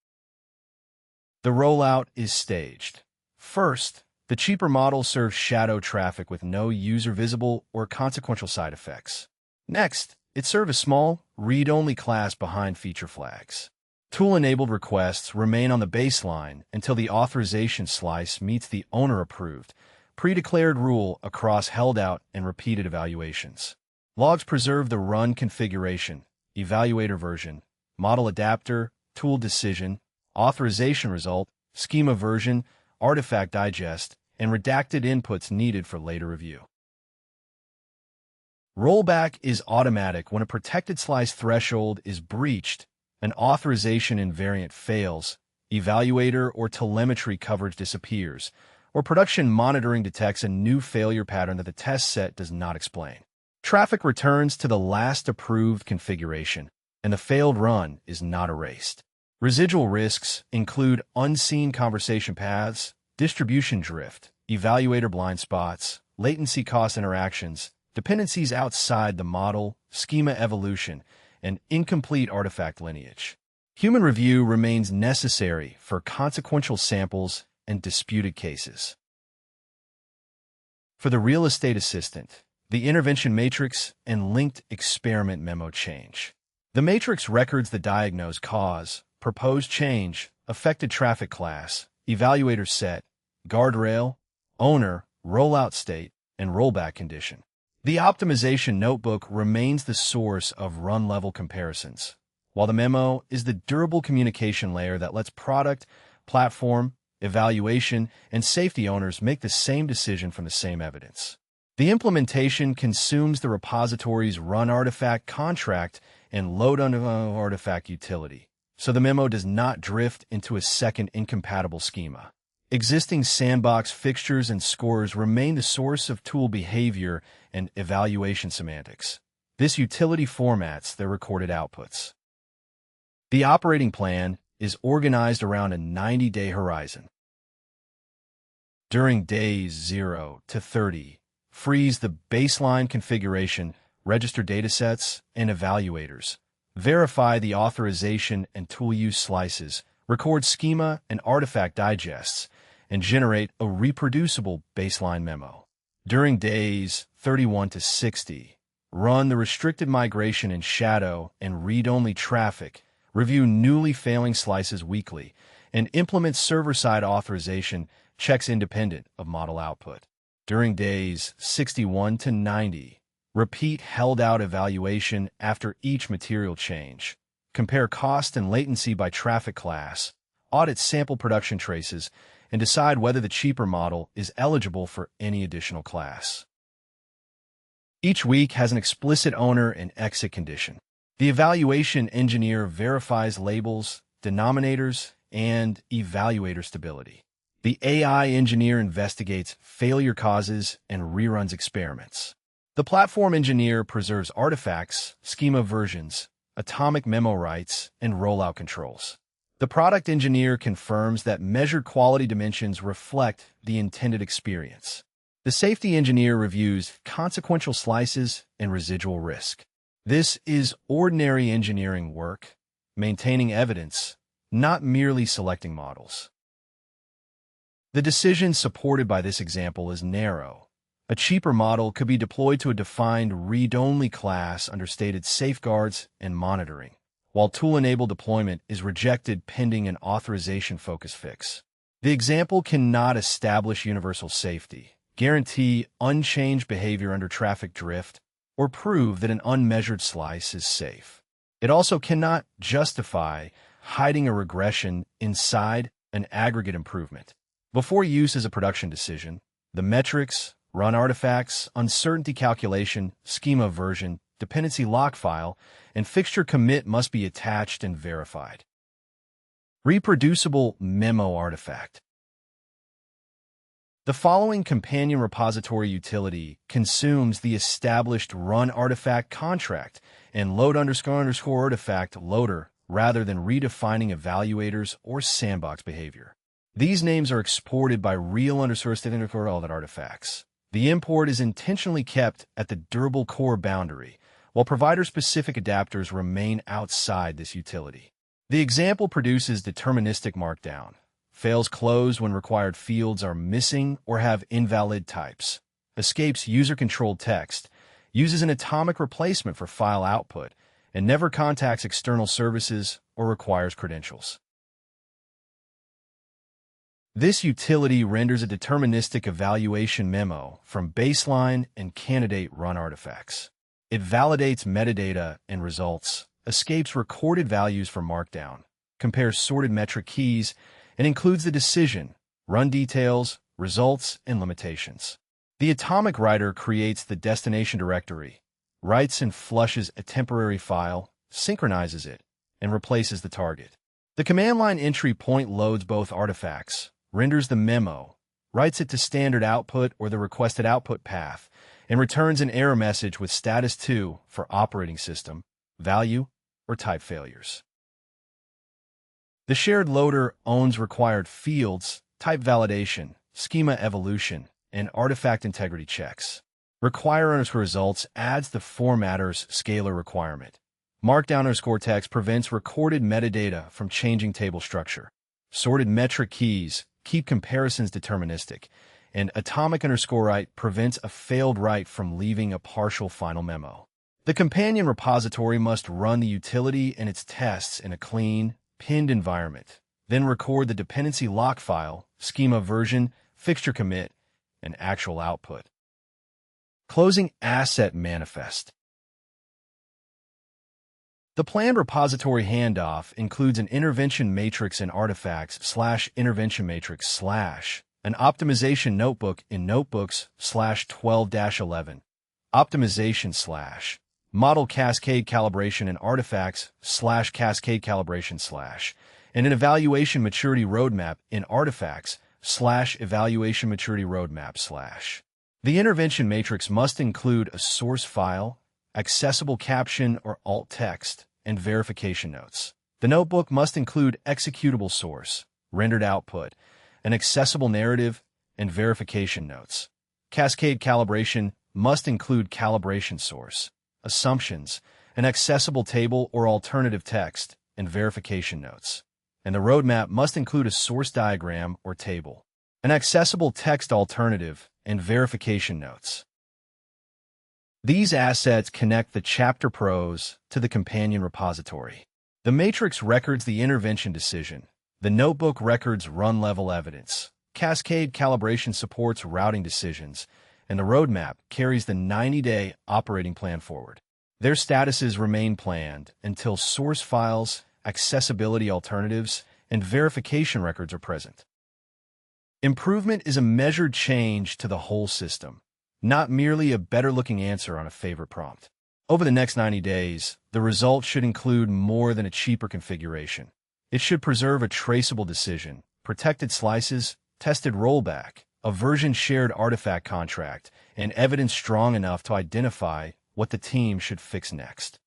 The rollout is staged. First, the cheaper model serves shadow traffic with no user-visible or consequential side effects. Next, it serves a small, read-only class behind feature flags. Tool-enabled requests remain on the baseline until the authorization slice meets the owner-approved, pre-declared rule across held-out and repeated evaluations. Logs preserve the run configuration, evaluator version, model adapter, tool decision, authorization result, schema version, artifact digest, and redacted inputs needed for later review. Rollback is automatic when a protected slice threshold is breached, an authorization invariant fails, evaluator or telemetry coverage disappears, or production monitoring detects a new failure pattern that the test set does not explain. Traffic returns to the last approved configuration, and the failed run is not erased. Residual risks include unseen conversation paths, distribution drift, evaluator blind spots, latency cost interactions, dependencies outside the model, schema evolution, and incomplete artifact lineage. Human review remains necessary for consequential samples and disputed cases. For the real estate assistant, the intervention matrix and linked experiment memo change. The matrix records the diagnosed cause, proposed change, affected traffic class, evaluator set, guardrail, owner, rollout state, and rollback condition. The optimization notebook remains the source of run-level comparisons, while the memo is the durable communication layer that lets product, platform, evaluation, and safety owners make the same decision from the same evidence. The implementation consumes the repository's run artifact contract and load artifact utility, so the memo does not drift into a second incompatible schema. Existing sandbox fixtures and scores remain the source of tool behavior and evaluation semantics. This utility formats their recorded outputs. The operating plan is organized around a 90-day horizon. During days 0 to 30, freeze the baseline configuration, register datasets, and evaluators, verify the authorization and tool use slices, record schema and artifact digests, and generate a reproducible baseline memo. During days 31 to 60, run the restricted migration in shadow and read-only traffic, review newly failing slices weekly, and implement server-side authorization checks independent of model output. During days 61 to 90, repeat held-out evaluation after each material change. Compare cost and latency by traffic class, audit sample production traces, and decide whether the cheaper model is eligible for any additional class. Each week has an explicit owner and exit condition. The evaluation engineer verifies labels, denominators, and evaluator stability. The AI engineer investigates failure causes and reruns experiments. The platform engineer preserves artifacts, schema versions, atomic memo rights, and rollout controls. The product engineer confirms that measured quality dimensions reflect the intended experience. The safety engineer reviews consequential slices and residual risk. This is ordinary engineering work, maintaining evidence, not merely selecting models. The decision supported by this example is narrow. A cheaper model could be deployed to a defined read-only class under stated safeguards and monitoring, while tool-enabled deployment is rejected pending an authorization-focused fix. The example cannot establish universal safety, guarantee unchanged behavior under traffic drift, or prove that an unmeasured slice is safe. It also cannot justify hiding a regression inside an aggregate improvement. Before use as a production decision, the metrics, run artifacts, uncertainty calculation, schema version, dependency lock file, and fixture commit must be attached and verified. Reproducible memo artifact. The following companion repository utility consumes the established run artifact contract and load artifact loader rather than redefining evaluators or sandbox behavior. These names are exported by real artifacts. The import is intentionally kept at the durable core boundary, while provider-specific adapters remain outside this utility. The example produces deterministic markdown, fails closed when required fields are missing or have invalid types, escapes user-controlled text, uses an atomic replacement for file output, and never contacts external services or requires credentials. This utility renders a deterministic evaluation memo from baseline and candidate run artifacts. It validates metadata and results, escapes recorded values for markdown, compares sorted metric keys, and includes the decision, run details, results, and limitations. The atomic writer creates the destination directory, writes and flushes a temporary file, synchronizes it, and replaces the target. The command line entry point loads both artifacts, renders the memo, writes it to standard output or the requested output path, and returns an error message with status 2 for operating system, value, or type failures. The shared loader owns required fields, type validation, schema evolution, and artifact integrity checks. Require_results adds the formatter's scalar requirement. Markdown_text prevents recorded metadata from changing table structure. Sorted metric keys keep comparisons deterministic, and atomic_write prevents a failed write from leaving a partial final memo. The companion repository must run the utility and its tests in a clean, pinned environment, then record the dependency lock file, schema version, fixture commit, and actual output. Closing asset manifest. The planned repository handoff includes an intervention matrix in artifacts/intervention matrix/ an optimization notebook in notebooks/12-11, optimization/ model cascade calibration in artifacts/cascade calibration/ and an evaluation maturity roadmap in artifacts/evaluation maturity roadmap/. The intervention matrix must include a source file, accessible caption or alt text, and verification notes. The notebook must include executable source, rendered output, an accessible narrative, and verification notes. Cascade calibration must include calibration source, assumptions, an accessible table or alternative text, and verification notes. And the roadmap must include a source diagram or table, an accessible text alternative, and verification notes. These assets connect the chapter pros to the companion repository. The matrix records the intervention decision. The notebook records run-level evidence. Cascade calibration supports routing decisions, and the roadmap carries the 90-day operating plan forward. Their statuses remain planned until source files, accessibility alternatives, and verification records are present. Improvement is a measured change to the whole system, not merely a better-looking answer on a favorite prompt. Over the next 90 days, the result should include more than a cheaper configuration. It should preserve a traceable decision, protected slices, tested rollback, a version-shared artifact contract, and evidence strong enough to identify what the team should fix next.